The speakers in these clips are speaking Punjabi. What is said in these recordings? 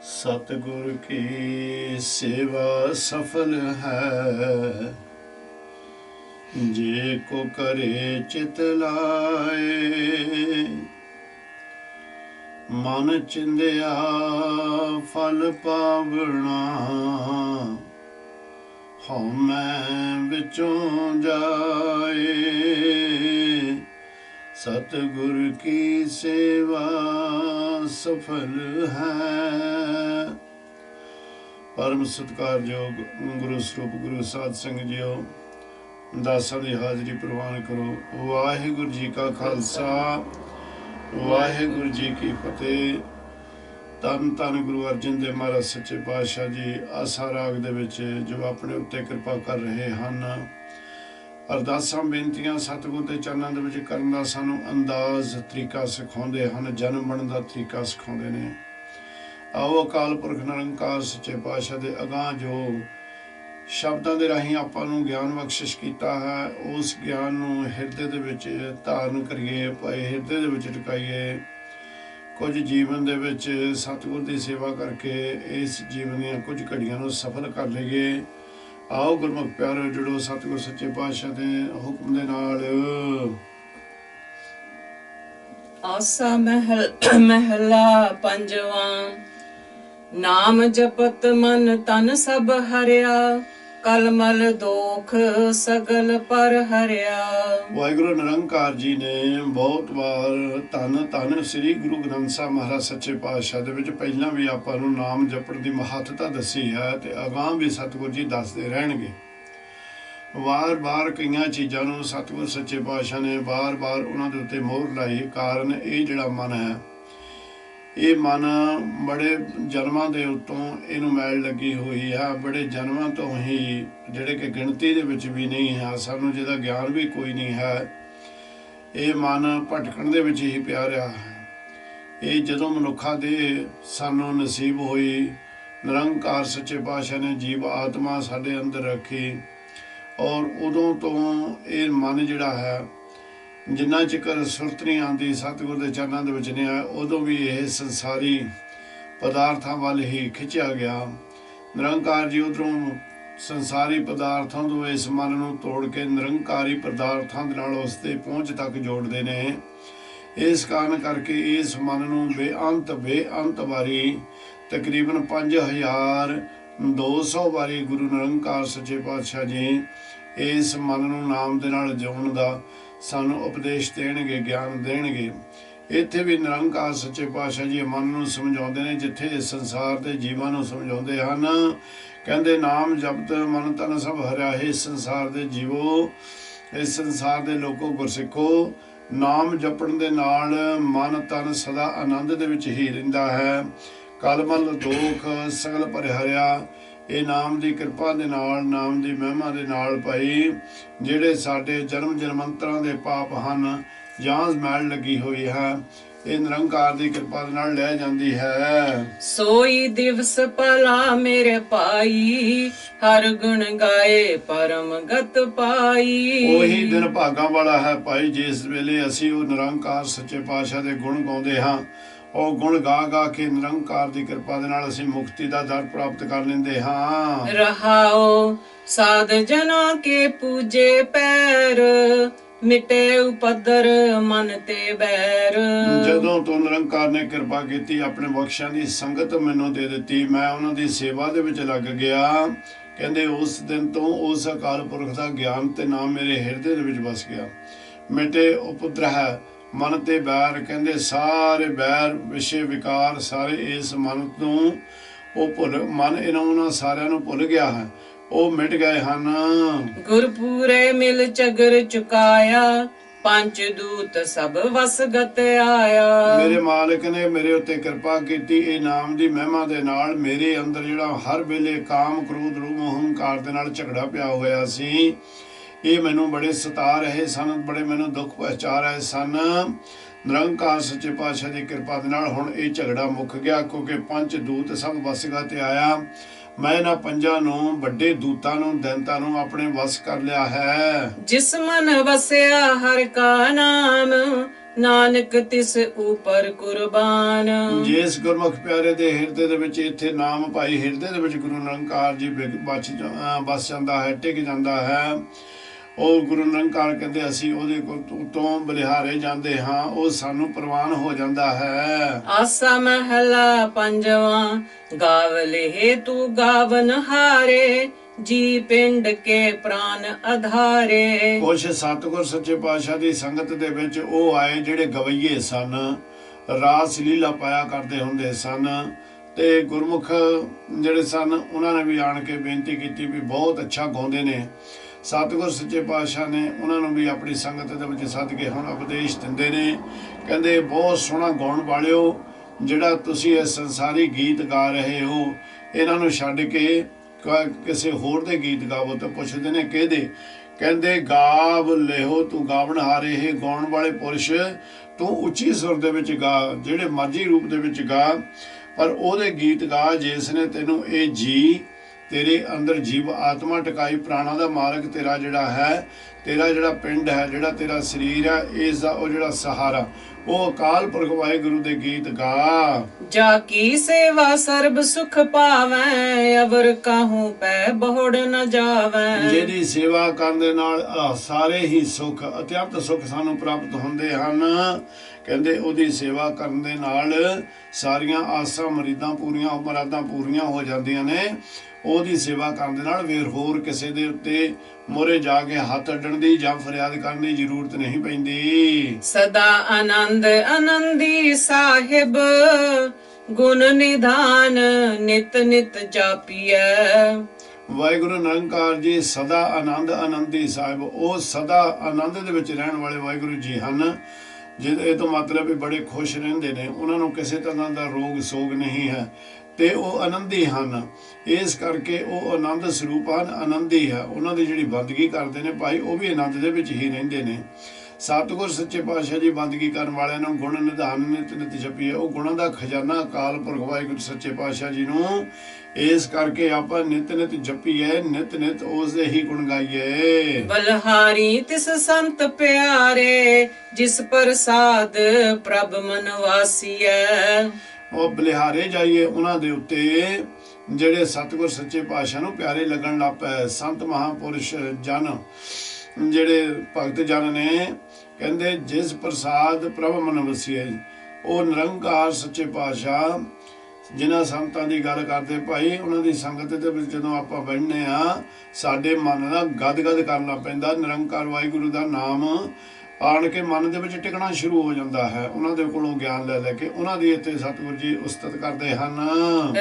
सतगुर की सेवा सफल है, जे को करे चित लाए। मन चिंदिया फल पावना, हमें विचों जाए। सतगुर की सेवा सफल है। परम सत्कारयोग गुरु स्वरूप गुरु साध संग जियो, दासां दी हाजरी प्रवान करो। वाहिगुरु जी का खालसा, वाहिगुरु जी की फतेह। धन धन गुरु अर्जन देव महाराज सच्चे पातशाह जी आसा राग दे विच जो अपने उत्ते कृपा कर रहे हैं। अरदासां बेनतियां सतगुर दे चरनां दे विच करन दा सानूं अंदाज़ तरीका सिखाउंदे हन, जन्म बनन दा तरीका सिखाउंदे ने। आओ अकाल पुरख निरंकार सच्चे पातशाह दे अगां जो शब्दां दे राहीं आपां नूं ज्ञान बख्शिश कीता है, उस ज्ञान नूं हिरदे दे विच धारण करिए, भाई हिरदे दे विच टकाइए। कुछ जीवन दे विच सतगुर दी सेवा करके इस जीवन दीयां कुछ घड़ियां नूं सफल कर लईए। आओ गुरमुख प्यारो जुड़ो सतगुर सच्चे पातशाह दे हुक्म दे नाल। आसा महला पंजवा। नाम जपत मन तन सब हरिया, कलमल दोख सगल पर हरिया। वाहिगुरु निरंकार जी ने बहुत बार धन धन श्री गुरु ग्रंथ साहब महाराज सच्चे पातशाह दे विच पहिलां भी आपां नूं नाम जपण दी महत्ता दसी है ते अगां भी सतगुर जी दसदे रहणगे। वार बार कईयां चीज़ां नूं सतगुर सच्चे पातशाह ने बार बार उन्हां दे उत्ते मोहर लाई। कारण ये जिहड़ा मन है, ये मन बड़े जन्मां दे उत्तों इहनूं मैल लगी हुई है। बड़े जन्मां तो ही जिहड़े कि गिणती दे विच भी नहीं है, सानूं जिहदा ज्ञान भी कोई नहीं है, ये मन भटकण दे विच ही पिया रहा है। ये जदों मनुखा दे सानूं नसीब होई, निरंकार सच्चे पातशाह ने जीव आत्मा साडे अंदर रखी, और उदों तो ये मन जिहड़ा है जिन्ना चिकर सुरत नहीं आती सतगुर दे चरनां दे विच नहीं आया, उदों भी यह संसारी पदार्थां वल ही खिंचिया गया। निरंकार जी उधरों संसारी पदार्थों तो इस मन नूं तोड़ के निरंकारी पदार्थां दे नाल उस दे पहुंच तक जोड़दे ने। इस कारण करके इस मन नूं बेअंत वारी तकरीबन 5200 वारी गुरु निरंकार सच्चे पातशाह जी इस मन नूं नाम दे नाल जोड़न दा सानूं उपदेश देणगे, ज्ञान देणगे। इत्थे भी निरंकार सच्चे पातशाह जी मन नूं समझाउंदे ने, जिथे इस संसार दे जीवां नूं समझाउंदे हन। कहंदे नाम जपत मन तन सब हरिया। इस संसार दे जीवो, इस संसार दे लोको गुरसिखो, नाम जपण दे नाल मन तन सदा आनंद दे विच ही रहिंदा है। कलमल दोख सगल परिहरिया। ये नाम की कृपा दे नाल, नाम की महिमा दे नाल भाई जिहड़े साडे जन्म जन्मंतरां दे पाप हन, जां मैल लगी हुई है, ये निरंकार की कृपा दे नाल लह जांदी है। सोई दिवस भला मेरे पाई, हर गुण गाए परम गत पाई। ओही दिन भागां वाला है भाई जिस वेले असीं वो निरंकार सच्चे पातशाह दे गुण गाउंदे हां। और गुण गा गा के निरंकार की कृपा दे नाल असीं मुक्ति दा दर प्राप्त कर लेंदे हां। रहाओ साध जना के पूजे पैर, मिटे उपदर मन ते बैर। जदों तो निरंकार ने कृपा की, अपने बख्शियां दी संगत मैनूं दे दित्ती, मैं उन्हां दी सेवा दे विच लग गया। कहंदे उस दिन तो उस अकाल पुरख दा ज्ञान ते नाम मेरे हिरदे दे विच बस गया। मिटे उपद्रह मन ते बैर। कहंदे सारे बैर विषय विकार सारे इस मन तों ਉਹ ਭੁੱਲ मन इन्होंने सारिਆਂ ਨੂੰ ਭੁੱਲ ਗਿਆ है, ਉਹ मिट गए ਹਨ। गुरपुरे मिल चगर चुकाया, पंच दूत सब वसगत आया। मेरे मालिक ने मेरे उत्ते कृपा की, ਇਹ नाम ਦੀ ਮਹਿਮਾ ਦੇ ਨਾਲ ਮੇਰੇ ਅੰਦਰ ਜਿਹੜਾ ਹਰ ਵੇਲੇ ਕਾਮ ਕ੍ਰੋਧ ਰੂਪ ਹੰਕਾਰ ਦੇ ਨਾਲ ਝਗੜਾ ਪਿਆ ਹੋਇਆ ਸੀ, ਇਹ ਮੈਨੂੰ ਬੜੇ ਸਤਾ ਰਹੇ ਸਨ, ਬੜੇ ਮੈਨੂੰ ਦੁੱਖ ਪਹੁੰਚਾ ਰਹੇ ਸਨ। ਨਿਰੰਕਾਰ ਸੱਚੇ ਪਾਤਸ਼ਾਹ ਦੀ ਕਿਰਪਾ ਦੇ ਨਾਲ ਹੁਣ ਇਹ ਝਗੜਾ ਮੁੱਕ ਗਿਆ, ਕਿਉਂਕਿ ਪੰਜ ਦੂਤ ਸਭ ਵਸਗਾ ਤੇ ਆਇਆ। मैं ना पंजा नू बड़े दूतां नू दैंतां नू अपने वस कर लिया है। जिस मन वसया हर का नाम, ਨਾਨਕ ਤਿਸ ਉਪਰ ਕੁਰਬਾਨ। ਜਿਸ ਗੁਰਮੁਖ ਪਿਆਰੇ ਦੇ ਹਿਰਦੇ ਦੇ ਵਿੱਚ ਇੱਥੇ ਨਾਮ ਭਾਈ ਹਿਰਦੇ ਦੇ ਵਿੱਚ ਗੁਰੂ ਨਿਰੰਕਾਰ ਜੀ ਬਸ ਜਾਂਦਾ ਹੈ, ਟਿਕ ਜਾਂਦਾ ਹੈ। ਉਹ ਗੁਰੂ ਨਿਰੰਕਾਰ ਕਹਿੰਦੇ ਅਸੀਂ ਉਹਦੇ ਤੋਂ ਬਲਿਹਾਰੇ ਜਾਂਦੇ ਹਾਂ, ਉਹ ਸਾਨੂੰ ਪ੍ਰਵਾਨ ਹੋ ਜਾਂਦਾ ਹੈ। ਆਸਾ ਮਹਲਾ ਪੰਜਵਾਂ। ਗਾਵਲੇ ਤੂੰ ਗਾਵਨ ਹਾਰੇ, ਜੀ ਪਿੰਡ ਕੇ ਪ੍ਰਾਨ ਆਧਾਰੇ। ਕੁਛ ਸਤਿਗੁਰ ਸੱਚੇ ਪਾਤਸ਼ਾਹ ਦੀ ਸੰਗਤ ਦੇ ਵਿੱਚ ਉਹ ਆਏ ਜਿਹੜੇ ਗਵਈਏ ਸਨ, ਰਾਸ ਲੀਲਾ ਪਾਇਆ ਕਰਦੇ ਹੁੰਦੇ ਸਨ, ਤੇ ਗੁਰਮੁਖ ਜਿਹੜੇ ਸਨ ਉਹਨਾਂ ਨੇ ਵੀ ਆਣ ਕੇ ਬੇਨਤੀ ਕੀਤੀ ਵੀ ਬਹੁਤ ਅੱਛਾ ਗਾਉਂਦੇ ਨੇ। ਸਤਿਗੁਰ ਸੱਚੇ ਪਾਤਸ਼ਾਹ ਨੇ ਉਹਨਾਂ ਨੂੰ ਵੀ ਆਪਣੀ ਸੰਗਤ ਦੇ ਵਿੱਚ ਸੱਦ ਕੇ ਹੁਣ ਉਪਦੇਸ਼ ਦਿੰਦੇ ਨੇ। ਕਹਿੰਦੇ ਬਹੁਤ ਸੋਹਣਾ ਗਾਉਣ ਵਾਲਿਓ, ਜਿਹੜਾ ਤੁਸੀਂ ਇਹ ਸੰਸਾਰੀ ਗੀਤ ਗਾ ਰਹੇ ਹੋ ਇਹਨਾਂ ਨੂੰ ਛੱਡ ਕੇ ਕਿਸੇ ਹੋਰ ਦੇ ਗੀਤ ਗਾਵੋ। ਤਾਂ ਪੁੱਛਦੇ ਨੇ ਕਿਹਦੇ? ਕਹਿੰਦੇ ਗਾਵ ਲਿਓ ਤੂੰ ਗਾਵਣ ਹਾਰੇ, ਇਹ ਗਾਉਣ ਵਾਲੇ ਪੁਰਸ਼ ਤੂੰ ਉੱਚੀ ਸੁਰ ਦੇ ਵਿੱਚ ਗਾ, ਜਿਹੜੇ ਮਰਜ਼ੀ ਰੂਪ ਦੇ ਵਿੱਚ ਗਾ, ਪਰ ਉਹਦੇ ਗੀਤ ਗਾ ਜਿਸ ਨੇ ਤੈਨੂੰ ਇਹ ਜੀ ਤੇਰੇ ਅੰਦਰ ਜੀਵ ਆਤਮਾ ਟਿਕਾਈ, ਪ੍ਰਾਣਾ ਦਾ ਮਾਲਕ ਤੇਰਾ ਜਿਹੜਾ ਹੈ, ਤੇਰਾ ਜਿਹੜਾ ਪਿੰਡ ਹੈ, ਜਿਹੜਾ ਤੇਰਾ ਸਰੀਰ ਹੈ, ਇਸ ਦਾ ਉਹ ਜਿਹੜਾ ਸਹਾਰਾ ਉਹ ਅਕਾਲ ਪੁਰਖ ਵਾਹਿਗੁਰੂ ਦੇ ਗੀਤ ਗਾ। ਜਾ ਕੀ ਸੇਵਾ ਸਰਬ ਸੁਖ ਪਾਵੈ, ਅਵਰ ਕਾਹੂ ਪੈ ਬਹੁੜ ਨ ਜਾਵੈ। ਜਿਹਦੀ ਸੇਵਾ ਕਰਨ ਦੇ ਨਾਲ ਸਾਰੇ ਹੀ ਸੁਖ, ਅਤਿਅੰਤ ਸੁਖ ਸਾਨੂੰ ਪ੍ਰਾਪਤ ਹੁੰਦੇ ਹਨ। ਕਹਿੰਦੇ ਉਹਦੀ ਸੇਵਾ ਕਰਨ ਦੇ ਨਾਲ ਸਾਰੀਆਂ ਆਸਾਂ ਮੁਰਾਦਾਂ ਪੂਰੀਆਂ ਹੋ ਜਾਂਦੀਆਂ ਨੇ। ਉਹਦੀ ਸੇਵਾ ਕਰਨ ਦੇ ਨਾਲ ਫਿਰ ਹੋਰ ਕਿਸੇ ਦੇ ਉੱਤੇ ਮੋਰੇ ਜਾ ਕੇ ਹੱਥ ਅੱਡਣ ਦੀ ਜਾਂ ਫਰਿਆਦ ਕਰਨ ਦੀ ਜ਼ਰੂਰਤ ਨਹੀਂ ਪੈਂਦੀ। ਸਦਾ ਆਨੰਦ ਆਨੰਦੀ ਸਾਹਿਬ, ਗੁਣ ਨਿਧਾਨ ਨਿਤ ਨਿਤ ਜਾਪੀਐ। ਵਾਹਿਗੁਰੂ ਨਿਰੰਕਾਰ ਜੀ ਸਦਾ ਆਨੰਦ ਆਨੰਦੀ ਸਾਹਿਬ, ਉਹ ਸਦਾ ਆਨੰਦ ਦੇ ਵਿੱਚ ਰਹਿਣ ਵਾਲੇ ਵਾਹਿਗੁਰੂ ਜੀ ਹਨ। ਇਹ ਤੋਂ ਮਤਲਬ ਵੀ ਬੜੇ ਖੁਸ਼ ਰਹਿੰਦੇ ਨੇ, ਉਹਨਾਂ ਨੂੰ ਕਿਸੇ ਤਰ੍ਹਾਂ ਦਾ ਰੋਗ ਸੋਗ ਨਹੀਂ ਹੈ ਤੇ ਉਹ ਆਨੰਦੀ ਹਨ। ਇਸ ਕਰਕੇ ਉਹ ਆਨੰਦ ਸਰੂਪ ਹਨ, ਆਨੰਦੀ ਹੈ। ਉਹਨਾਂ ਦੀ ਜਿਹੜੀ ਬੰਦਗੀ ਕਰਦੇ ਨੇ ਭਾਈ ਉਹ ਵੀ ਆਨੰਦ ਦੇ ਵਿੱਚ ਹੀ ਰਹਿੰਦੇ ਨੇ। ਸਤਿਗੁਰ ਸੱਚੇ ਪਾਤਸ਼ਾਹ ਜੀ ਬੰਦਗੀ ਕਰਨ ਵਾਲਿਆਂ ਨੂੰ ਗੁਣ ਨਿਧਾਨ ਨਿਤ ਨਿਤ ਜਪੀਏ, ਉਹ ਗੁਣਾਂ ਦਾ ਖਜ਼ਾਨਾ ਅਕਾਲ ਪੁਰਖ ਵਾਹਿਗੁਰੂ ਸੱਚੇ ਪਾਤਸ਼ਾਹ ਜੀ ਨੂੰ। ਇਸ ਕਰਕੇ ਆਪਾਂ ਨਿਤ ਨਿਤ ਜਪੀਏ, ਨਿਤ ਨਿਤ ਉਸ ਦੇ ਹੀ ਗੁਣ ਗਾਈਏ। ਬਲਹਾਰੀ ਤਿਸ ਸੰਤ ਪਿਆਰੇ, ਜਿਸ ਪ੍ਰਸਾਦ ਪ੍ਰਭ ਮਨ ਵਾਸੀਐ। ਉਹ ਬਲਿਹਾਰੇ ਜਾਈਏ ਉਹਨਾਂ ਦੇ ਉੱਤੇ ਜਿਹੜੇ ਸਤਿਗੁਰ ਸੱਚੇ ਪਾਤਸ਼ਾਹ ਨੂੰ ਪਿਆਰੇ ਲੱਗਣ ਲੱਗ ਪਏ। ਸੰਤ ਮਹਾਂਪੁਰਸ਼ ਜਨ ਜਿਹੜੇ ਭਗਤ ਜਨ ਨੇ, ਕਹਿੰਦੇ ਜਿਸ ਪ੍ਰਸਾਦ ਪ੍ਰਭ ਮਨ ਵਸੀਏ, ਉਹ ਨਿਰੰਕਾਰ ਸੱਚੇ ਪਾਤਸ਼ਾਹ ਜਿਨ੍ਹਾਂ ਸੰਤਾਂ ਦੀ ਗੱਲ ਕਰਦੇ ਭਾਈ, ਉਹਨਾਂ ਦੀ ਸੰਗਤ ਦੇ ਵਿੱਚ ਜਦੋਂ ਆਪਾਂ ਬੈਠਨੇ ਆ ਸਾਡੇ ਮਨ ਦਾ ਗਦ ਕਰਨਾ ਪੈਂਦਾ। ਨਿਰੰਕਾਰ ਵਾਹਿਗੁਰੂ ਦਾ ਨਾਮ ਆਣ ਕੇ ਮਨ ਦੇ ਵਿੱਚ ਟਿਕਣਾ ਸ਼ੁਰੂ ਹੋ ਜਾਂਦਾ ਹੈ। ਉਹਨਾਂ ਦੇ ਕੋਲੋਂ ਗਿਆਨ ਲੈ ਕੇ ਉਹਨਾਂ ਦੀ ਇੱਥੇ ਸਤਿਗੁਰੂ ਜੀ ਉਸਤਤ ਕਰਦੇ ਹਨ।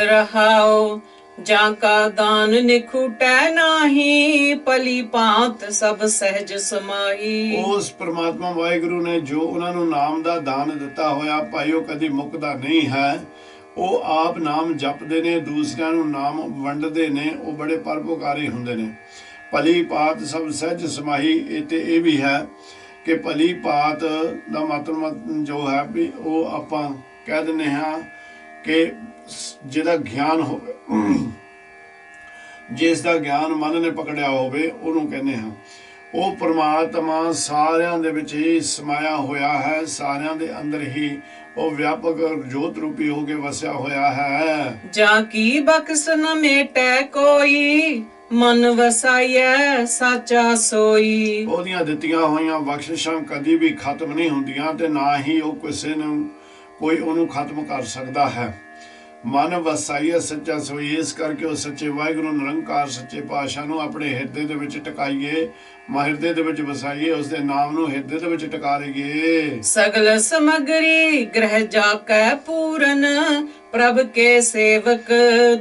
ਰਹਾਉ ਜਾਂ ਕਾ ਦਾਨ ਨਿਖੁਟੈ ਨਾਹੀ, ਭਲੀ ਭਾਂਤ ਸਭ ਸਹਿਜ ਸਮਾਈ। ਉਸ ਪ੍ਰਮਾਤਮਾ ਵਾਹਿਗੁਰੂ ਨੇ ਜੋ ਉਹਨਾਂ ਨੂੰ ਨਾਮ ਦਾ ਦਾਨ ਦਿੱਤਾ ਹੋਇਆ ਭਾਈ, ਉਹ ਕਦੀ ਮੁੱਕਦਾ ਨਹੀਂ ਹੈ। ਉਹ ਆਪ ਨਾਮ ਜਪਦੇ ਨੇ, ਦੂਸਰਿਆਂ ਨੂੰ ਨਾਮ ਵੰਡਦੇ ਨੇ, ਉਹ ਬੜੇ ਪਰਉਪਕਾਰੀ ਹੁੰਦੇ ਨੇ। ਭਲੀ ਭਾਂਤ ਸਭ ਸਹਿਜ ਸਮਾਈ, ਤੇ ਇਹ ਵੀ ਹੈ ਕਿ ਭਲੀ ਭਾਂਤ ਦਾ ਮਤਲਬ ਜੋ ਹੈ ਵੀ ਉਹ ਆਪਾਂ ਕਹਿ ਦਿੰਦੇ ਹਾਂ ਕਿ ਜਿਹਦਾ ਗਿਆਨ ਹੋਵੇ, ਜਿਸ ਦਾ ਗਿਆਨ ਮਨ ਨੇ ਪਕੜਿਆ ਹੋਵੇ, ਉਹਨੂੰ ਕਹਿੰਦੇ ਹਾਂ। ਉਹ ਪ੍ਰਮਾਤਮਾ ਸਾਰਿਆਂ ਦੇ ਵਿੱਚ ਹੀ ਸਮਾਇਆ ਹੋਇਆ ਹੈ, ਸਾਰਿਆਂ ਦੇ ਅੰਦਰ ਹੀ ਉਹ ਵਿਆਪਕ ਜੋਤ ਰੂਪੀ ਹੋ ਕੇ ਵਸਿਆ ਹੋਇਆ ਹੈ। ਜਾਂ ਕੀ ਬਖਸ਼ ਨ ਮੇਟੈ ਕੋਈ, ਮਨ ਵਸਾਈਐ ਸਾਚਾ ਸੋਈ। ਉਹਦੀਆਂ ਦਿੱਤੀਆਂ ਹੋਈਆਂ ਬਖਸ਼ਿਸ਼ਾਂ ਕਦੀ ਵੀ ਖਤਮ ਨਹੀਂ ਹੁੰਦੀਆਂ ਤੇ ਨਾ ਹੀ ਉਹ ਕਿਸੇ ਨੂੰ ਕੋਈ ਉਹਨੂੰ ਖਤਮ ਕਰ ਸਕਦਾ ਹੈ। ਮਨ ਵਸਾਈਐ ਸੱਚਾ ਸੋਈ, ਇਸ ਕਰਕੇ ਉਹ ਸੱਚੇ ਵਾਹਿਗੁਰੂ ਨਿਰੰਕਾਰ ਸੱਚੇ ਪਾਤਸ਼ਾਹ ਨੂੰ ਆਪਣੇ ਹਿਰਦੇ ਦੇ ਵਿੱਚ ਟਿਕਾਈਏ, ਹਿਰਦੇ ਦੇ ਵਿੱਚ ਵਸਾਈਏ, ਉਸ ਦੇ ਨਾਮ ਨੂੰ ਹਿਰਦੇ ਦੇ ਵਿੱਚ ਟਿਕਾ ਲਈਏ। ਸਗਲ ਸਮਗਰੀ ਗ੍ਰਹਿ ਜਾ ਕੈ ਪੂਰਨ, ਪ੍ਰਭ ਕੇ ਸੇਵਕ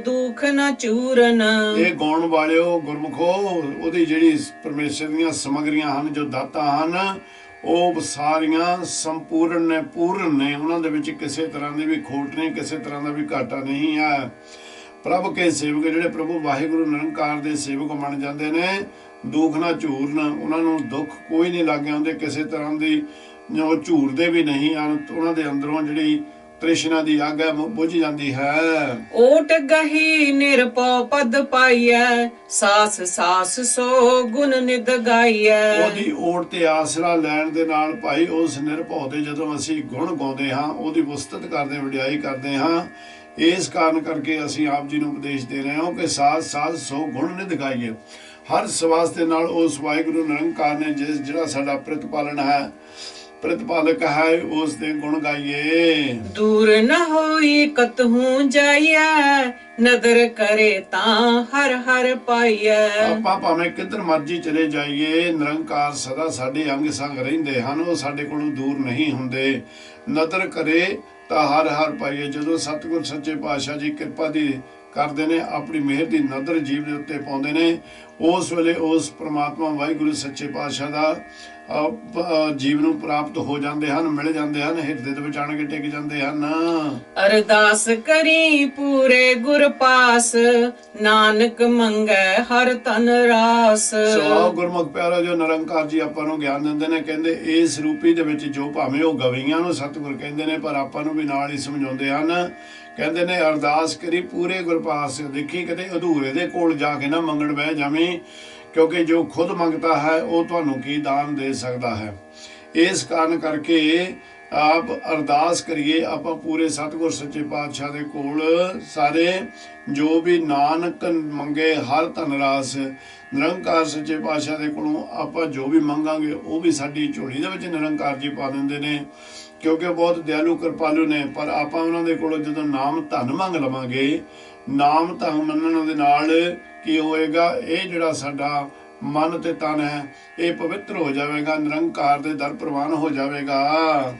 ਦੁਖ ਨ ਚੂਰਨ। ਇਹ ਗਾਉਣ ਵਾਲਿਓ ਗੁਰਮੁਖੋ, ਉਹਦੀ ਜਿਹੜੀ ਪਰਮੇਸ਼ਰ ਦੀਆਂ ਸਮਗਰੀਆਂ ਹਨ, ਜੋ ਦਾਤਾਂ ਹਨ, ਉਹ ਸਾਰੀਆਂ ਸੰਪੂਰਨ ਨੇ, ਪੂਰਨ ਨੇ। ਉਹਨਾਂ ਦੇ ਵਿੱਚ ਕਿਸੇ ਤਰ੍ਹਾਂ ਦੀ ਵੀ ਖੋਟ ਨਹੀਂ, ਕਿਸੇ ਤਰ੍ਹਾਂ ਦਾ ਵੀ ਘਾਟਾ ਨਹੀਂ ਹੈ। ਪ੍ਰਭ ਕੇ ਸੇਵਕ, ਜਿਹੜੇ ਪ੍ਰਭੂ ਵਾਹਿਗੁਰੂ ਨਿਰੰਕਾਰ ਦੇ ਸੇਵਕ ਬਣ ਜਾਂਦੇ ਨੇ, ਦੁੱਖ ਨਾ ਝੂਰਨ, ਉਹਨਾਂ ਨੂੰ ਦੁੱਖ ਕੋਈ ਨਹੀਂ ਲੱਗ ਆਉਂਦੇ, ਕਿਸੇ ਤਰ੍ਹਾਂ ਦੀ ਉਹ ਝੂਰਦੇ ਵੀ ਨਹੀਂ ਹਨ। ਉਹਨਾਂ ਦੇ ਅੰਦਰੋਂ ਜਿਹੜੀ ਤ੍ਰਿਸ਼ਨਾ ਦੀ ਅੱਗ ਹੈ ਬੁਝ ਜਾਂਦੀ ਹੈ। ਓਟ ਗਹੀ ਨਿਰਭਉ ਪਦ ਪਾਈਐ, ਸਾਸ ਸਾਸ ਸੋ ਗੁਣ ਨਿਦ ਗਾਈਐ। ਉਹਦੀ ਓਟ ਤੇ ਆਸਰਾ ਲੈਣ ਦੇ ਨਾਲ ਭਾਈ ਉਸ ਨਿਰਭਉ ਦੇ ਜਦੋਂ ਅਸੀਂ ਗੁਣ ਗਾਉਂਦੇ ਹਾਂ, ਉਹਦੀ ਵਸਤਤ ਕਰਦੇ, ਵਡਿਆਈ ਕਰਦੇ ਹਾਂ, ਇਸ ਕਾਰਨ ਕਰਕੇ ਅਸੀਂ ਆਪ ਜੀ ਨੂੰ ਉਪਦੇਸ਼ ਦੇ ਰਹੇ ਹਾਂ ਕਿ ਸਾਸ ਸਾਸ ਸੋ ਗੁਣ ਨਿਦ ਗਾਈਏ। ਹਰ ਸਵਾਸ ਦੇ ਨਾਲ ਉਸ ਵਾਹਿਗੁਰੂ ਨਿਰੰਕਾਰ ਨੇ ਜਿਹੜਾ ਸਾਡਾ ਪ੍ਰਤਪਾਲਨ ਹੈ, ਪ੍ਰਤਪਾਲਕ ਹੈ, ਉਸ ਦੇ ਗੁਣ ਗਾਈਏ। ਦੂਰ ਨ ਹੋਈ ਕਤਹੂ ਜਾਈਐ, ਨਦਰ ਕਰੇ ਤਾਂ ਹਰ ਹਰ ਪਾਈਐ। ਆਪਾਂ ਭਾਵੇਂ ਕਿੱਧਰ ਮਰਜੀ ਚਲੇ ਜਾਈਏ, ਨਿਰੰਕਾਰ ਸਦਾ ਸਾਡੇ ਅੰਗ ਸੰਗ ਰਹਿੰਦੇ ਹਨ, ਉਹ ਸਾਡੇ ਕੋਲੋਂ ਦੂਰ ਨਹੀਂ ਹੁੰਦੇ। ਨਦਰ ਕਰੇ ਤਾਂ ਹਰ ਹਰ ਪਾਈਏ। ਜਦੋਂ ਸਤਿਗੁਰ ਸੱਚੇ ਪਾਤਸ਼ਾਹ ਜੀ ਕਿਰਪਾ ਦੀ ਕਰਦੇ ਨੇ, ਆਪਣੀ ਮਿਹਰ ਦੀ ਨਦਰ ਜੀਵ ਦੇ ਉੱਤੇ ਪਾਉਂਦੇ ਨੇ, ਉਸ ਵੇਲੇ ਉਸ ਪ੍ਰਮਾਤਮਾ ਵਾਹਿਗੁਰੂ ਸੱਚੇ ਪਾਤਸ਼ਾਹ ਦਾ ਜੀਵ ਨੂੰ ਪ੍ਰਾਪਤ ਹੋ ਜਾਂਦੇ ਹਨ, ਮਿਲ ਜਾਂਦੇ ਹਨ, ਹਿਰਦੇ ਦੇ ਵਿੱਚ ਆਣ ਕੇ ਟਿਕ ਜਾਂਦੇ ਹਨ। ਅਰਦਾਸ ਕਰੀ ਪੂਰੇ ਗੁਰ ਪਾਸ, ਨਾਨਕ ਮੰਗੈ ਹਰ ਤਨ ਰਾਸ। ਸੋ ਗੁਰਮੁਖ ਪਿਆਰਾ ਜੋ ਨਿਰੰਕਾਰ ਜੀ ਆਪਾਂ ਨੂੰ ਗਿਆਨ ਦਿੰਦੇ ਨੇ, ਕਹਿੰਦੇ ਇਸ ਰੂਪੀ ਦੇ ਵਿੱਚ ਜੋ ਭਾਵੇਂ ਉਹ ਗਵਈਆਂ ਨੂੰ ਸਤਿਗੁਰ ਕਹਿੰਦੇ ਨੇ, ਪਰ ਆਪਾਂ ਨੂੰ ਵੀ ਨਾਲ ਹੀ ਸਮਝਾਉਂਦੇ ਹਨ। ਕਹਿੰਦੇ ਨੇ ਅਰਦਾਸ ਕਰੀ ਪੂਰੇ ਗੁਰ ਪਾਸ। ਦੇਖੀ ਕਿਤੇ ਅਧੂਰੇ ਦੇ ਕੋਲ ਜਾ ਕੇ ਨਾ ਮੰਗਣ ਬਹਿ ਜਾਵੇਂ, ਕਿਉਂਕਿ ਜੋ ਖੁਦ ਮੰਗਤਾ ਹੈ ਉਹ ਤੁਹਾਨੂੰ ਕੀ ਦਾਨ ਦੇ ਸਕਦਾ ਹੈ। ਇਸ ਕਾਰਨ ਕਰਕੇ ਆਪ ਅਰਦਾਸ ਕਰੀਏ ਆਪਾਂ ਪੂਰੇ ਸਤਿਗੁਰ ਸੱਚੇ ਪਾਤਸ਼ਾਹ ਦੇ ਕੋਲ, ਸਾਰੇ ਜੋ ਵੀ ਨਾਨਕ ਮੰਗੇ ਹਰ ਧਨ ਰਾਸ। ਨਿਰੰਕਾਰ ਸੱਚੇ ਪਾਤਸ਼ਾਹ ਦੇ ਕੋਲੋਂ ਆਪਾਂ ਜੋ ਵੀ ਮੰਗਾਂਗੇ ਉਹ ਵੀ ਸਾਡੀ ਝੋਲੀ ਦੇ ਵਿੱਚ ਨਿਰੰਕਾਰ ਜੀ ਪਾ ਦਿੰਦੇ ਨੇ, ਕਿਉਂਕਿ ਬਹੁਤ ਦਿਆਲੂ ਕਿਰਪਾਲੂ ਨੇ। ਪਰ ਆਪਾਂ ਉਹਨਾਂ ਦੇ ਕੋਲੋਂ ਜਦੋਂ ਨਾਮ ਧਨ ਮੰਗ ਲਵਾਂਗੇ, ਨਾਮ ਧਨ ਮੰਨਣ ਦੇ ਨਾਲ ਕੀ ਹੋਏਗਾ, ਇਹ ਜਿਹੜਾ ਸਾਡਾ ਮਨ ਤੇ ਤਨ ਹੈ ਇਹ ਪਵਿੱਤਰ ਹੋ ਜਾਵੇਗਾ, ਨਿਰੰਕਾਰ ਦੇ ਦਰ ਪ੍ਰਵਾਨ ਹੋ ਜਾਵੇਗਾ।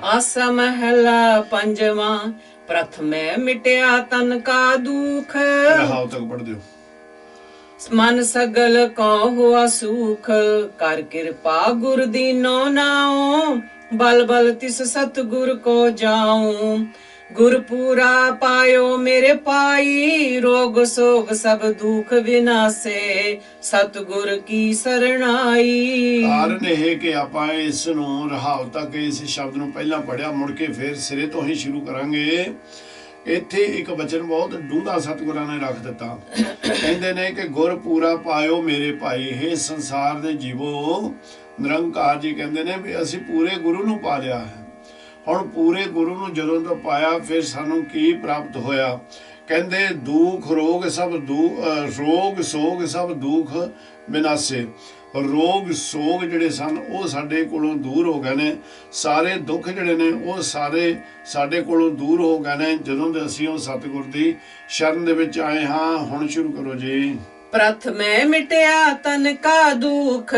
ਆਸਾ ਮਹਿਲਾ ਪੰਜਵਾਂ, ਪ੍ਰਥਮੇ ਮਿਟਿਆ ਤਨ ਕਾ ਦੁਖ, ਰਹਾਉ ਤੱਕ ਪੜ੍ਹ ਦਿਓ। ਮਨ ਸਗਲ ਕੋ ਹੁਆ ਸੁਖ, ਕਰ ਕਿਰਪਾ ਗੁਰ ਦੀਨੋ ਨਾਉ, ਬਲ ਬਲ ਤਿਸ ਸਤਿਗੁਰ ਕੋ ਜਾਉ। ਗੁਰ ਪੂਰਾ ਪਾਇਓ ਮੇਰੇ ਪਾਈ, ਰੋਗ ਸੋਗ ਸਭ ਦੁਖ ਵਿਨਾਸੇ, ਸਤਿਗੁਰ ਕੀ ਸਰਣਾਈ। ਕਾਰਨ ਇਹ ਕਿ ਆਪਾਂ ਇਸ ਨੂੰ ਰਹਾਉ ਤੱਕ ਇਸ ਸ਼ਬਦ ਨੂੰ ਪਹਿਲਾਂ ਪੜਿਆ, ਮੁੜ ਕੇ ਫਿਰ ਸਿਰੇ ਤੋਂ ਹੀ ਸ਼ੁਰੂ ਕਰਾਂਗੇ। ਇੱਥੇ ਇੱਕ ਵਚਨ ਬਹੁਤ ਡੂੰਘਾ ਸਤਿਗੁਰਾਂ ਨੇ ਰੱਖ ਦਿੱਤਾ। ਕਹਿੰਦੇ ਨੇ ਕਿ ਗੁਰ ਪੂਰਾ ਪਾਇਓ ਮੇਰੇ ਭਾਈ। ਇਹ ਸੰਸਾਰ ਦੇ ਜੀਵੋ, ਨਿਰੰਕਾਰ ਜੀ ਕਹਿੰਦੇ ਨੇ ਵੀ ਅਸੀਂ ਪੂਰੇ ਗੁਰੂ ਨੂੰ ਪਾ ਲਿਆ ਹੈ। ਹੁਣ ਪੂਰੇ ਗੁਰੂ ਨੂੰ ਜਦੋਂ ਤੋਂ ਪਾਇਆ, ਫਿਰ ਸਾਨੂੰ ਕੀ ਪ੍ਰਾਪਤ ਹੋਇਆ? ਕਹਿੰਦੇ ਦੁੱਖ ਰੋਗ ਸਭ ਰੋਗ ਸੋਗ ਸਭ ਦੁੱਖ ਵਿਨਾਸੇ। ਰੋਗ ਸੋਗ ਜਿਹੜੇ ਸਨ ਉਹ ਸਾਡੇ ਕੋਲੋਂ ਦੂਰ ਹੋ ਗਏ ਨੇ। ਸਾਰੇ ਦੁੱਖ ਜਿਹੜੇ ਨੇ ਉਹ ਸਾਰੇ ਸਾਡੇ ਕੋਲੋਂ ਦੂਰ ਹੋ ਗਏ ਨੇ ਜਦੋਂ ਦੇ ਅਸੀਂ ਉਹ ਸਤਿਗੁਰ ਦੀ ਸ਼ਰਨ ਦੇ ਵਿੱਚ ਆਏ ਹਾਂ। ਹੁਣ ਸ਼ੁਰੂ ਕਰੋ ਜੀ। ਪ੍ਰਥਮੇ ਮਿਟਿਆ ਤਨ ਕਾ ਦੁਖ,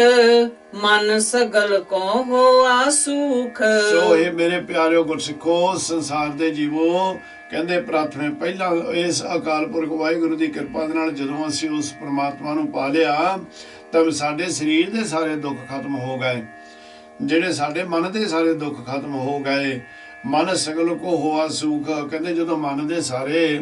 ਮਨ ਸਗਲ ਕੋ ਹੋਆ ਸੁਖ। ਸੋ ਇਹ ਮੇਰੇ ਪਿਆਰਿਓ ਗੁਰਸਿੱਖੋ, ਸੰਸਾਰ ਦੇ ਜੀਵੋ, ਕਹਿੰਦੇ ਪ੍ਰਥਮੇ ਪਹਿਲਾਂ ਇਸ ਅਕਾਲ ਪੁਰਖ ਵਾਹਿਗੁਰੂ ਦੀ ਕਿਰਪਾ ਦੇ ਨਾਲ ਜਦੋਂ ਅਸੀਂ ਉਸ ਪ੍ਰਮਾਤਮਾ ਨੂੰ ਪਾ ਲਿਆ, ਤਾਂ ਸਾਡੇ ਸਰੀਰ ਦੇ ਸਾਰੇ ਦੁੱਖ ਖਤਮ ਹੋ ਗਏ, ਜਿਹੜੇ ਸਾਡੇ ਮਨ ਦੇ ਸਾਰੇ ਦੁੱਖ ਖਤਮ ਹੋ ਗਏ। ਮਨ ਸਗਲ ਕੋ ਹੋਆ ਸੁਖ। ਕਹਿੰਦੇ ਜਦੋਂ ਮਨ ਦੇ ਸਾਰੇ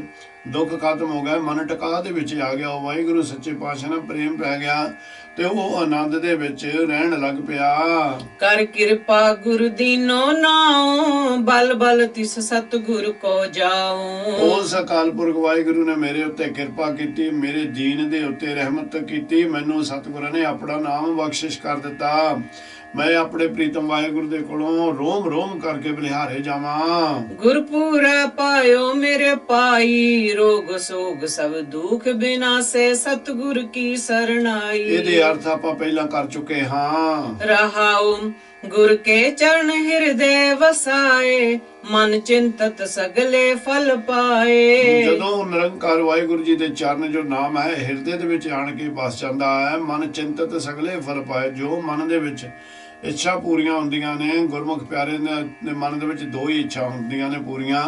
ਦੁੱਖ ਖਤਮ ਹੋ ਗਏ, ਮਨ ਟਿਕਾ ਦੇ ਵਿੱਚ ਆ ਗਿਆ, ਉਹ ਵਾਹਿਗੁਰੂ ਸੱਚੇ ਪਾਤਸ਼ਾਹ ਨਾਲ ਪ੍ਰੇਮ ਪੈ ਗਿਆ ਤੇ ਉਹ ਆਨੰਦ ਦੇ ਵਿੱਚ ਰਹਿਣ ਲੱਗ ਪਿਆ। ਕਰ ਕਿਰਪਾ ਗੁਰ ਦੀਨੋ ਨਾਉ, ਬਲ ਬਲ ਤਿਸ ਸਤਿਗੁਰ ਕੋ ਜਾਉ। ਉਸ ਅਕਾਲ ਪੁਰਖ ਵਾਹਿਗੁਰੂ ਨੇ ਮੇਰੇ ਉੱਤੇ ਕਿਰਪਾ ਕੀਤੀ, ਮੇਰੇ ਦੀਨ ਦੇ ਉੱਤੇ ਰਹਿਮਤ ਕੀਤੀ, ਮੈਨੂੰ ਸਤਿਗੁਰਾਂ ਨੇ ਆਪਣਾ ਨਾਮ ਬਖਸ਼ਿਸ਼ ਕਰ ਦਿੱਤਾ। ਮੈਂ ਆਪਣੇ ਪ੍ਰੀਤਮ ਵਾਹਿਗੁਰੂ ਦੇ ਕੋਲੋਂ ਰੋਮ ਰੋਮ ਕਰਕੇ ਬਲਿਹਾਰੇ ਜਾਵਾਂ। ਗੁਰਪੂਰਾ ਪਾਇਓ ਮੇਰੇ ਪਾਈ, ਰੋਗ ਸੋਗ ਸਭ ਦੁਖ ਬਿਨਾਸੇ, ਸਤਿਗੁਰ ਕੀ ਸਰਣਾਈ। ਇਹਦੇ ਅਰਥ ਆਪਾਂ ਪਹਿਲਾਂ ਕਰ ਚੁੱਕੇ ਹਾਂ। ਰਹਾਉ ਗੁਰ ਕੇ ਚਰਨ ਹਿਰਦੇ ਵਸਾਏ, ਮਨ ਚਿੰਤਤ ਸਗਲੇ ਫਲ ਪਾਏ। ਜਦੋਂ ਨਿਰੰਕਾਰ ਵਾਹਿਗੁਰੂ ਜੀ ਦੇ ਚਰਨ ਜੋ ਨਾਮ ਹੈ ਹਿਰਦੇ ਦੇ ਵਿੱਚ ਆਣ ਕੇ ਵਸ ਜਾਂਦਾ ਹੈ, ਮਨ ਚਿੰਤਤ ਸਗਲੇ ਫਲ ਪਾਏ। ਜੋ ਮਨ ਦੇ ਵਿੱਚ ਇੱਛਾ ਪੂਰੀਆਂ ਹੁੰਦੀਆਂ ਨੇ, ਗੁਰਮੁਖ ਪਿਆਰੇ ਦੇ ਮਨ ਦੇ ਵਿੱਚ ਦੋ ਹੀ ਇੱਛਾ ਹੁੰਦੀਆਂ ਨੇ ਪੂਰੀਆਂ,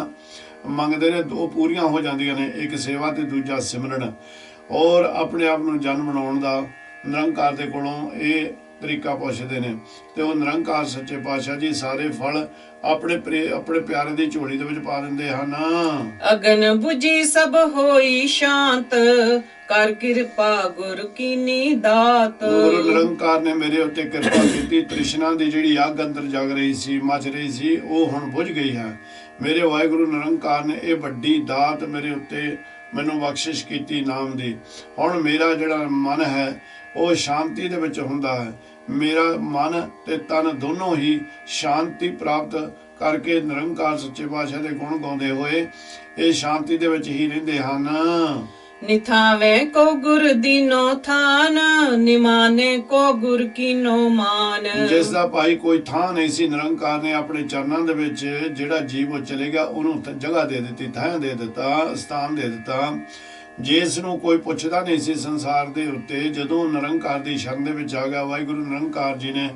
ਮੰਗਦੇ ਨੇ, ਦੋ ਪੂਰੀਆਂ ਹੋ ਜਾਂਦੀਆਂ ਨੇ, ਇੱਕ ਸੇਵਾ ਤੇ ਦੂਜਾ ਸਿਮਰਨ ਔਰ ਆਪਣੇ ਆਪ ਨੂੰ ਜਨ ਬਣਾਉਣ ਦਾ। ਨਿਰੰਕਾਰ ਦੇ ਕੋਲੋਂ ਇਹ ਤਰੀਕਾ ਪੁੱਛਦੇ ਨੇ ਤੇ ਉਹ ਨਿਰੰਕਾਰ ਸੱਚੇ ਪਾਤਸ਼ਾਹ ਜੀ ਸਾਰੇ ਫਲ ਆਪਣੇ ਪਿਆਰੇ ਦੀ ਝੋਲੀ ਦੇ ਵਿੱਚ ਪਾ ਦਿੰਦੇ ਹਨ। ਅਗਨ ਬੁਝੀ ਸਭ ਹੋਈ ਸ਼ਾਂਤ, ਕਰ ਕਿਰਪਾ ਗੁਰ ਕੀਨੀ ਦਾਤ। ਗੁਰੂ ਨਿਰੰਕਾਰ ਨੇ ਮੇਰੇ ਉੱਤੇ ਕਿਰਪਾ ਕੀਤੀ। ਤ੍ਰਿਸ਼ਨਾ ਦੀ ਜਿਹੜੀ ਅੱਗ ਅੰਦਰ ਜਗ ਰਹੀ ਸੀ, ਮਚ ਰਹੀ ਸੀ, ਉਹ ਹੁਣ ਬੁਝ ਗਈ ਹੈ। ਮੇਰੇ ਵਾਹਿਗੁਰੂ ਨਿਰੰਕਾਰ ਨੇ ਇਹ ਵੱਡੀ ਦਾਤ ਮੇਰੇ ਉੱਤੇ ਮੈਨੂੰ ਬਖਸ਼ਿਸ਼ ਕੀਤੀ ਨਾਮ ਦੀ। ਹੁਣ ਮੇਰਾ ਜਿਹੜਾ ਮਨ ਹੈ ਉਹ ਸ਼ਾਂਤੀ ਦੇ ਵਿੱਚ ਹੁੰਦਾ ਹੈ। ਮੇਰਾ ਮਨ ਤੇ ਤਨ ਦੋਨੋਂ ਹੀ ਸ਼ਾਂਤੀ ਪ੍ਰਾਪਤ ਕਰਕੇ ਨਿਰੰਕਾਰ ਸੱਚੇ ਪਾਤਸ਼ਾਹ ਦੇ ਗੁਣ ਗਾਉਂਦੇ ਹੋਏ ਇਹ ਸ਼ਾਂਤੀ ਦੇ ਵਿੱਚ ਹੀ ਰਹਿੰਦੇ ਹਨ। ਨਿਥਾਵੇ ਕੋ ਗੁਰ ਦੀਨੋ ਥਾਨ, ਨਿਮਾਨੇ ਕੋ ਗੁਰ ਕੀਨੋ ਮਾਨ। ਜਿਸ ਦਾ ਭਾਈ ਕੋਈ ਥਾਂ ਨਹੀਂ ਸੀ, ਨਿਰੰਕਾਰ ਨੇ ਆਪਣੇ ਚਰਨਾਂ ਦੇ ਵਿੱਚ ਜਿਹੜਾ ਜੀਵ ਉਹ ਚਲੇ ਗਿਆ ਉਹਨੂੰ ਜਗ੍ਹਾ ਦੇ ਦਿੱਤੀ, ਥਾਂ ਦੇ ਦਿੱਤਾ, ਸਥਾਨ ਦੇ ਦਿੱਤਾ। ਜਿਸ ਨੂੰ ਕੋਈ ਪੁੱਛਦਾ ਨਹੀਂ ਸੀ ਸੰਸਾਰ ਦੇ ਉੱਤੇ, ਜਦੋਂ ਨਿਰੰਕਾਰ ਦੀ ਸ਼ਰਨ ਦੇ ਵਿੱਚ ਆ ਗਿਆ ਵਾਹਿਗੁਰੂ ਨਿਰੰਕਾਰ ਜੀ ਨੇ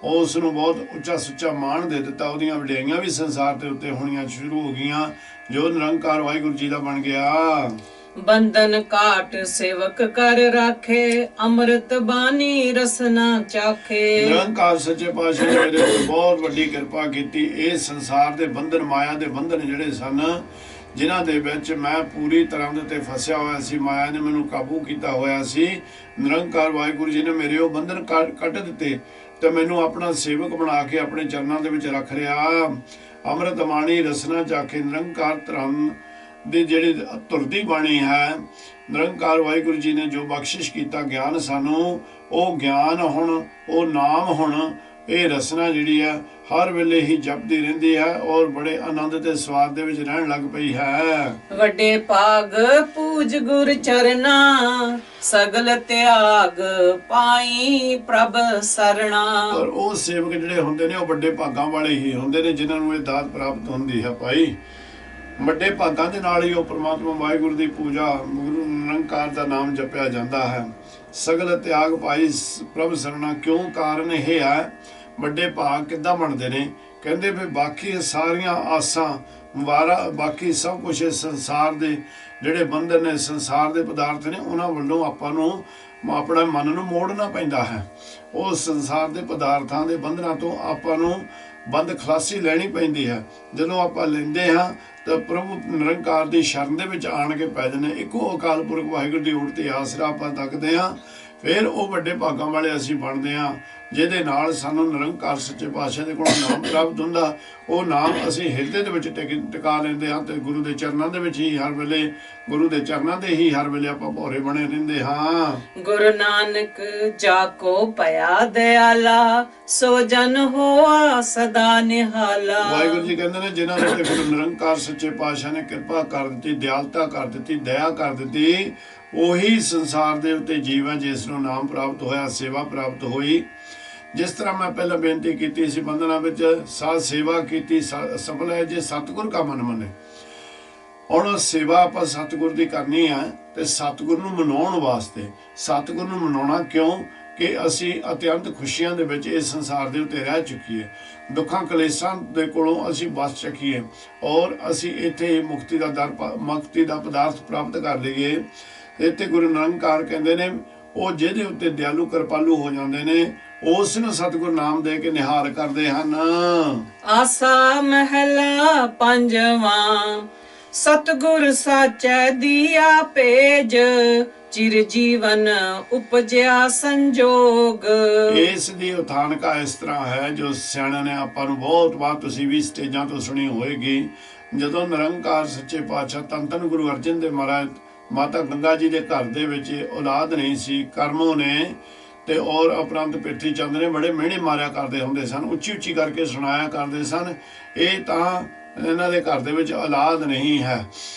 ਉਸ ਨੂੰ ਬਹੁਤ ਉੱਚਾ ਸੁੱਚਾ ਮਾਣ ਦੇ ਦਿੱਤਾ। ਉਹਦੀਆਂ ਵਡਿਆਈਆਂ ਵੀ ਸੰਸਾਰ ਦੇ ਉੱਤੇ ਹੋਣੀਆਂ ਸ਼ੁਰੂ ਹੋ ਗਈਆਂ ਜੋ ਨਿਰੰਕਾਰ ਵਾਹਿਗੁਰੂ ਜੀ ਦਾ ਬਣ ਗਿਆ। ਬੰਧਨ ਕਾਟ ਸੇਵਕ ਕਰ ਰਾਖੇ, ਅੰਮ੍ਰਿਤ ਬਾਣੀ ਰਸਨਾ ਚਾਖੇ। ਨਿਰੰਕਾਰ ਸੱਚੇ ਪਾਤਸ਼ਾਹ ਨੇ ਮੇਰੇ ਤੇ ਬਹੁਤ ਵੱਡੀ ਕਿਰਪਾ ਕੀਤੀ। ਇਹ ਸੰਸਾਰ ਦੇ ਬੰਧਨ, ਮਾਇਆ ਦੇ ਬੰਧਨ ਜਿਹੜੇ ਸਨ, ਜਿਨ੍ਹਾਂ ਦੇ ਵਿੱਚ ਮੈਂ ਪੂਰੀ ਤਰ੍ਹਾਂ ਦੇ ਤੇ ਫਸਿਆ ਹੋਇਆ ਸੀ, ਮਾਇਆ ਨੇ ਮੈਨੂੰ ਕਾਬੂ ਕੀਤਾ ਹੋਇਆ ਸੀ, ਨਿਰੰਕਾਰ ਵਾਹਿਗੁਰੂ ਜੀ ਨੇ ਮੇਰੇ ਉਹ ਬੰਧਨ ਕੱਟ ਦਿੱਤੇ ਤੇ ਮੈਨੂੰ ਆਪਣਾ ਸੇਵਕ ਬਣਾ ਕੇ ਆਪਣੇ ਚਰਨਾਂ ਦੇ ਵਿੱਚ ਰੱਖ ਰਿਹਾ। ਅੰਮ੍ਰਿਤ ਬਾਣੀ ਰਸਨਾ ਚਾਖੇ, ਨਿਰੰਕਾਰ ਧਰਮ ਦੀ ਜਿਹੜੀ ਧੁਰਤੀ ਬਾਣੀ ਹੈ, ਨਿਰੰਕਾਰ ਵਾਹਿਗੁਰੂ ਜੀ ਨੇ ਜੋ ਬਖਸ਼ਿਸ਼ ਕੀਤਾ ਗਿਆਨ ਸਾਨੂੰ, ਉਹ ਗਿਆਨ ਹੁਣ, ਉਹ ਨਾਮ ਹੁਣ, ਇਹ ਰਸਨਾ ਜਿਹੜੀ ਹੈ ਹਰ ਵੇਲੇ ਹੀ ਜਪਦੀ ਰਹਿੰਦੀ ਹੈ ਔਰ ਬੜੇ ਆਨੰਦ ਤੇ ਸਵਾਦ ਦੇ ਵਿੱਚ ਰਹਿਣ ਲੱਗ ਪਈ ਹੈ। ਵੱਡੇ ਭਾਗ ਪੂਜ ਗੁਰ ਚਰਨਾ, ਸਗਲ ਤਿਆਗ ਪਾਈ ਪ੍ਰਭ ਸਰਣਾ। ਔਰ ਉਹ ਸੇਵਕ ਜਿਹੜੇ ਹੁੰਦੇ ਨੇ ਉਹ ਵੱਡੇ ਭਾਗਾਂ ਵਾਲੇ ਹੀ ਹੁੰਦੇ ਨੇ ਜਿਨ੍ਹਾਂ ਨੂੰ ਇਹ ਦਾਤ ਪ੍ਰਾਪਤ ਹੁੰਦੀ ਹੈ। ਭਾਈ ਵੱਡੇ ਭਾਗਾਂ ਦੇ ਨਾਲ ਹੀ ਉਹ ਪ੍ਰਮਾਤਮਾ ਵਾਹਿਗੁਰੂ ਦੀ ਪੂਜਾ, ਗੁਰੂ ਨਿਰੰਕਾਰ ਦਾ ਨਾਮ ਜਪਿਆ ਜਾਂਦਾ ਹੈ। ਸਗਲ ਤਿਆਗ ਪਾਈ ਪ੍ਰਭ ਸਰਣਾ, ਕਿਉਂ? ਕਾਰਨ ਇਹ ਹੈ ਵੱਡੇ ਭਾਗ ਕਿੱਦਾਂ ਬਣਦੇ ਨੇ? ਕਹਿੰਦੇ ਵੀ ਬਾਕੀ ਸਾਰੀਆਂ ਆਸਾਂ ਬਾਕੀ ਸਭ ਕੁਝ ਇਸ ਸੰਸਾਰ ਦੇ ਜਿਹੜੇ ਬੰਧਨ ਨੇ, ਸੰਸਾਰ ਦੇ ਪਦਾਰਥ ਨੇ, ਉਹਨਾਂ ਵੱਲੋਂ ਆਪਾਂ ਨੂੰ ਆਪਣਾ ਮਨ ਨੂੰ ਮੋੜਨਾ ਪੈਂਦਾ ਹੈ। ਉਹ ਸੰਸਾਰ ਦੇ ਪਦਾਰਥਾਂ ਦੇ ਬੰਧਨਾਂ ਤੋਂ ਆਪਾਂ ਨੂੰ ਬੰਦ ਖਲਾਸੀ ਲੈਣੀ ਪੈਂਦੀ ਹੈ। ਜਦੋਂ ਆਪਾਂ ਲੈਂਦੇ ਹਾਂ ਤਾਂ ਪ੍ਰਭੂ ਨਿਰੰਕਾਰ ਦੀ ਸ਼ਰਨ ਦੇ ਵਿੱਚ ਆਣ ਕੇ ਪੈ ਜਾਂਦੇ। ਇੱਕੋ ਅਕਾਲ ਪੁਰਖ ਵਾਹਿਗੁਰੂ ਦੀ ਓਟ ਤੇ ਆਸਰਾ ਆਪਾਂ ਤੱਕਦੇ ਹਾਂ, ਫਿਰ ਉਹ ਵੱਡੇ ਭਾਗਾਂ ਵਾਲੇ ਅਸੀਂ ਬਣਦੇ ਹਾਂ, ਜਿਹਦੇ ਨਾਲ ਸਾਨੂੰ ਨਿਰੰਕਾਰ ਸੱਚੇ ਪਾਤਸ਼ਾਹ ਦੇ ਕੋਲ ਨਾਮ ਪ੍ਰਾਪਤ ਹੁੰਦਾ। ਉਹ ਨਾਮ ਅਸੀਂ ਹਿਰਦੇ ਦੇ ਵਿੱਚ ਟਿਕਾ ਲੈਂਦੇ ਹਾਂ ਤੇ ਗੁਰੂ ਦੇ ਚਰਨਾਂ ਦੇ ਵਿੱਚ ਹੀ ਹਰ ਵੇਲੇ, ਗੁਰੂ ਦੇ ਚਰਨਾਂ ਦੇ ਹੀ ਹਰ ਵੇਲੇ ਆਪਾਂ ਭੋਰੇ ਬਣੇ ਰਹਿੰਦੇ ਹਾਂ। ਗੁਰੂ ਨਾਨਕ ਜਾ ਕੋ ਭਇਆ ਦਿਆਲਾ, ਸੋ ਜਨ ਹੋਆ ਸਦਾ ਨਿਹਾਲਾ। ਵਾਹਿਗੁਰੂ ਜੀ ਕਹਿੰਦੇ ਨੇ ਜਿਨ੍ਹਾਂ ਦੇ ਗੁਰੂ ਨਿਰੰਕਾਰ ਸੱਚੇ ਪਾਤਸ਼ਾਹ ਨੇ ਕਿਰਪਾ ਕਰ ਦਿੱਤੀ, ਦਿਆਲਤਾ ਕਰ ਦਿੱਤੀ, ਦਇਆ ਕਰ ਦਿੱਤੀ, ਉਹੀ ਸੰਸਾਰ ਦੇ ਉੱਤੇ ਜੀਵ ਹੈ ਜਿਸ ਨੂੰ ਨਾਮ ਪ੍ਰਾਪਤ ਹੋਇਆ, ਸੇਵਾ ਪ੍ਰਾਪਤ ਹੋਈ। ਜਿਸ ਤਰ੍ਹਾਂ ਮੈਂ ਪਹਿਲਾਂ ਬੇਨਤੀ ਕੀਤੀ ਸੀ, ਬੰਧਨਾਂ ਵਿੱਚ ਸਾਧ ਸੇਵਾ ਕੀਤੀ ਸਫਲ ਹੈ ਜੇ ਸਤਿਗੁਰ ਕਾ ਮਨ ਮੰਨੇ। ਹੁਣ ਸੇਵਾ ਆਪਾਂ ਸਤਿਗੁਰ ਦੀ ਕਰਨੀ ਹੈ ਤੇ ਸਤਿਗੁਰ ਨੂੰ ਮਨਾਉਣ ਵਾਸਤੇ। ਸਤਿਗੁਰ ਨੂੰ ਮਨਾਉਣਾ ਕਿਉਂ? ਕਿ ਅਸੀਂ ਅਤਿਅੰਤ ਖੁਸ਼ੀਆਂ ਦੇ ਵਿੱਚ ਇਸ ਸੰਸਾਰ ਦੇ ਉੱਤੇ ਰਹਿ ਚੁੱਕੀਏ, ਦੁੱਖਾਂ ਕਲੇਸ਼ਾਂ ਦੇ ਕੋਲੋਂ ਅਸੀਂ ਬਚ ਚੁੱਕੀਏ ਔਰ ਅਸੀਂ ਇੱਥੇ ਮੁਕਤੀ ਦਾ ਪਦਾਰਥ ਪ੍ਰਾਪਤ ਕਰ ਲਈਏ। ਇੱਥੇ ਗੁਰੂ ਨਿਰੰਕਾਰ ਕਹਿੰਦੇ ਨੇ ਉਹ ਜਿਹਦੇ ਉੱਤੇ ਦਿਆਲੂ ਕਿਰਪਾਲੂ ਹੋ ਜਾਂਦੇ ਨੇ ਉਸ ਨੂੰ ਸਤਿਗੁਰ ਨਾਮ ਦੇ ਕੇ ਨਿਹਾਲ ਕਰਦੇ ਹਨ। ਆਸਾ ਮਹਿਲਾ ਪੰਜਵਾਂ, ਸਤਿਗੁਰ ਸਾਚੈ ਦੀਆ ਭੇਜ, ਚਿਰ ਜੀਵਨ ਉਪਜਿਆ ਸੰਜੋਗ। ਇਸ ਦੀ ਉਥਾਨਕਾ ਇਸ ਤਰ੍ਹਾਂ ਹੈ ਜੋ ਸਿਆਣਿਆਂ ਨੇ ਆਪਾਂ ਨੂੰ ਬਹੁਤ ਵਾਰ, ਤੁਸੀਂ ਵੀ ਸਟੇਜਾਂ ਤੋਂ ਸੁਣੀ ਹੋਏਗੀ, ਜਦੋਂ ਨਿਰੰਕਾਰ ਸੱਚੇ ਪਾਤਸ਼ਾਹ ਧੰਨ ਧੰਨ ਗੁਰੂ ਅਰਜਨ ਦੇਵ ਮਹਾਰਾਜ ਮਾਤਾ ਗੰਗਾ ਜੀ ਦੇ ਘਰ ਦੇ ਵਿੱਚ ਔਲਾਦ ਨਹੀਂ ਸੀ, ਕਰਮੋਂ ਨੇ ਤੇ ਔਰ ਉਪਰੰਤ ਪਿਰਥੀ ਚੰਦ ਨੇ ਬੜੇ ਮਿਹਣੇ ਮਾਰਿਆ ਕਰਦੇ ਹੁੰਦੇ ਸਨ, ਉੱਚੀ ਉੱਚੀ ਕਰਕੇ ਸੁਣਾਇਆ ਕਰਦੇ ਸਨ, ਇਹ ਤਾਂ ਇਹਨਾਂ ਦੇ ਘਰ ਦੇ ਵਿੱਚ ਔਲਾਦ ਨਹੀਂ ਹੈ।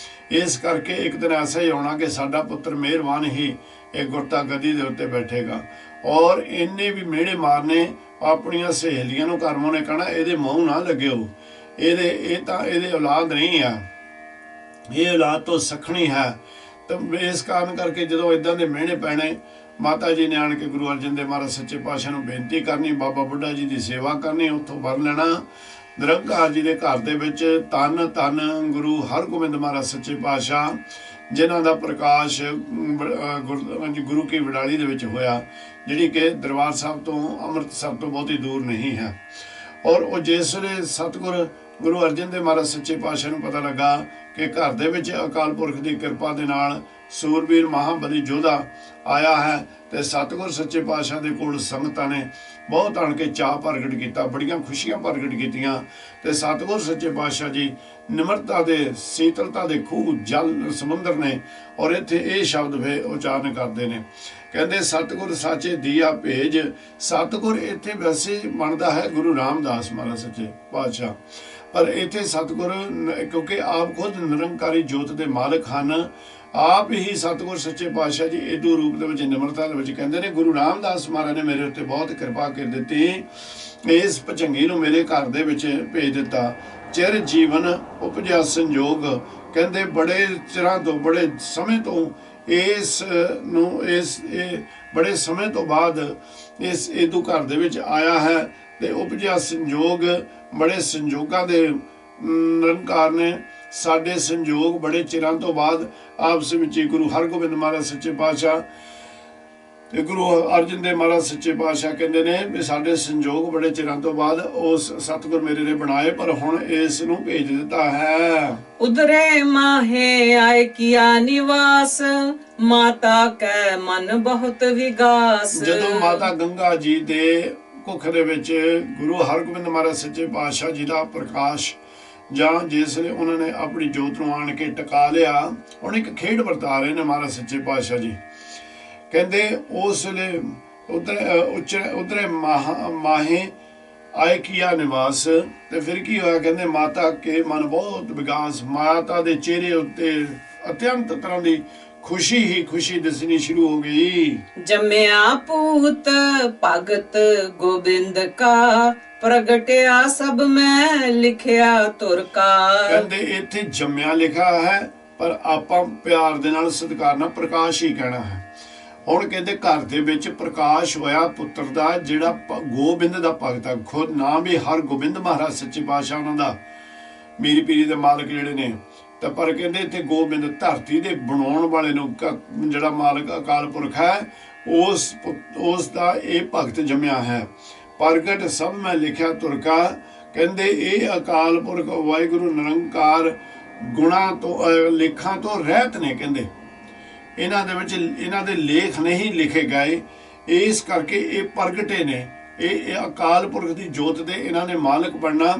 ਇਸ ਕਰਕੇ ਇੱਕ ਦਿਨ ਐਸਾ ਹੀ ਆਉਣਾ ਕਿ ਸਾਡਾ ਪੁੱਤਰ ਮਿਹਰਬਾਨ ਹੀ ਇਹ ਗੁਰਤਾ ਗੱਦੀ ਦੇ ਉੱਤੇ ਬੈਠੇਗਾ। ਔਰ ਇਹਨੇ ਵੀ ਮਿਹਣੇ ਮਾਰਨੇ, ਆਪਣੀਆਂ ਸਹੇਲੀਆਂ ਨੂੰ ਕਰਮੋਂ ਨੇ ਕਹਿਣਾ ਇਹਦੇ ਮੂੰਹ ਨਾ ਲੱਗਿਓ, ਇਹ ਤਾਂ ਇਹਦੇ ਔਲਾਦ ਨਹੀਂ ਆ, ਇਹ ਔਲਾਦ ਤੋਂ ਸਖਣੀ ਹੈ। ਤਾਂ ਇਸ ਕਾਰਨ ਕਰਕੇ ਜਦੋਂ ਇਦਾਂ ਦੇ ਮਿਹਣੇ ਪੈਣੇ, ਮਾਤਾ ਜੀ ਨੇ ਆਣ ਕੇ ਗੁਰੂ ਅਰਜਨ ਦੇਵ ਮਹਾਰਾਜ ਸੱਚੇ ਪਾਤਸ਼ਾਹ ਨੂੰ ਬੇਨਤੀ ਕਰਨੀ, ਬਾਬਾ ਬੁੱਢਾ ਜੀ ਦੀ ਸੇਵਾ ਕਰਨੀ, ਉੱਥੋਂ ਵਰ ਲੈਣਾ। ਨਿਰੰਕਾਰ ਜੀ ਦੇ ਘਰ ਦੇ ਵਿੱਚ ਧੰਨ ਧੰਨ ਗੁਰੂ ਹਰਗੋਬਿੰਦ ਮਹਾਰਾਜ ਸੱਚੇ ਪਾਤਸ਼ਾਹ, ਜਿਨ੍ਹਾਂ ਦਾ ਪ੍ਰਕਾਸ਼ ਗੁਰੂ ਕੀ ਵਡਾਲੀ ਦੇ ਵਿੱਚ ਹੋਇਆ, ਜਿਹੜੀ ਕਿ ਦਰਬਾਰ ਸਾਹਿਬ ਤੋਂ ਅੰਮ੍ਰਿਤਸਰ ਤੋਂ ਬਹੁਤੀ ਦੂਰ ਨਹੀਂ ਹੈ। ਔਰ ਉਹ ਜਿਸ ਵੇਲੇ ਸਤਿਗੁਰ ਗੁਰੂ ਅਰਜਨ ਦੇਵ ਮਹਾਰਾਜ ਸੱਚੇ ਪਾਤਸ਼ਾਹ ਨੂੰ ਪਤਾ ਲੱਗਾ ਕਿ ਘਰ ਦੇ ਵਿੱਚ ਅਕਾਲ ਪੁਰਖ ਦੀ ਕਿਰਪਾ ਦੇ ਨਾਲ ਸੂਰਬੀਰ ਮਹਾਬਲੀ ਯੋਧਾ ਆਇਆ ਹੈ ਤੇ ਸਤਿਗੁਰ ਸੱਚੇ ਪਾਤਸ਼ਾਹ ਦੇ ਕੋਲ ਸੰਗਤਾਂ ਨੇ ਬਹੁਤ ਆਣ ਕੇ ਚਾਅ ਪ੍ਰਗਟ ਕੀਤਾ, ਬੜੀਆਂ ਖੁਸ਼ੀਆਂ ਪ੍ਰਗਟ ਕੀਤੀਆਂ ਤੇ ਸਤਿਗੁਰ ਸੱਚੇ ਪਾਤਸ਼ਾਹ ਜੀ ਨਿਮਰਤਾ ਦੇ, ਸੀਤਲਤਾ ਦੇ ਖੂਹ, ਜਲ ਸਮੁੰਦਰ ਨੇ। ਔਰ ਇੱਥੇ ਇਹ ਸ਼ਬਦ ਫੇ ਉਚਾਰਨ ਕਰਦੇ ਨੇ, ਕਹਿੰਦੇ ਸਤਿਗੁਰ ਸਾਚੇ ਦੀਆ ਭੇਜ। ਸਤਿਗੁਰ ਇੱਥੇ ਵੈਸੇ ਬਣਦਾ ਹੈ ਗੁਰੂ ਰਾਮਦਾਸ ਮਹਾਰਾਜ ਸੱਚੇ ਪਾਤਸ਼ਾਹ, ਪਰ ਇੱਥੇ ਸਤਿਗੁਰ ਕਿਉਂਕਿ ਆਪ ਖੁਦ ਨਿਰੰਕਾਰੀ ਜੋਤ ਦੇ ਮਾਲਕ ਹਨ, ਆਪ ਹੀ ਸਤਿਗੁਰ ਸੱਚੇ ਪਾਤਸ਼ਾਹ ਜੀ ਇਦੂ ਰੂਪ ਦੇ ਵਿੱਚ ਨਿਮਰਤਾ ਦੇ ਵਿੱਚ ਕਹਿੰਦੇ ਨੇ, ਗੁਰੂ ਰਾਮਦਾਸ ਮਹਾਰਾਜ ਨੇ ਮੇਰੇ ਉੱਤੇ ਬਹੁਤ ਕਿਰਪਾ ਕਰ ਦਿੱਤੀ, ਇਸ ਭਜੰਗੀ ਨੂੰ ਮੇਰੇ ਘਰ ਦੇ ਵਿੱਚ ਭੇਜ ਦਿੱਤਾ। ਚਿਰ ਜੀਵਨ ਉਪਜਿਆ ਸੰਜੋਗ, ਕਹਿੰਦੇ ਬੜੇ ਚਿਰਾਂ ਤੋਂ, ਬੜੇ ਸਮੇਂ ਤੋਂ ਇਸ ਬੜੇ ਸਮੇਂ ਤੋਂ ਬਾਅਦ ਇਸ ਇਦੂ ਘਰ ਦੇ ਵਿੱਚ ਆਇਆ ਹੈ ਤੇ ਉਪਜਿਆ ਸੰਜੋਗ, ਬੜੇ ਸੰਜੋਗਾਂ ਦੇ ਨਿਰੰਕਾਰ ਨੇ ਸਾਡੇ ਸੰਜੋਗ ਬੜੇ ਚਿਰਾਂ ਤੋਂ ਬਾਅਦ ਆਪਸ ਵਿੱਚ ਗੁਰੂ ਹਰਗੋਬਿੰਦ ਮਹਾਰਾਜ ਸੱਚੇ ਪਾਤਸ਼ਾਹ ਤੇ ਗੁਰੂ ਅਰਜਨ ਦੇਵ ਮਹਾਰਾਜ ਸੱਚੇ ਪਾਤਸ਼ਾਹ ਕਹਿੰਦੇ ਨੇ ਵੀ ਸਾਡੇ ਸੰਜੋਗ ਬੜੇ ਚਿਰਾਂ ਤੋਂ ਬਾਅਦ ਉਸ ਸਤਿਗੁਰ ਮੇਰੇ ਨੇ ਬਣਾਏ, ਪਰ ਹੁਣ ਇਸ ਨੂੰ ਭੇਜ ਦਿੱਤਾ ਹੈ। ਉਦਰੇ ਮਾਹੇ ਆਏ ਕੀਆ ਨਿਵਾਸ, ਮਾਤਾ ਕੈ ਮਨ ਬਹੁਤ ਵਿਗਾਸ। ਜਦੋਂ ਮਾਤਾ ਗੰਗਾ ਜੀ ਦੇ ਕੁੱਖ ਦੇ ਵਿੱਚ ਗੁਰੂ ਹਰਗੋਬਿੰਦ ਮਹਾਰਾਜ ਸੱਚੇ ਪਾਤਸ਼ਾਹ ਜੀ ਦਾ ਪ੍ਰਕਾਸ਼ ਜਾਂ ਜਿਸ ਨੇ ਉਹਨਾਂ ਨੇ ਆਪਣੀ ਜੋਤ ਨੂੰ ਆਣ ਕੇ ਟਿਕਾ ਲਿਆ, ਹੁਣ ਇੱਕ ਖੇਡ ਵਰਤਾ ਰਹੇ ਨੇ ਮਹਾਰਾਜ ਸੱਚੇ ਪਾਤਸ਼ਾਹ ਜੀ। ਕਹਿੰਦੇ ਉਸ ਵੇਲੇ ਉਧਰੇ ਮਾਹੇ ਆਏ ਕੀਆ ਨਿਵਾਸ, ਤੇ ਫਿਰ ਕੀ ਹੋਇਆ, ਕਹਿੰਦੇ ਮਾਤਾ ਕੇ ਮਨ ਬਹੁਤ ਵਿਗਾਸ, ਮਾਤਾ ਦੇ ਚਿਹਰੇ ਉੱਤੇ ਅਤਿਅੰਤ ਤਰ੍ਹਾਂ ਦੀ ਖੁਸ਼ੀ ਹੀ ਖੁਸ਼ੀ ਦਿਸਣੀ ਸ਼ੁਰੂ ਹੋ ਗਈ। ਜੰਮਿਆ ਪੂਤ ਭਗਤ ਗੋਬਿੰਦ ਕਾ, ਪ੍ਰਗਟਿਆ ਸਭ ਮੈਂ ਲਿਖਿਆ ਤੁਰ ਕਾ। ਕਹਿੰਦੇ ਇੱਥੇ ਜੰਮਿਆ ਲਿਖਿਆ ਹੈ, ਪਰ ਆਪਾਂ ਪਿਆਰ ਦੇ ਨਾਲ ਸਤਿਕਾਰ ਨਾਲ ਪ੍ਰਕਾਸ਼ ਹੀ ਕਹਿਣਾ ਹੈ। ਹੁਣ ਕਹਿੰਦੇ ਘਰ ਦੇ ਵਿੱਚ ਪ੍ਰਕਾਸ਼ ਹੋਇਆ ਪੁੱਤਰ ਦਾ, ਜਿਹੜਾ ਗੋਬਿੰਦ ਦਾ ਭਗਤ ਹੈ, ਖੁਦ ਨਾਮ ਵੀ ਹਰਗੋਬਿੰਦ ਮਹਾਰਾਜ ਸੱਚੇ ਪਾਤਸ਼ਾਹ ਉਹਨਾਂ ਦਾ ਮੀਰੀ ਪੀਰੀ ਦੇ ਮਾਲਕ ਜਿਹੜੇ ਨੇ। ਤਾਂ ਪਰ ਕਹਿੰਦੇ ਇੱਥੇ ਗੋਬਿੰਦ ਧਰਤੀ ਦੇ ਬਣਾਉਣ ਵਾਲੇ ਨੂੰ, ਜਿਹੜਾ ਮਾਲਕ ਅਕਾਲ ਪੁਰਖ ਹੈ, ਉਸ ਦਾ ਇਹ ਭਗਤ ਜੰਮਿਆ ਹੈ। ਪ੍ਰਗਟ ਸਭ ਮੈਂ ਲਿਖਿਆ ਤੁਰ ਕਾ, ਕਹਿੰਦੇ ਇਹ ਅਕਾਲ ਪੁਰਖ ਵਾਹਿਗੁਰੂ ਨਿਰੰਕਾਰ ਗੁਣਾਂ ਤੋਂ ਲੇਖਾਂ ਤੋਂ ਰਹਿਤ ਨੇ। ਕਹਿੰਦੇ ਇਹਨਾਂ ਦੇ ਵਿੱਚ ਇਹਨਾਂ ਦੇ ਲੇਖ ਨਹੀਂ ਲਿਖੇ ਗਏ, ਇਸ ਕਰਕੇ ਇਹ ਪ੍ਰਗਟੇ ਨੇ। ਇਹ ਅਕਾਲ ਪੁਰਖ ਦੀ ਜੋਤ ਦੇ ਇਹਨਾਂ ਨੇ ਮਾਲਕ ਬਣਨਾ।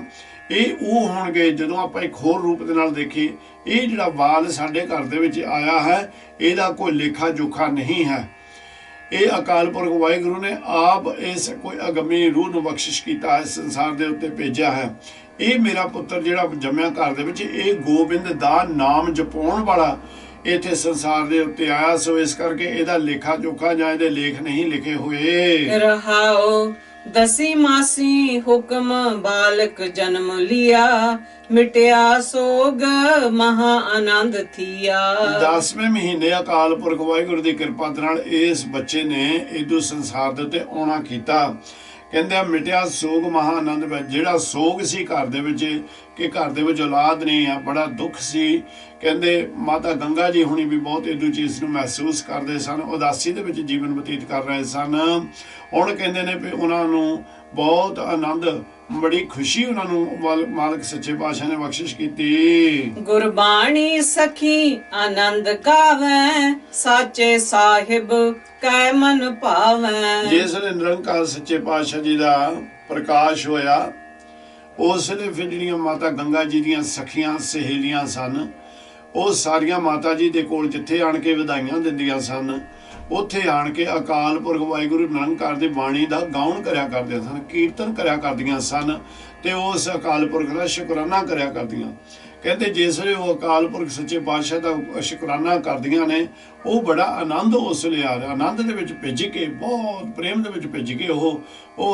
ਇਹ ਉਹ ਹੋਣਗੇ ਜਦੋਂ ਆਪਾਂ ਇੱਕ ਹੋਰ ਰੂਪ ਦੇ ਨਾਲ ਦੇਖੀਏ, ਇਹ ਜਿਹੜਾ ਵਾਲ ਸਾਡੇ ਘਰ ਦੇ ਵਿੱਚ ਆਇਆ ਹੈ, ਇਹਦਾ ਕੋਈ ਲੇਖਾ ਜੋਖਾ ਨਹੀਂ ਹੈ। ਇਹ ਅਕਾਲ ਪੁਰਖ ਵਾਹਿਗੁਰੂ ਨੇ ਆਪ ਇਸ ਕੋਈ ਅਗੰਮੀ ਰੂਹ ਨੂੰ ਬਖਸ਼ਿਸ਼ ਕੀਤਾ, ਇਸ ਸੰਸਾਰ ਦੇ ਉੱਤੇ ਭੇਜਿਆ ਹੈ। ਇਹ ਮੇਰਾ ਪੁੱਤਰ ਜਿਹੜਾ ਜੰਮਿਆ ਘਰ ਦੇ ਵਿੱਚ, ਇਹ ਗੋਬਿੰਦ ਦਾ ਨਾਮ ਜਪਾਉਣ ਵਾਲਾ ਇੱਥੇ ਸੰਸਾਰ ਦੇ ਉੱਤੇ ਆਇਆ, ਸੋ ਇਸ ਕਰਕੇ ਇਹਦਾ ਲੇਖਾ ਜੋਖਾ ਜਾਂ ਇਹਦੇ ਲੇਖ ਨਹੀਂ ਲਿਖੇ ਹੋਏ। ਰਹਾਓ ਦਸੀ ਮਾਸੀ ਹੁਕਮ ਬਾਲਕ ਜਨਮ ਲਿਆ, ਮਿਟਿਆ ਸੋਗ ਮਹਾ ਆਨੰਦ ਥੀਆ। 10ਵੇਂ ਮਹੀਨੇ ਅਕਾਲ ਪੁਰਖ ਵਾਹਿਗੁਰੂ ਦੀ ਕਿਰਪਾ ਨਾਲ ਇਸ ਬੱਚੇ ਨੇ ਇਦੂ ਸੰਸਾਰ ਦੇ ਉੱਤੇ ਆਉਣਾ ਕੀਤਾ। ਕਹਿੰਦੇ ਮਿਟਿਆ ਸੋਗ ਮਹਾ ਆਨੰਦ ਵਿੱਚ, ਜਿਹੜਾ ਸੋਗ ਸੀ ਘਰ ਦੇ ਵਿੱਚ ਕਿ ਘਰ ਦੇ ਵਿੱਚ ਔਲਾਦ ਨਹੀਂ ਆ, ਬੜਾ ਦੁੱਖ ਸੀ। ਕਹਿੰਦੇ ਮਾਤਾ ਗੰਗਾ ਜੀ ਹੁਣੀ ਵੀ ਬਹੁਤ ਇਦੂ ਚੀਜ਼ ਨੂੰ ਮਹਿਸੂਸ ਕਰਦੇ ਸਨ, ਉਦਾਸੀ ਦੇ ਵਿੱਚ ਜੀਵਨ ਬਤੀਤ ਕਰ ਰਹੇ ਸਨ। ਹੁਣ ਕਹਿੰਦੇ ਨੇ ਵੀ ਉਹਨਾਂ ਨੂੰ ਬਹੁਤ ਆਨੰਦ, ਬੜੀ ਖੁਸ਼ੀ ਉਹਨਾਂ ਨੂੰ ਮਾਲਕ ਸੱਚੇ ਪਾਤਸ਼ਾਹ ਨੇ ਬਖਸ਼ਿਸ਼ ਕੀਤੀ। ਗੁਰਬਾਣੀ ਸਖੀ ਆਨੰਦ ਗਾਵੇ, ਸਾਚੇ ਸਾਹਿਬ ਕੈ ਮਨ ਭਾਵੈ। ਜਿਸ ਨੇ ਨਿਰੰਕਾਰ ਸੱਚੇ ਪਾਤਸ਼ਾਹ ਜੀ ਦਾ ਪ੍ਰਕਾਸ਼ ਹੋਇਆ, ਉਸ ਨੇ ਫਿਰ ਜਿਹੜੀਆਂ ਮਾਤਾ ਗੰਗਾ ਜੀ ਦੀਆਂ ਸਖੀਆਂ ਸਹੇਲੀਆਂ ਸਨ, ਉਹ ਸਾਰੀਆਂ ਮਾਤਾ ਜੀ ਦੇ ਕੋਲ ਜਿੱਥੇ ਆਣ ਕੇ ਵਧਾਈਆਂ ਦਿੰਦੀਆਂ ਸਨ, ਉੱਥੇ ਆਣ ਕੇ ਅਕਾਲ ਪੁਰਖ ਵਾਹਿਗੁਰੂ ਨਿਰੰਕਾਰ ਦੀ ਬਾਣੀ ਦਾ ਗਾਉਣ ਕਰਿਆ ਕਰਦੇ ਸਨ, ਕੀਰਤਨ ਕਰਿਆ ਕਰਦੀਆਂ ਸਨ ਤੇ ਉਸ ਅਕਾਲ ਪੁਰਖ ਦਾ ਸ਼ੁਕਰਾਨਾ ਕਰਿਆ ਕਰਦੀਆਂ। ਕਹਿੰਦੇ ਜਿਸ ਵੇਲੇ ਉਹ ਅਕਾਲ ਪੁਰਖ ਸੱਚੇ ਪਾਤਸ਼ਾਹ ਦਾ ਸ਼ੁਕਰਾਨਾ ਕਰਦੀਆਂ ਨੇ, ਉਹ ਬੜਾ ਆਨੰਦ ਉਸ ਵੇਲੇ ਆ ਰਿਹਾ, ਆਨੰਦ ਦੇ ਵਿੱਚ ਭਿੱਜ ਕੇ, ਬਹੁਤ ਪ੍ਰੇਮ ਦੇ ਵਿੱਚ ਭਿੱਜ ਕੇ ਉਹ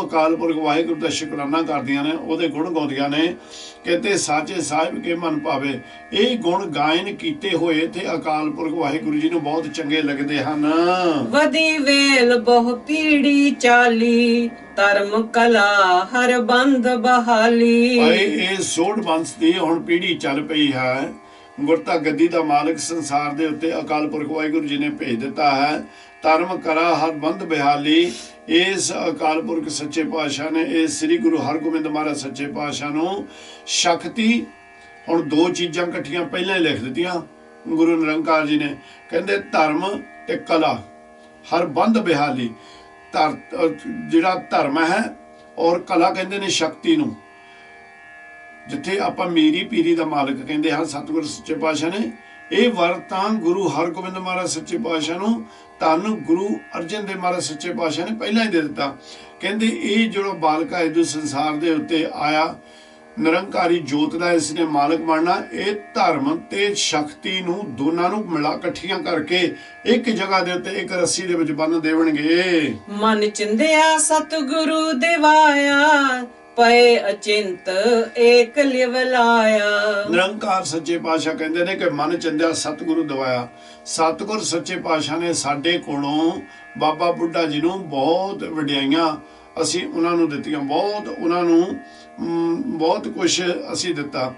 ਅਕਾਲ ਪੁਰਖ ਵਾਹਿਗੁਰੂ ਦਾ ਸ਼ੁਕਰਾਨਾ ਕਰਦੀਆਂ ਨੇ, ਉਹਦੇ ਗੁਣ ਗਾਉਂਦੀਆਂ ਨੇ। ਕਹਿੰਦੇ ਸਾਚੇ ਸਾਹਿਬ ਕੇ ਮਨ ਭਾਵੇ, ਇਹ ਗੁਣ ਗਾਇਨ ਕੀਤੇ ਹੋਏ ਤੇ ਅਕਾਲ ਪੁਰਖ ਵਾਹਿਗੁਰੂ ਜੀ ਨੂੰ ਬਹੁਤ ਚੰਗੇ ਲੱਗਦੇ ਹਨ। ਵਦੀ ਵੇਲ ਬਹੁ ਪੀੜੀ ਚਾਲੀ, ਧਰਮ ਕਲਾ ਹਰ ਬੰਦ ਬਹਾਲੀ। ਇਹ ਸੋਢ ਬੰਸ ਦੀ ਹੁਣ ਪੀੜੀ ਚੱਲ ਪਈ ਹੈ। ਗੁਰਤਾ ਗੱਦੀ ਦਾ ਮਾਲਕ ਸੰਸਾਰ ਦੇ ਉੱਤੇ ਅਕਾਲ ਪੁਰਖ ਵਾਹਿਗੁਰੂ ਜੀ ਨੇ ਭੇਜ ਦਿੱਤਾ ਹੈ। ਧਰਮ ਕਲਾ ਹਰ ਬੰਦ ਬਹਾਲੀ, ਇਸ ਅਕਾਲ ਪੁਰਖ ਸੱਚੇ ਪਾਤਸ਼ਾਹ ਨੇ ਇਸ ਸ੍ਰੀ ਗੁਰੂ ਹਰਗੋਬਿੰਦ ਮਹਾਰਾਜ ਸੱਚੇ ਪਾਤਸ਼ਾਹ ਨੂੰ ਸ਼ਕਤੀ, ਹੁਣ ਦੋ ਚੀਜ਼ਾਂ ਇਕੱਠੀਆਂ ਪਹਿਲਾਂ ਹੀ ਲਿਖ ਦਿੱਤੀਆਂ ਗੁਰੂ ਨਿਰੰਕਾਰ ਜੀ ਨੇ। ਕਹਿੰਦੇ ਧਰਮ ਤੇ ਕਲਾ ਹਰ ਬੰਦ ਬਹਾਲੀ, ਜਿਹੜਾ ਧਰਮ ਹੈ ਔਰ ਕਲਾ ਕਹਿੰਦੇ ਨੇ ਸ਼ਕਤੀ ਨੂੰ, ਜਿੱਥੇ ਆਪਾਂ ਮੀਰੀ ਪੀਰੀ ਦਾ ਮਾਲਕ ਕਹਿੰਦੇ ਹਾਂ ਸਤਿਗੁਰ ਸੱਚੇ ਪਾਤਸ਼ਾਹ ਨੇ ਇਹ ਵਰ ਤਾਂ ਗੁਰੂ ਹਰਗੋਬਿੰਦ ਮਹਾਰਾਜ ਸੱਚੇ ਪਾਤਸ਼ਾਹ ਨੂੰ ਧੰਨ ਗੁਰੂ ਅਰਜਨ ਦੇਵ ਮਹਾਰਾਜ ਸੱਚੇ ਪਾਤਸ਼ਾਹ ਨੇ ਪਹਿਲਾਂ ਹੀ ਦੇ ਦਿੱਤਾ। ਕਹਿੰਦੇ ਇਹ ਜਿਹੜਾ ਬਾਲਕਾ ਇਦੂ ਸੰਸਾਰ ਦੇ ਉੱਤੇ ਆਇਆ ਨਿਰੰਕਾਰੀ ਜੋਤ ਦਾ ਇਸ ਨੇ ਮਾਲਕ ਬਣਨਾ। ਇਹ ਧਰਮ ਤੇ ਸ਼ਕਤੀ ਨੂੰ ਦੋਨਾਂ ਨੂੰ ਮਿਲਾ ਇਕੱਠੀਆਂ ਕਰਕੇ ਇੱਕ ਜਗ੍ਹਾ ਦੇ ਉੱਤੇ ਇੱਕ ਰੱਸੀ ਦੇ ਵਿੱਚ ਬੰਨ ਦੇਵਣਗੇ। ਮਨ ਚਿੰਦਿਆ ਸਤਿਗੁਰੂ ਦਿਵਾਇਆ ਪਏ ਅਚਿੰਤ ਏਕ ਲਿਵ ਲਾਇਆ। ਨਿਰੰਕਾਰ ਸੱਚੇ ਪਾਤਸ਼ਾਹ ਕਹਿੰਦੇ ਨੇ ਕਿ ਮਨ ਚਿੰਦਿਆ ਸਤਿਗੁਰੂ ਦਿਵਾਇਆ। ਸਤਿਗੁਰ ਸੱਚੇ ਪਾਤਸ਼ਾਹ ਨੇ ਸਾਡੇ ਕੋਲੋਂ ਬਾਬਾ ਬੁੱਢਾ ਜੀ ਨੂੰ ਬਹੁਤ ਵਡਿਆਈਆਂ ਅਸੀਂ ਉਹਨਾਂ ਨੂੰ ਦਿੱਤੀਆਂ, ਬਹੁਤ ਉਹਨਾਂ ਨੂੰ ਬਹੁਤ ਕੁਝ ਅਸੀਂ ਦਿੱਤਾ।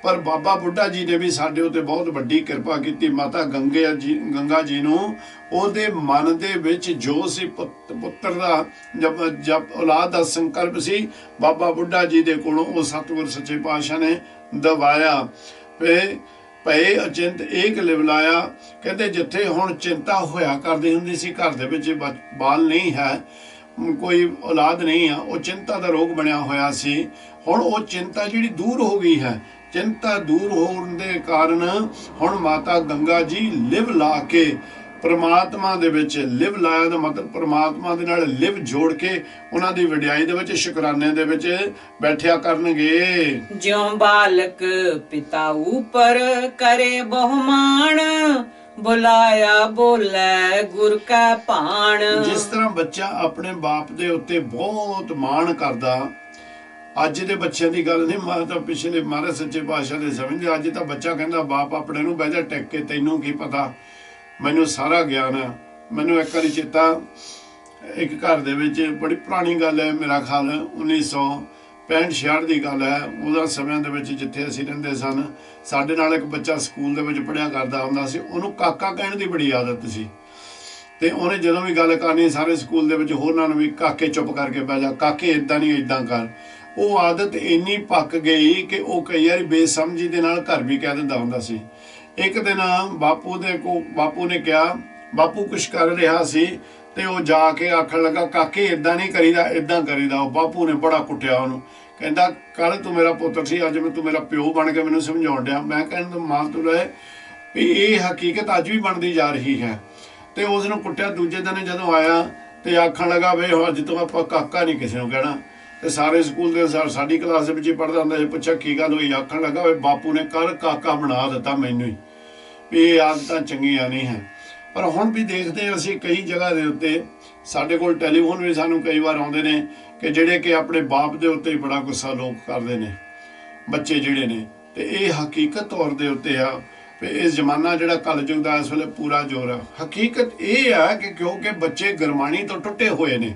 ਪਰ ਬਾਬਾ ਬੁੱਢਾ ਜੀ ਨੇ ਵੀ ਸਾਡੇ ਉੱਤੇ ਬਹੁਤ ਵੱਡੀ ਕਿਰਪਾ ਕੀਤੀ। ਮਾਤਾ ਗੰਗਾ ਜੀ ਨੂੰ ਉਹਦੇ ਮਨ ਦੇ ਵਿੱਚ ਜੋ ਸੀ ਪੁੱਤਰ ਦਾ ਜਬ ਔਲਾਦ ਦਾ ਸੰਕਲਪ ਸੀ, ਬਾਬਾ ਬੁੱਢਾ ਜੀ ਦੇ ਕੋਲੋਂ ਉਹ ਸਤਿਗੁਰ ਸੱਚੇ ਪਾਤਸ਼ਾਹ ਨੇ ਦਵਾਇਆ। ਪਏ ਅਚਿੰਤ ਏਕ ਲਿਵ ਲਾਇਆ। ਕਹਿੰਦੇ ਜਿੱਥੇ ਹੁਣ ਚਿੰਤਾ ਹੋਇਆ ਕਰਦੀ ਹੁੰਦੀ ਸੀ, ਘਰ ਦੇ ਵਿੱਚ ਬਾਲ ਨਹੀਂ ਹੈ, ਕੋਈ ਔਲਾਦ ਨਹੀਂ ਆ, ਉਹ ਚਿੰਤਾ ਦਾ ਰੋਗ ਬਣਿਆ ਹੋਇਆ ਸੀ। ਹੁਣ ਉਹ ਚਿੰਤਾ ਜਿਹੜੀ ਦੂਰ ਹੋ ਗਈ ਹੈ। ਚਿੰਤਾ ਦੂਰ ਹੋਣ ਦੇ ਕਾਰਨ ਹੁਣ ਮਾਤਾ ਗੰਗਾ ਜੀ ਲਿਵ ਲਾ ਕੇ ਪ੍ਰਮਾਤਮਾ ਦੇ ਵਿੱਚ, ਲਿਵ ਲਾਇਆ ਦਾ ਮਤਲਬ ਪ੍ਰਮਾਤਮਾ ਦੇ ਨਾਲ ਲਿਵ ਜੋੜ ਕੇ ਉਹਨਾਂ ਦੀ ਵਡਿਆਈ ਦੇ ਵਿੱਚ, ਸ਼ੁਕਰਾਨੇ ਦੇ ਵਿੱਚ ਬੈਠਿਆ ਕਰਨਗੇ। ਜਿਉਂ ਬਾਲਕ ਪਿਤਾ ਉਪਰ ਕਰੇ ਬਹੁਮਾਨ ਬੁਲਾਇਆ ਬੋਲੇ ਗੁਰ ਕੈ ਭਾਣ। ਜਿਸ ਤਰ੍ਹਾਂ ਬੱਚਾ ਆਪਣੇ ਬਾਪ ਦੇ ਉੱਤੇ ਬਹੁਤ ਮਾਣ ਕਰਦਾ, ਅੱਜ ਦੇ ਬੱਚਿਆਂ ਦੀ ਗੱਲ ਨਹੀਂ, ਮੈਂ ਤਾਂ ਪਿਛਲੇ ਮਹਾਰਾਜ ਸੱਚੇ ਪਾਤਸ਼ਾਹ ਦੇ ਸਮਝਦੇ। ਅੱਜ ਤਾਂ ਬੱਚਾ ਕਹਿੰਦਾ ਬਾਪ ਆਪਣੇ ਨੂੰ ਬਹਿ ਜਾ ਟਿਕ ਕੇ, ਤੈਨੂੰ ਕੀ ਪਤਾ, ਮੈਨੂੰ ਸਾਰਾ ਗਿਆਨ ਹੈ। ਮੈਨੂੰ ਇੱਕ ਵਾਰੀ ਚੇਤਾ, ਇੱਕ ਘਰ ਦੇ ਵਿੱਚ ਬੜੀ ਪੁਰਾਣੀ ਗੱਲ ਹੈ, ਮੇਰਾ ਖਿਆਲ 1965-66 ਦੀ ਗੱਲ ਹੈ। ਉਹਦਾ ਸਮਿਆਂ ਦੇ ਵਿੱਚ ਜਿੱਥੇ ਅਸੀਂ ਰਹਿੰਦੇ ਸਨ, ਸਾਡੇ ਨਾਲ ਇੱਕ ਬੱਚਾ ਸਕੂਲ ਦੇ ਵਿੱਚ ਪੜ੍ਹਿਆ ਕਰਦਾ ਹੁੰਦਾ ਸੀ। ਉਹਨੂੰ ਕਾਕਾ ਕਹਿਣ ਦੀ ਬੜੀ ਆਦਤ ਸੀ ਤੇ ਉਹਨੇ ਜਦੋਂ ਵੀ ਗੱਲ ਕਰਨੀ ਸਾਰੇ ਸਕੂਲ ਦੇ ਵਿੱਚ ਹੋਰਨਾਂ ਨੂੰ ਵੀ ਕਾਕੇ ਚੁੱਪ ਕਰਕੇ ਬਹਿ ਜਾ, ਕਾਕੇ ਇਦਾਂ ਨਹੀਂ ਇਦਾਂ ਕਰ। ਉਹ ਆਦਤ ਇੰਨੀ ਪੱਕ ਗਈ ਕਿ ਉਹ ਕਈ ਵਾਰੀ ਬੇਸਮਝੀ ਦੇ ਨਾਲ ਘਰ ਵੀ ਕਹਿ ਦਿੰਦਾ ਹੁੰਦਾ ਸੀ। ਇੱਕ ਦਿਨ ਬਾਪੂ ਨੇ ਕਿਹਾ, ਬਾਪੂ ਕੁਛ ਕਰ ਰਿਹਾ ਸੀ ਤੇ ਉਹ ਜਾ ਕੇ ਆਖਣ ਲੱਗਾ, ਕਾਕੇ ਇਦਾਂ ਨਹੀਂ ਕਰੀਦਾ, ਇਦਾਂ ਕਰੀਦਾ। ਉਹ ਬਾਪੂ ਨੇ ਬੜਾ ਕੁੱਟਿਆ ਉਹਨੂੰ। ਕਹਿੰਦਾ ਕੱਲ ਤੂੰ ਮੇਰਾ ਪੁੱਤਰ ਸੀ, ਅੱਜ ਤੂੰ ਮੇਰਾ ਪਿਓ ਬਣ ਕੇ ਮੈਨੂੰ ਸਮਝਾਉਣ ਡਿਆ। ਮੈਂ ਕਹਿੰਦਾ ਮਾਨ ਤੂੰ ਰਹੇ ਵੀ ਇਹ ਹਕੀਕਤ ਅੱਜ ਵੀ ਬਣਦੀ ਜਾ ਰਹੀ ਹੈ। ਤੇ ਉਸ ਨੂੰ ਕੁੱਟਿਆ। ਦੂਜੇ ਦਿਨ ਜਦੋਂ ਆਇਆ ਤੇ ਆਖਣ ਲੱਗਾ ਵੇ ਅੱਜ ਤੋਂ ਆਪਾਂ ਕਾਕਾ ਨਹੀਂ ਕਿਸੇ ਨੂੰ ਕਹਿਣਾ। ਤੇ ਸਾਰੇ ਸਕੂਲ ਦੇ ਸਾਡੀ ਕਲਾਸ ਦੇ ਵਿੱਚ ਹੀ ਪੜ੍ਹਦਾ ਹੁੰਦਾ ਸੀ। ਪੁੱਛਿਆ ਕੀ ਗੱਲ ਹੋਈ? ਆਖਣ ਲੱਗਾ ਵੇ ਬਾਪੂ ਨੇ ਕੱਲ ਕਾਕਾ ਬਣਾ ਦਿੱਤਾ ਮੈਨੂੰ ਹੀ, ਵੀ ਇਹ ਆਦਤਾਂ ਚੰਗੀਆਂ ਨਹੀਂ ਹੈ। ਪਰ ਹੁਣ ਵੀ ਦੇਖਦੇ ਹਾਂ ਅਸੀਂ ਕਈ ਜਗ੍ਹਾ ਦੇ ਉੱਤੇ, ਸਾਡੇ ਕੋਲ ਟੈਲੀਫੋਨ ਵੀ ਸਾਨੂੰ ਕਈ ਵਾਰ ਆਉਂਦੇ ਨੇ ਕਿ ਜਿਹੜੇ ਕਿ ਆਪਣੇ ਬਾਪ ਦੇ ਉੱਤੇ ਹੀ ਬੜਾ ਗੁੱਸਾ ਲੋਕ ਕਰਦੇ ਨੇ, ਬੱਚੇ ਜਿਹੜੇ ਨੇ। ਤੇ ਇਹ ਹਕੀਕਤ ਤੌਰ ਦੇ ਉੱਤੇ ਆ ਵੀ ਇਹ ਜ਼ਮਾਨਾ ਜਿਹੜਾ ਕਲਯੁਗ ਦਾ ਇਸ ਵੇਲੇ ਪੂਰਾ ਜ਼ੋਰ ਆ। ਹਕੀਕਤ ਇਹ ਆ ਕਿ ਕਿਉਂਕਿ ਬੱਚੇ ਗੁਰਬਾਣੀ ਤੋਂ ਟੁੱਟੇ ਹੋਏ ਨੇ,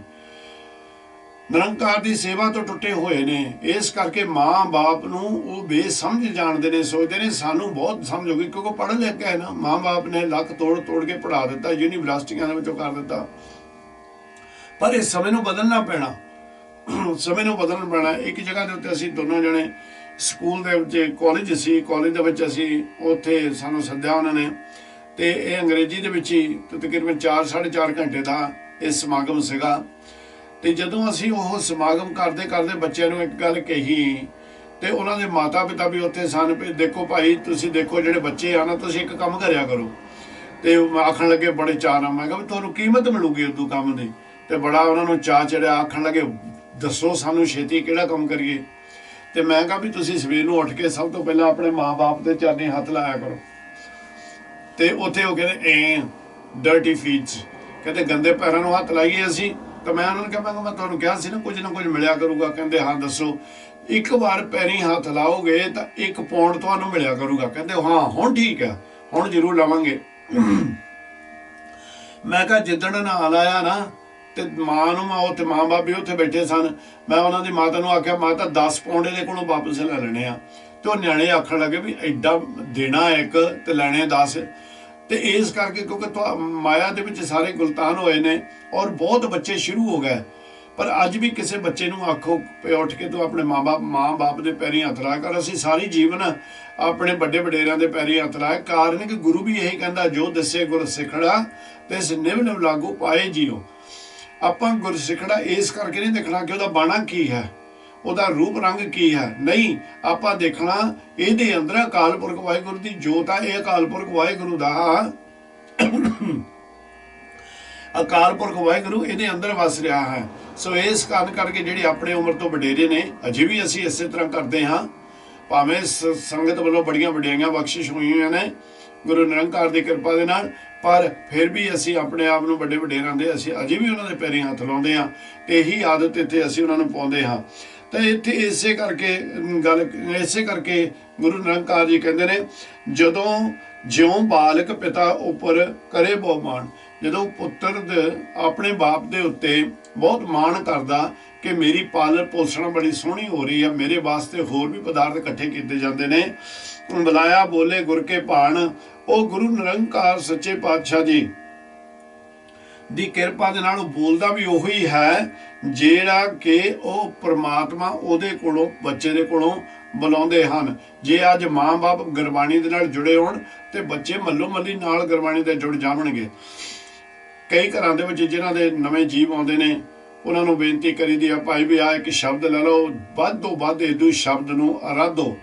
ਨਿਰੰਕਾਰ ਦੀ ਸੇਵਾ ਤੋਂ ਟੁੱਟੇ ਹੋਏ ਨੇ, ਇਸ ਕਰਕੇ ਮਾਂ ਬਾਪ ਨੂੰ ਉਹ ਬੇਸਮਝ ਜਾਣਦੇ ਨੇ, ਸੋਚਦੇ ਨੇ ਸਾਨੂੰ ਬਹੁਤ ਸਮਝ ਹੋ ਗਈ ਕਿਉਂਕਿ ਪੜ੍ਹ ਲਿਖ ਕੇ ਹੈ ਨਾ। ਮਾਂ ਬਾਪ ਨੇ ਲੱਕ ਤੋੜ ਕੇ ਪੜ੍ਹਾ ਦਿੱਤਾ, ਯੂਨੀਵਰਸਿਟੀਆਂ ਦੇ ਵਿੱਚੋਂ ਕਰ ਦਿੱਤਾ। ਪਰ ਇਸ ਸਮੇਂ ਨੂੰ ਬਦਲਣਾ ਪੈਣਾ, ਸਮੇਂ ਨੂੰ ਬਦਲਣਾ ਪੈਣਾ। ਇੱਕ ਜਗ੍ਹਾ ਦੇ ਉੱਤੇ ਅਸੀਂ ਦੋਨੋਂ ਜਣੇ ਸਕੂਲ ਦੇ ਵਿੱਚ, ਕਾਲਜ ਸੀ, ਕਾਲਜ ਦੇ ਵਿੱਚ ਅਸੀਂ ਉੱਥੇ ਸਾਨੂੰ ਸੱਦਿਆ ਉਹਨਾਂ ਨੇ ਤੇ ਇਹ ਅੰਗਰੇਜ਼ੀ ਦੇ ਵਿੱਚ ਹੀ ਤਕਰੀਬਨ 4-4.5 ਘੰਟੇ ਦਾ ਇਹ ਸਮਾਗਮ ਸੀਗਾ। ਤੇ ਜਦੋਂ ਅਸੀਂ ਉਹ ਸਮਾਗਮ ਕਰਦੇ ਕਰਦੇ ਬੱਚਿਆਂ ਨੂੰ ਇੱਕ ਗੱਲ ਕਹੀ ਤੇ ਉਹਨਾਂ ਦੇ ਮਾਤਾ ਪਿਤਾ ਵੀ ਉੱਥੇ ਸਨ, ਦੇਖੋ ਭਾਈ ਤੁਸੀਂ ਦੇਖੋ ਜਿਹੜੇ ਬੱਚੇ ਆ ਨਾ, ਤੁਸੀਂ ਇੱਕ ਕੰਮ ਕਰਿਆ ਕਰੋ। ਤੇ ਆਖਣ ਲੱਗੇ ਬੜੇ ਚਾਅ ਨਾਲ, ਮੈਂ ਕਿਹਾ ਵੀ ਤੁਹਾਨੂੰ ਕੀਮਤ ਮਿਲੂਗੀ ਉਦੋਂ ਕੰਮ ਦੀ। ਤੇ ਬੜਾ ਉਹਨਾਂ ਨੂੰ ਚਾਅ ਚੜਿਆ, ਆਖਣ ਲੱਗੇ ਦੱਸੋ ਸਾਨੂੰ ਛੇਤੀ ਕਿਹੜਾ ਕੰਮ ਕਰੀਏ। ਤੇ ਮੈਂ ਕਿਹਾ ਵੀ ਤੁਸੀਂ ਸਵੇਰ ਨੂੰ ਉੱਠ ਕੇ ਸਭ ਤੋਂ ਪਹਿਲਾਂ ਆਪਣੇ ਮਾਂ-ਬਾਪ ਦੇ ਚਰਨੀ ਹੱਥ ਲਾਇਆ ਕਰੋ। ਤੇ ਉੱਥੇ ਉਹ ਕਹਿੰਦੇ ਡਰਟੀ ਫੀਟਸ, ਕਹਿੰਦੇ ਗੰਦੇ ਪੈਰਾਂ ਨੂੰ ਹੱਥ ਲਾਈਏ ਅਸੀਂ। ਤਾਂ ਮੈਂ ਉਹਨਾਂ ਨੂੰ ਕਿਹਾ, ਮੈਂ ਤੁਹਾਨੂੰ ਕਿਹਾ ਸੀ ਨਾ ਕੁਝ ਮਿਲਿਆ ਕਰੂਗਾ। ਕਹਿੰਦੇ ਹਾਂ ਦੱਸੋ। ਇੱਕ ਵਾਰ ਪੈਰੀਂ ਹੱਥ ਲਾਓਗੇ ਤਾਂ 1 ਪਾਉਂਡ ਤੁਹਾਨੂੰ ਮਿਲਿਆ ਕਰੂਗਾ। ਕਹਿੰਦੇ ਹਾਂ ਹੁਣ ਠੀਕ ਹੈ, ਹੁਣ ਜ਼ਰੂਰ ਲਵਾਂਗੇ। ਮੈਂ ਕਿਹਾ ਜਿੱਦਣ ਨਾ ਲਾਇਆ ਨਾ ਤੇ ਮਾਂ ਨੂੰ, ਮੈਂ ਉੱਥੇ ਮਾਂ ਬਾਪ ਵੀ ਉੱਥੇ ਬੈਠੇ ਸਨ, ਮੈਂ ਉਹਨਾਂ ਦੀ ਮਾਤਾ ਨੂੰ ਆਖਿਆ ਮਾਤਾ 10 ਪਾਉਂਡ ਇਹਦੇ ਕੋਲੋਂ ਵਾਪਸ ਲੈ ਲੈਣੇ ਆ। ਤੇ ਉਹ ਨਿਆਣੇ ਆਖਣ ਲੱਗੇ ਵੀ ਐਡਾ ਦੇਣਾ 1 ਤੇ ਲੈਣੇ 10। ਤੇ ਇਸ ਕਰਕੇ ਕਿਉਂਕਿ ਮਾਇਆ ਦੇ ਵਿੱਚ ਸਾਰੇ ਗੁਲਤਾਨ ਹੋਏ ਨੇ ਔਰ ਬਹੁਤ ਬੱਚੇ ਸ਼ੁਰੂ ਹੋ ਗਏ। ਪਰ ਅੱਜ ਵੀ ਕਿਸੇ ਬੱਚੇ ਨੂੰ ਆਖੋ ਉੱਠ ਕੇ ਤੂੰ ਆਪਣੇ ਮਾਂ ਬਾਪ ਦੇ ਪੈਰੀਂ ਹੱਥ ਲਾ ਕਰ। ਅਸੀਂ ਸਾਰੀ ਜੀਵਨ ਆਪਣੇ ਵੱਡੇ ਵਡੇਰਿਆਂ ਦੇ ਪੈਰੀਂ ਹੱਥ ਲਾਇਆ। ਕਾਰਨ ਕਿ ਗੁਰੂ ਵੀ ਇਹੀ ਕਹਿੰਦਾ, ਜੋ ਦੱਸੇ ਗੁਰ ਸਿੱਖੜਾ ਤੇ ਨਿਵ ਨਿਵ ਲਾਗੂ ਪਾਏ ਜੀਓ। ਆਪਾਂ ਗੁਰ ਸਿੱਖੜਾ ਇਸ ਕਰਕੇ ਨਹੀਂ ਦੇਖਣਾ ਕਿ ਉਹਦਾ ਬਾਣਾ ਕੀ ਹੈ, ਉਹਦਾ ਰੂਪ ਰੰਗ ਕੀ ਹੈ। ਨਹੀਂ, ਆਪਾਂ ਦੇਖਣਾ ਇਹਦੇ ਅੰਦਰ ਅਕਾਲ ਪੁਰਖ ਵਾਹਿਗੁਰੂ ਦੀ ਜੋਤ ਆ। ਇਹ ਅਕਾਲ ਪੁਰਖ ਵਾਹਿਗੁਰੂ ਦਾ ਅਕਾਲ ਪੁਰਖ ਵਾਹਿਗੁਰੂ ਇਹਦੇ ਅੰਦਰ ਵਸ ਰਿਹਾ ਹੈ। ਸੋ ਇਸ ਕਾਰਨ ਕਰਕੇ ਜਿਹੜੇ ਆਪਣੇ ਉਮਰ ਤੋਂ ਵਡੇਰੇ ਨੇ, ਅਜੇ ਵੀ ਅਸੀਂ ਇਸੇ ਤਰ੍ਹਾਂ ਕਰਦੇ ਹਾਂ। ਭਾਵੇਂ ਸੰਗਤ ਵੱਲੋਂ ਬੜੀਆਂ ਵਡਿਆਈਆਂ ਬਖਸ਼ਿਸ਼ ਹੋਈਆਂ ਨੇ ਗੁਰੂ ਨਿਰੰਕਾਰ ਦੀ ਕਿਰਪਾ ਦੇ ਨਾਲ, ਪਰ ਫਿਰ ਵੀ ਅਸੀਂ ਆਪਣੇ ਆਪ ਨੂੰ ਵੱਡੇ ਵਡੇਰਾਂ ਦੇ ਅਸੀਂ ਅਜੇ ਵੀ ਉਹਨਾਂ ਦੇ ਪੈਰੀਂ ਹੱਥ ਲਾਉਂਦੇ ਹਾਂ ਤੇ ਇਹੀ ਆਦਤ ਇੱਥੇ ਅਸੀਂ ਉਹਨਾਂ ਨੂੰ ਪਾਉਂਦੇ ਹਾਂ। ਤਾਂ ਇੱਥੇ ਇਸੇ ਕਰਕੇ ਗੁਰੂ ਨਿਰੰਕਾਰ ਜੀ ਕਹਿੰਦੇ ਨੇ, ਜਦੋਂ ਜਿਉਂ ਬਾਲਕ ਪਿਤਾ ਉੱਪਰ ਕਰੇ ਬਹੁ ਮਾਣ। ਜਦੋਂ ਪੁੱਤਰ ਆਪਣੇ ਬਾਪ ਦੇ ਉੱਤੇ ਬਹੁਤ ਮਾਣ ਕਰਦਾ ਕਿ ਮੇਰੀ ਪਾਲਣ ਪੋਸ਼ਣ ਬੜੀ ਸੋਹਣੀ ਹੋ ਰਹੀ ਹੈ, ਮੇਰੇ ਵਾਸਤੇ ਹੋਰ ਵੀ ਪਦਾਰਥ ਇਕੱਠੇ ਕੀਤੇ ਜਾਂਦੇ ਨੇ। ਬੁਲਾਇਆ ਬੋਲੇ ਗੁਰ ਕੇ ਭਾਣ। ਉਹ ਗੁਰੂ ਨਿਰੰਕਾਰ ਸੱਚੇ ਪਾਤਸ਼ਾਹ ਜੀ ਦੀ ਕਿਰਪਾ ਦੇ ਨਾਲ ਉਹ ਬੋਲਦਾ ਵੀ ਉਹੀ ਹੈ ਜਿਹੜਾ ਕਿ ਉਹ ਪ੍ਰਮਾਤਮਾ ਉਹਦੇ ਕੋਲੋਂ, ਬੱਚੇ ਦੇ ਕੋਲੋਂ ਬੁਲਾਉਂਦੇ ਹਨ। ਜੇ ਅੱਜ ਮਾਂ-ਬਾਪ ਗੁਰਬਾਣੀ ਦੇ ਨਾਲ ਜੁੜੇ ਹੋਣ ਤੇ ਬੱਚੇ ਮੱਲੋ ਮੱਲੀ ਨਾਲ ਗੁਰਬਾਣੀ ਦੇ ਜੁੜ ਜਾਵਣਗੇ। ਕਈ ਘਰਾਂ ਦੇ ਵਿੱਚ ਜਿਨ੍ਹਾਂ ਦੇ ਨਵੇਂ ਜੀਵ ਆਉਂਦੇ ਨੇ, ਉਹਨਾਂ ਨੂੰ ਬੇਨਤੀ ਕਰੀਦੀ ਆ, ਭਾਈ ਵੀ ਆ ਇੱਕ ਸ਼ਬਦ ਲੈ ਲਓ, ਵੱਧ ਤੋਂ ਵੱਧ ਇਦੂ ਸ਼ਬਦ ਨੂੰ ਆਰਾਧੋ।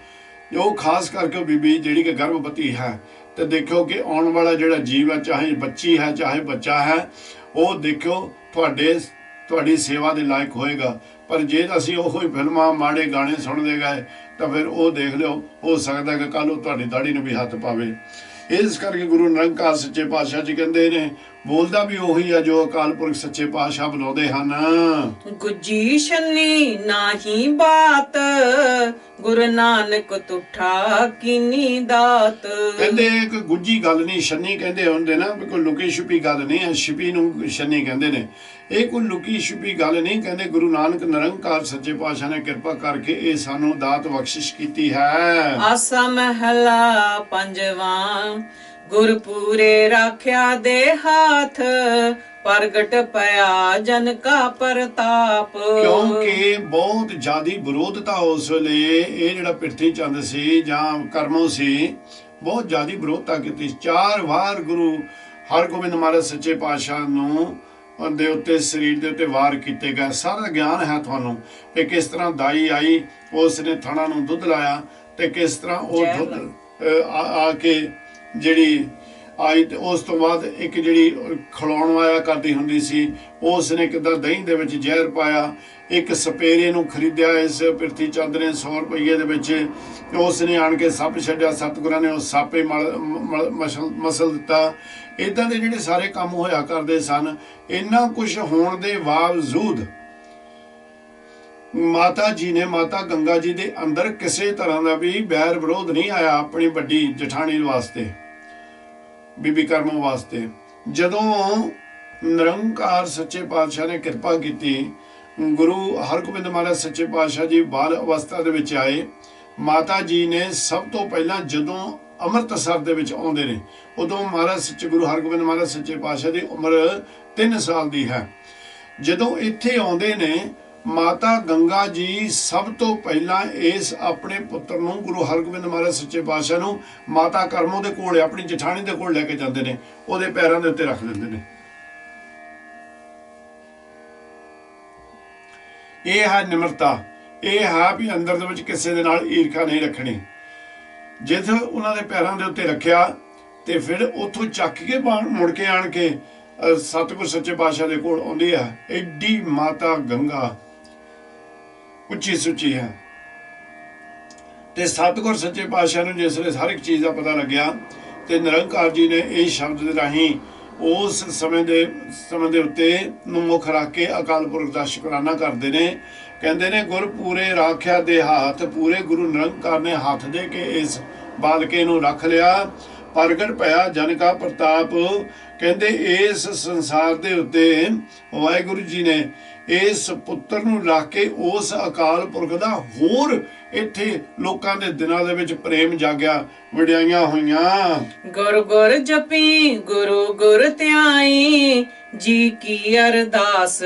ਉਹ ਖਾਸ ਕਰਕੇ ਉਹ ਬੀਬੀ ਜਿਹੜੀ ਕਿ ਗਰਭਵਤੀ ਹੈ, ਤੇ ਦੇਖਿਓ ਕਿ ਆਉਣ ਵਾਲਾ ਜਿਹੜਾ ਜੀਵ ਹੈ, ਚਾਹੇ ਬੱਚੀ ਹੈ ਚਾਹੇ ਬੱਚਾ ਹੈ, ਉਹ ਦੇਖਿਓ ਤੁਹਾਡੀ ਸੇਵਾ ਦੇ ਲਾਇਕ ਹੋਏਗਾ। ਪਰ ਜੇ ਅਸੀਂ ਉਹੋ ਹੀ ਫਿਲਮਾਂ ਮਾੜੇ ਗਾਣੇ ਸੁਣਦੇ ਗਏ ਤਾਂ ਫਿਰ ਉਹ ਦੇਖ ਲਿਓ, ਹੋ ਸਕਦਾ ਕਿ ਕੱਲ੍ਹ ਉਹ ਤੁਹਾਡੀ ਦਾੜੀ ਨੂੰ ਵੀ ਹੱਥ ਪਾਵੇ। ਇਸ ਕਰਕੇ ਗੁਰੂ ਨਿਰੰਕਾਰ ਸੱਚੇ ਪਾਤਸ਼ਾਹ ਜੀ ਕਹਿੰਦੇ ਨੇ, ਬੋਲਦਾ ਵੀ ਉਹੀ ਆ ਜੋ ਅਕਾਲ ਪੁਰਖ ਸੱਚੇ ਪਾਤਸ਼ਾਹ ਬੁਲਾਉਂਦੇ ਹਨ। ਗੁੱਜੀ ਛੰਨੀ ਨਾਹੀ ਬਾਤ, ਗੁਰੂ ਨਾਨਕ ਤੁਠਾ ਕੀਨੀ ਦਾਤ। ਕਹਿੰਦੇ ਇੱਕ ਗੁੱਜੀ ਗੱਲ ਨਹੀਂ, ਛੰਨੀ ਕਹਿੰਦੇ ਹੁੰਦੇ ਨਾ, ਕੋਈ ਲੁਕੀ ਛੁਪੀ ਗੱਲ ਨਹੀਂ ਹੈ। ਛਿਪੀ ਨੂੰ ਛੰਨੀ ਕਹਿੰਦੇ ਨੇ। ਇਹ ਕੋਈ ਲੁਕੀ ਛੁਪੀ ਗੱਲ ਨਹੀਂ। ਕਹਿੰਦੇ ਗੁਰੂ ਨਾਨਕ ਨਿਰੰਕਾਰ ਸੱਚੇ ਪਾਤਸ਼ਾਹ ਨੇ ਕਿਰਪਾ ਕਰਕੇ ਇਹ ਸਾਨੂੰ ਦਾਤ ਬਖਸ਼ਿਸ਼ ਕੀਤੀ ਹੈ। ਆਸਾ ਮਹਲਾ ਪੰਜਵਾਂ, ਗੁਰਪੂਰੇ ਰਾਖਿਆ ਦੇ ਹਾਥ, ਪ੍ਰਗਟ ਪਿਆ ਜਨ ਕਾ ਪ੍ਰਤਾਪ। ਕਿਉਂਕਿ ਬਹੁਤ ਜ਼ਿਆਦੀ ਵਿਰੋਧਤਾ ਉਸ ਵੇਲੇ, ਇਹ ਜਿਹੜਾ ਪ੍ਰਿਥੀ ਚੰਦ ਸੀ ਜਾਂ ਕਰਮੋ ਸੀ, ਬਹੁਤ ਜ਼ਿਆਦੀ ਵਿਰੋਧਤਾ ਕੀਤੀ। 4 ਵਾਰ ਗੁਰੂ ਹਰਗੋਬਿੰਦ ਮਹਾਰਾਜ ਸੱਚੇ ਪਾਤਸ਼ਾਹ ਨੂੰ ਦੇ ਉੱਤੇ, ਸਰੀਰ ਦੇ ਉੱਤੇ ਵਾਰ ਕੀਤੇ ਗਏ। ਸਾਰਾ ਗਿਆਨ ਹੈ ਤੁਹਾਨੂੰ ਕਿ ਕਿਸ ਤਰ੍ਹਾਂ ਦਾਈ ਆਈ, ਉਸ ਨੇ ਥਣਾ ਨੂੰ ਦੁੱਧ ਲਾਇਆ ਤੇ ਕਿਸ ਤਰ੍ਹਾਂ ਉਹ ਦੁੱਧ ਆ ਕੇ ਜਿਹੜੀ ਆਈ, ਤੇ ਉਸ ਤੋਂ ਬਾਅਦ ਇੱਕ ਜਿਹੜੀ ਖਿਲਾਉਣ ਆਇਆ ਕਰਦੀ ਹੁੰਦੀ ਸੀ, ਉਸ ਨੇ ਕਿੱਦਾਂ ਦਹੀਂ ਦੇ ਵਿੱਚ ਜ਼ਹਿਰ ਪਾਇਆ। ਇੱਕ ਸਪੇਰੇ ਨੂੰ ਖਰੀਦਿਆ ਇਸ ਪ੍ਰਿਥੀ ਚੰਦ ਨੇ 100 ਰੁਪਈਏ ਦੇ ਵਿੱਚ, ਉਸ ਨੇ ਆਣ ਕੇ ਸੱਪ ਛੱਡਿਆ, ਸਤਿਗੁਰਾਂ ਨੇ ਉਹ ਸਾਪੇ ਮਸਲ ਦਿੱਤਾ। ਇੱਦਾਂ ਦੇ ਜਿਹੜੇ ਸਾਰੇ ਕੰਮ ਹੋਇਆ ਕਰਦੇ ਸਨ। ਇੰਨਾ ਕੁਝ ਹੋਣ ਦੇ ਬਾਵਜੂਦ ਮਾਤਾ ਜੀ ਨੇ, ਮਾਤਾ ਗੰਗਾ ਜੀ ਦੇ ਅੰਦਰ ਕਿਸੇ ਤਰ੍ਹਾਂ ਦਾ ਵੀ ਬੈਰ ਵਿਰੋਧ ਨਹੀਂ ਆਇਆ ਆਪਣੀ ਵੱਡੀ ਜਠਾਣੀ ਵਾਸਤੇ, ਬੀਬੀ ਕਰਮੋ ਵਾਸਤੇ। ਜਦੋਂ ਨਿਰੰਕਾਰ ਸੱਚੇ ਪਾਤਸ਼ਾਹ ਨੇ ਕਿਰਪਾ ਕੀਤੀ, ਗੁਰੂ ਹਰਗੋਬਿੰਦ ਮਹਾਰਾਜ ਸੱਚੇ ਪਾਤਸ਼ਾਹ ਜੀ ਬਾਲ ਅਵਸਥਾ ਦੇ ਵਿੱਚ ਆਏ। ਮਾਤਾ ਜੀ ਨੇ ਸਭ ਤੋਂ ਪਹਿਲਾਂ ਜਦੋਂ ਅੰਮ੍ਰਿਤਸਰ ਦੇ ਵਿੱਚ ਆਉਂਦੇ ਨੇ, ਉਦੋਂ ਮਹਾਰਾਜ ਸੱਚੇ ਗੁਰੂ ਹਰਗੋਬਿੰਦ ਮਹਾਰਾਜ ਸੱਚੇ ਪਾਤਸ਼ਾਹ ਦੀ ਉਮਰ 3 ਸਾਲ ਦੀ ਹੈ। ਜਦੋਂ ਇੱਥੇ ਆਉਂਦੇ ਨੇ, ਮਾਤਾ ਗੰਗਾ ਜੀ ਸਭ ਤੋਂ ਪਹਿਲਾਂ ਇਸ ਆਪਣੇ ਪੁੱਤਰ ਨੂੰ, ਗੁਰੂ ਹਰਗੋਬਿੰਦ ਮਹਾਰਾਜ ਸੱਚੇ ਪਾਤਸ਼ਾਹ ਨੂੰ, ਮਾਤਾ ਕਰਮੋ ਦੇ ਕੋਲ, ਆਪਣੀ ਜਠਾਣੀ ਦੇ ਕੋਲ ਲੈ ਕੇ ਜਾਂਦੇ ਨੇ, ਉਹਦੇ ਪੈਰਾਂ ਦੇ ਉੱਤੇ ਰੱਖ ਦਿੰਦੇ ਨੇ। ਇਹ ਹੈ ਨਿਮਰਤਾ। ਇਹ ਹੈ ਵੀ ਅੰਦਰ ਦੇ ਵਿੱਚ ਕਿਸੇ ਦੇ ਨਾਲ ਈਰਖਾ ਨਹੀਂ ਰੱਖਣੀ। ਜਿੱਥੇ ਉਹਨਾਂ ਦੇ ਪੈਰਾਂ ਦੇ ਉੱਤੇ ਰੱਖਿਆ ਤੇ ਫਿਰ ਉੱਥੋਂ ਚੱਕ ਕੇ ਮੁੜ ਕੇ ਆਣ ਕੇ ਸਤਿਗੁਰ ਸੱਚੇ ਪਾਤਸ਼ਾਹ ਦੇ ਕੋਲ ਆਉਂਦੇ ਆ। ਐਡੀ ਮਾਤਾ ਗੰਗਾ ਉੱਚੀ ਸੁੱਚੀ ਹੈ। ਤੇ ਸਤਿਗੁਰ ਸੱਚੇ ਪਾਤਸ਼ਾਹ ਨੂੰ ਜਿਸ ਵੇਲੇ ਹਰ ਇੱਕ ਚੀਜ਼ ਦਾ ਪਤਾ ਲੱਗਿਆ ਤੇ ਨਿਰੰਕਾਰ ਜੀ ਨੇ ਇਹ ਸ਼ਬਦ ਦੇ ਰਾਹੀਂ ਉਸ ਸਮੇਂ ਦੇ ਉੱਤੇ ਨੂੰ ਮੁੱਖ ਰੱਖ ਕੇ ਅਕਾਲ ਪੁਰਖ ਦਾ ਸ਼ੁਕਰਾਨਾ ਕਰਦੇ ਨੇ। ਕਹਿੰਦੇ ਨੇ, ਗੁਰ ਪੂਰੇ ਰਾਖਿਆ ਦੇ ਹਾਥ। ਪੂਰੇ ਗੁਰੂ ਨਿਰੰਕਾਰ ਨੇ ਹੱਥ ਦੇ ਕੇ ਇਸ ਬਾਲਕੇ ਨੂੰ ਰੱਖ ਲਿਆ। ਪ੍ਰਗਟ ਪਿਆ ਜਨ ਕਾ ਪ੍ਰਤਾਪ। ਕਹਿੰਦੇ ਇਸ ਸੰਸਾਰ ਦੇ ਉੱਤੇ ਵਾਹਿਗੁਰੂ ਜੀ ਨੇ ਇਸ ਪੁੱਤਰ ਨੂੰ ਰੱਖ ਕੇ ਉਸ ਅਕਾਲ ਪੁਰਖ ਦਾ ਹੋਰ ਇੱਥੇ ਲੋਕਾਂ ਦੇ ਦਿਨਾਂ ਦੇ ਵਿੱਚ ਪ੍ਰੇਮ ਜਾਗਿਆ, ਵਡਿਆਈਆਂ ਹੋਈਆਂ। ਗੁਰ ਗੁਰ ਜਪੀ ਗੁਰੂ ਗੁਰ ਧਿਆਈ, ਜੀ ਕੀ ਅਰਦਾਸ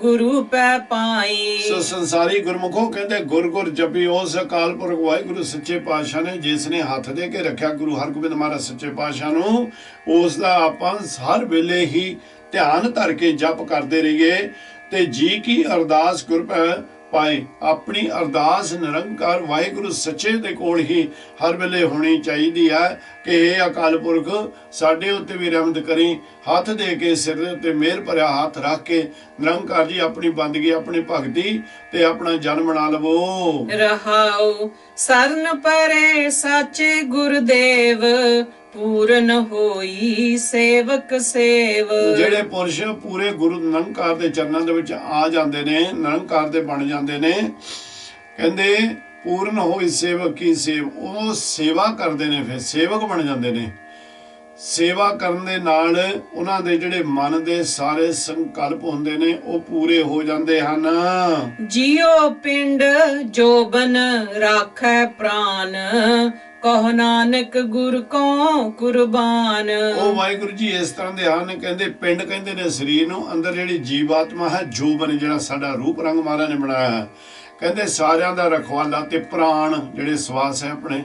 ਗੁਰੂ ਪੈ ਪਾਈ। ਸੋ ਸੰਸਾਰੀ ਗੁਰਮੁਖੋ ਕਹਿੰਦੇ ਗੁਰ ਗੁਰ ਜਪੀ ਉਸ ਅਕਾਲ ਪੁਰਖ ਵਾਹਿਗੁਰੂ ਸੱਚੇ ਪਾਤਸ਼ਾਹ ਨੇ ਜਿਸ ਨੇ ਹੱਥ ਦੇ ਕੇ ਰੱਖਿਆ ਗੁਰੂ ਹਰਗੋਬਿੰਦ ਮਹਾਰਾਜ ਸੱਚੇ ਪਾਤਸ਼ਾਹ ਨੂੰ, ਉਸ ਦਾ ਆਪਾਂ ਹਰ ਵੇਲੇ ਹੀ ਧਿਆਨ ਧਰ ਕੇ ਜਪ ਕਰਦੇ ਰਹੀਏ। ਤੇ ਜੀ ਕੀ ਅਰਦਾਸ ਗੁਰ ਪੈ ਪਾਏ। ਆਪਣੀ ਅਰਦਾਸ ਨਿਰੰਕਾਰ ਵਾਹਿਗੁਰੂ ਸੱਚੇ ਦੇ ਕੋਲ ਹੀ ਹਰ ਵੇਲੇ ਹੋਣੀ ਚਾਹੀਦੀ ਹੈ ਕਿ ਇਹ ਅਕਾਲ ਪੁਰਖ ਸਾਡੇ ਉੱਤੇ ਵੀ ਰਹਿਮਤ ਕਰੀ। ਹੱਥ ਦੇ ਕੇ ਸਿਰ ਦੇ ਉੱਤੇ ਮਿਹਰ ਭਰਿਆ ਹੱਥ ਰੱਖ ਕੇ ਨਿਰੰਕਾਰ ਜੀ ਆਪਣੀ ਬੰਦਗੀ, ਆਪਣੀ ਭਗਤੀ ਤੇ ਆਪਣਾ ਜਨਮ ਬਣਾ ਲਵੋ। ਰਹਾਉ ਸਰਨ ਪਰੇ ਸਾਚੇ ਗੁਰਦੇਵ, ਪੂਰਨ ਹੋਈ ਸੇਵਕ ਸੇਵ। ਜਿਹੜੇ ਪੁਰਸ਼ ਪੂਰੇ ਗੁਰੂ ਨਿਰੰਕਾਰ ਦੇ ਚਰਨਾਂ ਦੇ ਵਿੱਚ ਆ ਜਾਂਦੇ ਨੇ, ਨਿਰੰਕਾਰ ਦੇ ਬਣ ਜਾਂਦੇ ਨੇ, ਕਹਿੰਦੇ ਪੂਰਨ ਹੋਈ ਸੇਵਕ ਕੀ ਸੇਵ, ਉਹ ਸੇਵਾ ਕਰਦੇ ਨੇ, ਫਿਰ ਸੇਵਕ ਬਣ ਜਾਂਦੇ ਨੇ। ਸੇਵਾ ਕਰਨ ਦੇ ਨਾਲ ਉਹਨਾਂ ਦੇ ਜਿਹੜੇ ਮਨ ਦੇ ਸਾਰੇ ਸੰਕਲਪ ਹੁੰਦੇ ਨੇ ਉਹ ਪੂਰੇ ਹੋ ਜਾਂਦੇ ਹਨ। ਜਿਉ ਪਿੰਡ ਜੋਬਨ ਰਾਖੈ ਪ੍ਰਾਨ, ਕਹੋ ਨਾਨਕ ਗੁਰ ਕੋ ਕੁਰਬਾਨ। ਉਹ ਵਾਹਿਗੁਰੂ ਜੀ ਇਸ ਤਰ੍ਹਾਂ ਦੇ ਹਨ, ਕਹਿੰਦੇ ਪਿੰਡ ਕਹਿੰਦੇ ਨੇ ਸਰੀਰ ਨੂੰ, ਅੰਦਰ ਜਿਹੜੀ ਜੀਵਾਤਮਾ ਹੈ, ਜੋਬਨ ਜਿਹੜਾ ਸਾਡਾ ਰੂਪ ਰੰਗ ਮਹਾਰਾਜ ਨੇ ਬਣਾਇਆ ਹੈ, ਕਹਿੰਦੇ ਸਾਰਿਆਂ ਦਾ ਰਖਵਾਲਾ, ਤੇ ਪ੍ਰਾਣ ਜਿਹੜੇ ਸਵਾਸ ਹੈ ਆਪਣੇ,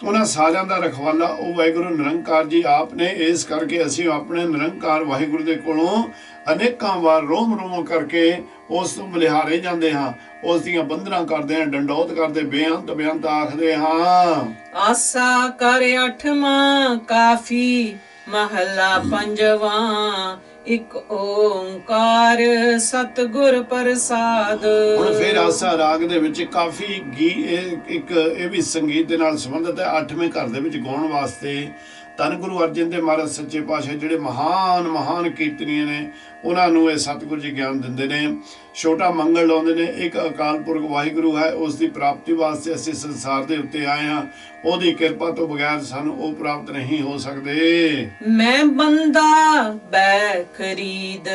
ਉਹਨਾਂ ਸਾਰਿਆਂ ਦਾ ਰਖਵਾਲਾ ਉਹ ਵਾਹਿਗੁਰੂ ਨਿਰੰਕਾਰ ਜੀ ਆਪ ਨੇ। ਇਸ ਕਰਕੇ ਅਸੀਂ ਆਪਣੇ ਨਿਰੰਕਾਰ ਵਾਹਿਗੁਰੂ ਦੇ ਕੋਲੋਂ ਅਨੇਕਾਂ ਵਾਰ ਰੋਮ ਰੋਮ ਕਰਕੇ ਉਸ ਤੋਂ ਬਲਿਹਾਰੇ ਜਾਂਦੇ ਹਾਂ, ਉਸ ਦੀਆਂ ਬੰਦਨਾ ਕਰਦੇ ਹਾਂ, ਡੰਡੌਤ ਕਰਦੇ, ਬੇਅੰਤ ਬੇਅੰਤ ਆਖਦੇ ਹਾਂ। ਆਸਾ ਕਰ ਅਠਵਾਂ ਕਾਫੀ, ਮਹਲਾ ਪੰਜਵਾਂ, ਇੱਕ ਓੰਕਾਰ ਸਤਿਗੁਰ ਪ੍ਰਸਾਦ। ਹੁਣ ਫਿਰ ਆਸਾ ਰਾਗ ਦੇ ਵਿੱਚ ਕਾਫੀ ਇਹ ਵੀ ਸੰਗੀਤ ਦੇ ਨਾਲ ਸੰਬੰਧਿਤ ਹੈ। 8ਵੇਂ ਘਰ ਦੇ ਵਿੱਚ ਗਾਉਣ ਵਾਸਤੇ ਧੰਨ ਗੁਰੂ ਅਰਜਨ ਦੇਵ ਮਹਾਰਾਜ ਸੱਚੇ ਪਾਤਸ਼ਾਹ ਜਿਹੜੇ ਮਹਾਨ ਮਹਾਨ ਕੀਰਤਨੀਏ ਨੇ, ਉਹਨਾਂ ਨੂੰ ਇਹ ਸਤਿਗੁਰ ਜੀ ਗਿਆਨ ਦਿੰਦੇ ਨੇ, ਛੋਟਾ ਮੰਗਲ ਲਾਉਂਦੇ ਨੇ। ਇੱਕ ਅਕਾਲ ਪੁਰਖ ਵਾਹਿਗੁਰੂ ਹੈ, ਉਸ ਦੀ ਪ੍ਰਾਪਤੀ ਵਾਸਤੇ ਅਸੀਂ ਸੰਸਾਰ ਦੇ ਉੱਤੇ ਆਏ ਹਾਂ। ਉਹਦੀ ਕਿਰਪਾ ਤੋਂ ਬਗੈਰ ਸਾਨੂੰ ਉਹ ਪ੍ਰਾਪਤ ਨਹੀਂ ਹੋ ਸਕਦੇ। ਮੈਂ ਬੰਦਾ ਬੈ ਖਰੀਦ,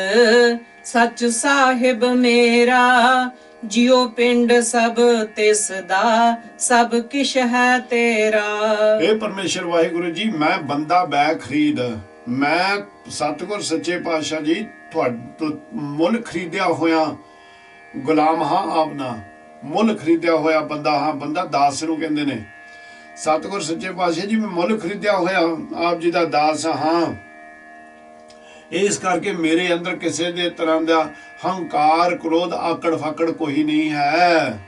ਸੱਚ ਸਾਹਿਬ ਮੇਰਾ, ਜਿਉ ਪਿੰਡ ਸਭ ਤਿਸ ਦਾ, ਸਭ ਕਿਛ ਹੈ ਤੇਰਾ। ਇਹ ਪਰਮੇਸ਼ਰ ਵਾਹਿਗੁਰੂ ਜੀ, ਮੈਂ ਬੰਦਾ ਬੈ ਖਰੀਦ, ਮੈਂ ਸਤਿਗੁਰ ਸੱਚੇ ਪਾਤਸ਼ਾਹ ਜੀ ਤੁਹਾਡੇ ਮੁੱਲ ਖਰੀਦਿਆ ਹੋਇਆ ਗੁਲਾਮ ਹਾਂ, ਆਪਣਾ ਮੁੱਲ ਖਰੀਦਿਆ ਹੋਇਆ ਬੰਦਾ ਹਾਂ। ਬੰਦਾ ਦਾਸ ਨੂੰ ਕਹਿੰਦੇ ਨੇ। ਸਤਿਗੁਰ ਸੱਚੇ ਪਾਤਸ਼ਾਹ ਜੀ ਮੈਂ ਮੁੱਲ ਖਰੀਦਿਆ ਹੋਇਆ ਆਪ ਜੀ ਦਾ ਦਾਸ ਹਾਂ। ਇਸ ਕਰਕੇ ਮੇਰੇ ਅੰਦਰ ਕਿਸੇ ਦੇ ਤਰ੍ਹਾਂ ਦਾ ਹੰਕਾਰ, ਕ੍ਰੋਧ, ਆਕੜ ਫਾਕੜ ਕੋਈ ਨਹੀਂ ਹੈ।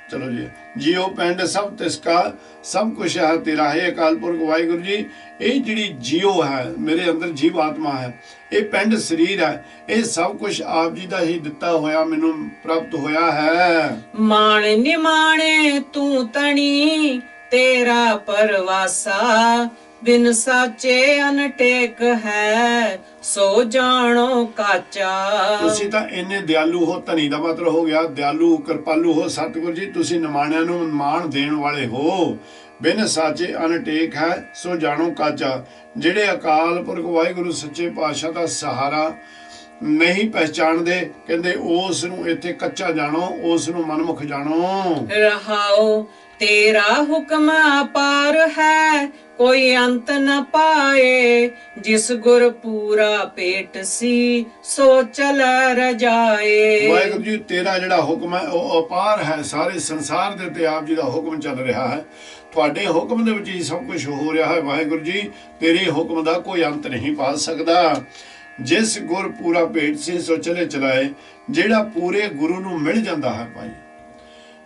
ਚਲੋ ਜੀ, ਜਿਉ ਪਿੰਡ ਸਭ ਤਿਸਕਾ, ਸਭ ਕੁਛ ਹੈ ਤੇਰਾ। ਹੈ ਅਕਾਲ ਪੁਰਖ ਵਾਹਿਗੁਰੂ ਜੀ, ਇਹ ਜਿਹੜੀ ਜਿਉ ਹੈ, ਮੇਰੇ ਅੰਦਰ ਜੀਵ ਆਤਮਾ ਹੈ, ਇਹ ਪਿੰਡ ਸਰੀਰ ਹੈ, ਇਹ ਸਭ ਕੁਛ ਆਪ ਜੀ ਦਾ ਹੀ ਦਿੱਤਾ ਹੋਇਆ ਮੈਨੂੰ ਪ੍ਰਾਪਤ ਹੋਇਆ ਹੈ। ਮਾਣ ਨਿਮਾਣੇ ਤੂੰ ਤਣੀ, ਤੇਰਾ ਪਰਵਾਸਾ, ਬਿਨ ਸਾਚੇ ਅਨਟੇਕ ਹੈ, ਸੋ ਜਾਣੋ ਕਾਚਾ। ਤੁਸੀਂ ਤਾਂ ਇੰਨੇ ਦਿਆਲੂ ਹੋ, ਧਨੀ ਦਾ ਮਤਲਬ ਹੋ ਗਿਆ ਦਿਆਲੂ, ਕਿਰਪਾਲੂ ਹੋ ਸਤਿਗੁਰ ਜੀ, ਤੁਸੀਂ ਨਿਮਾਣਿਆਂ ਨੂੰ ਮਾਣ ਦੇਣ ਵਾਲੇ ਹੋ। ਬਿਨ ਸਾਚੇ ਅਨਟੇਕ ਹੈ, ਸੋ ਜਾਣੋ ਕਾਚਾ। ਜਿਹੜੇ ਅਕਾਲ ਪੁਰਖ ਵਾਹਿਗੁਰੂ ਸੱਚੇ ਪਾਤਸ਼ਾਹ ਦਾ ਸਹਾਰਾ ਨਹੀਂ ਪਹਿਚਾਣਦੇ, ਕਹਿੰਦੇ ਉਸ ਨੂੰ ਇੱਥੇ ਕੱਚਾ ਜਾਣੋ, ਉਸ ਨੂੰ ਮਨਮੁਖ ਜਾਣੋ। ਰਹਾਓ ਤੇਰਾ ਹੁਕਮ ਅਪਾਰ ਹੈ, ਕੋਈ ਅੰਤ ਨ ਪਾਏ, ਜਿਸ ਗੁਰ ਪੂਰਾ ਭੇਟ ਸੀ, ਸੋ ਚਲੈ ਰਜਾਏ। ਵਾਹਿਗੁਰੂ ਜੀ, ਤੇਰਾ ਜਿਹੜਾ ਹੁਕਮ ਹੈ ਉਹ ਅਪਾਰ ਹੈ, ਸਾਰੇ ਸੰਸਾਰ ਦੇ ਉੱਤੇ ਆਪ ਜੀ ਦਾ ਹੁਕਮ ਚੱਲ ਰਿਹਾ ਹੈ। ਤੁਹਾਡੇ ਹੁਕਮ ਦੇ ਵਿੱਚ ਹੀ ਸਭ ਕੁਝ ਹੋ ਰਿਹਾ ਹੈ। ਵਾਹਿਗੁਰੂ ਜੀ, ਤੇਰੇ ਹੁਕਮ ਦਾ ਕੋਈ ਅੰਤ ਨਹੀਂ ਪਾ ਸਕਦਾ। ਜਿਸ ਗੁਰ ਪੂਰਾ ਭੇਟ ਸੀ, ਸੋ ਚਲੇ ਚਲਾਏ। ਜਿਹੜਾ ਪੂਰੇ ਗੁਰੂ ਨੂੰ ਮਿਲ ਜਾਂਦਾ ਹੈ ਭਾਈ,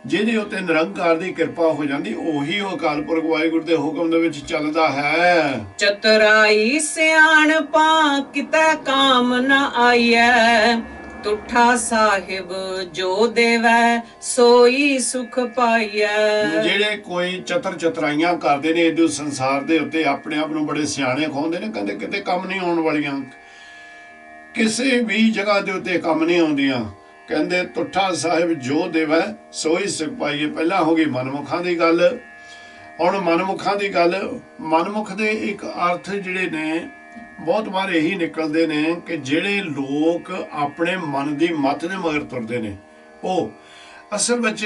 ਜਿਹਦੇ ਉੱਤੇ ਨਿਰੰਕਾਰ ਦੀ ਕਿਰਪਾ ਹੋ ਜਾਂਦੀ, ਉਹੀ ਉਹ ਅਕਾਲ ਪੁਰਖ ਵਾਹਿਗੁਰੂ ਦੇ ਹੁਕਮ ਦੇ ਵਿੱਚ ਚੱਲਦਾ ਹੈ। ਚਤੁਰਾਈ ਸਿਆਣਪਾਂ ਕਿਤੇ ਕਾਮ ਨ ਆਈਐ, ਤੁਠਾ ਸਾਹਿਬ ਜੋ ਦੇਵੈ ਸੋਈ ਸੁਖ ਪਾਈਐ। ਜਿਹੜੇ ਕੋਈ ਚਤਰਾਈਆਂ ਕਰਦੇ ਨੇ ਇਹਦੇ ਸੰਸਾਰ ਦੇ ਉੱਤੇ, ਆਪਣੇ ਆਪ ਨੂੰ ਬੜੇ ਸਿਆਣੇ ਖਾਉਂਦੇ ਨੇ, ਕਹਿੰਦੇ ਕਿਤੇ ਕੰਮ ਨਹੀਂ ਆਉਣ ਵਾਲੀਆਂ, ਕਿਸੇ ਵੀ ਜਗ੍ਹਾ ਦੇ ਉੱਤੇ ਕੰਮ ਨਹੀਂ ਆਉਂਦੀਆਂ। ਕਹਿੰਦੇ ਤੁਠਾ ਸਾਹਿਬ ਜੋ ਦੇਵੈ ਸੋਈ ਸੁਖ ਪਾਈਏ। ਪਹਿਲਾਂ ਹੋ ਗਈ ਮਨਮੁਖਾਂ ਦੀ ਗੱਲ, ਹੁਣ ਮਨਮੁਖਾਂ ਦੀ ਗੱਲ। ਮਨਮੁਖ ਦੇ ਇੱਕ ਅਰਥ ਜਿਹੜੇ ਨੇ ਬਹੁਤ ਵਾਰ ਇਹੀ ਨਿਕਲਦੇ ਨੇ ਕਿ ਜਿਹੜੇ ਲੋਕ ਆਪਣੇ ਮਨ ਦੀ ਮੱਤ ਦੇ ਮਗਰ ਤੁਰਦੇ ਨੇ, ਉਹ ਅਸਲ ਵਿੱਚ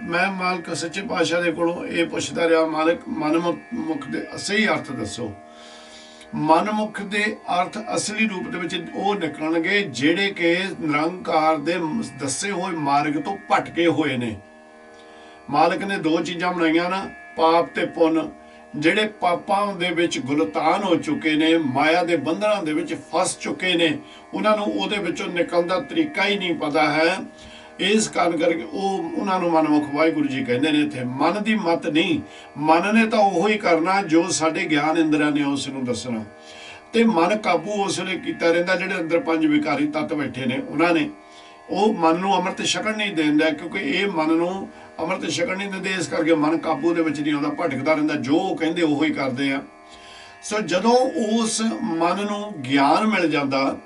ਮੈਂ ਮਾਲਕ ਸੱਚੇ ਪਾਤਸ਼ਾਹ ਦੇ ਕੋਲੋਂ ਇਹ ਪੁੱਛਦਾ ਰਿਹਾ, ਮਾਲਕ ਮਨਮੁਖ ਦੇ ਸਹੀ ਅਰਥ ਦੱਸੋ। ਮਨਮੁਖ ਦੇ ਅਰਥ ਅਸਲੀ ਰੂਪ ਦੇ ਵਿੱਚ ਉਹ ਨਿਕਲਣਗੇ ਜਿਹੜੇ ਕਿ ਨਿਰੰਕਾਰ ਦੇ ਦੱਸੇ ਹੋਏ ਮਾਰਗ ਤੋਂ ਭਟਕੇ ਹੋਏ ਨੇ। ਮਾਲਕ ਨੇ ਦੋ ਚੀਜ਼ਾਂ ਬਣਾਈਆਂ ਨਾ, ਪਾਪ ਤੇ ਪੁੰਨ। ਜਿਹੜੇ ਪਾਪਾਂ ਦੇ ਵਿੱਚ ਗੁਲਤਾਨ ਹੋ ਚੁੱਕੇ ਨੇ, ਮਾਇਆ ਦੇ ਬੰਧਨਾਂ ਦੇ ਵਿੱਚ ਫਸ ਚੁੱਕੇ ਨੇ, ਉਹਨਾਂ ਨੂੰ ਉਹਦੇ ਵਿੱਚੋਂ ਨਿਕਲਣ ਦਾ ਤਰੀਕਾ ਹੀ ਨਹੀਂ ਪਤਾ ਹੈ। ਇਸ ਕਾਰਨ ਕਰਕੇ ਉਹ ਉਹਨਾਂ ਨੂੰ ਮਨਮੁਖ ਵਾਹਿਗੁਰੂ ਜੀ ਕਹਿੰਦੇ ਨੇ ਇੱਥੇ। ਮਨ ਦੀ ਮਤ ਨਹੀਂ, ਮਨ ਨੇ ਤਾਂ ਉਹੋ ਹੀ ਕਰਨਾ ਜੋ ਸਾਡੇ ਗਿਆਨ ਇੰਦਰੀਆਂ ਨੇ ਉਸ ਨੂੰ ਦੱਸਣਾ, ਤੇ ਮਨ ਕਾਬੂ ਉਸ ਵੇਲੇ ਕੀਤਾ ਰਹਿੰਦਾ। ਜਿਹੜੇ ਅੰਦਰ ਪੰਜ ਵਿਕਾਰੀ ਤੱਤ ਬੈਠੇ ਨੇ ਉਹਨਾਂ ਨੇ ਉਹ ਮਨ ਨੂੰ ਅੰਮ੍ਰਿਤ ਛਕਣ ਨਹੀਂ ਦਿੰਦਾ, ਕਿਉਂਕਿ ਇਹ ਮਨ ਨੂੰ ਅੰਮ੍ਰਿਤ ਛਕਣ ਨਹੀਂ ਦਿੰਦੇ, ਇਸ ਕਰਕੇ ਮਨ ਕਾਬੂ ਦੇ ਵਿੱਚ ਨਹੀਂ ਆਉਂਦਾ, ਭਟਕਦਾ ਰਹਿੰਦਾ, ਜੋ ਉਹ ਕਹਿੰਦੇ ਉਹੋ ਹੀ ਕਰਦੇ ਆ। ਸੋ ਜਦੋਂ ਉਸ ਮਨ ਨੂੰ ਗਿਆਨ ਮਿਲ ਜਾਂਦਾ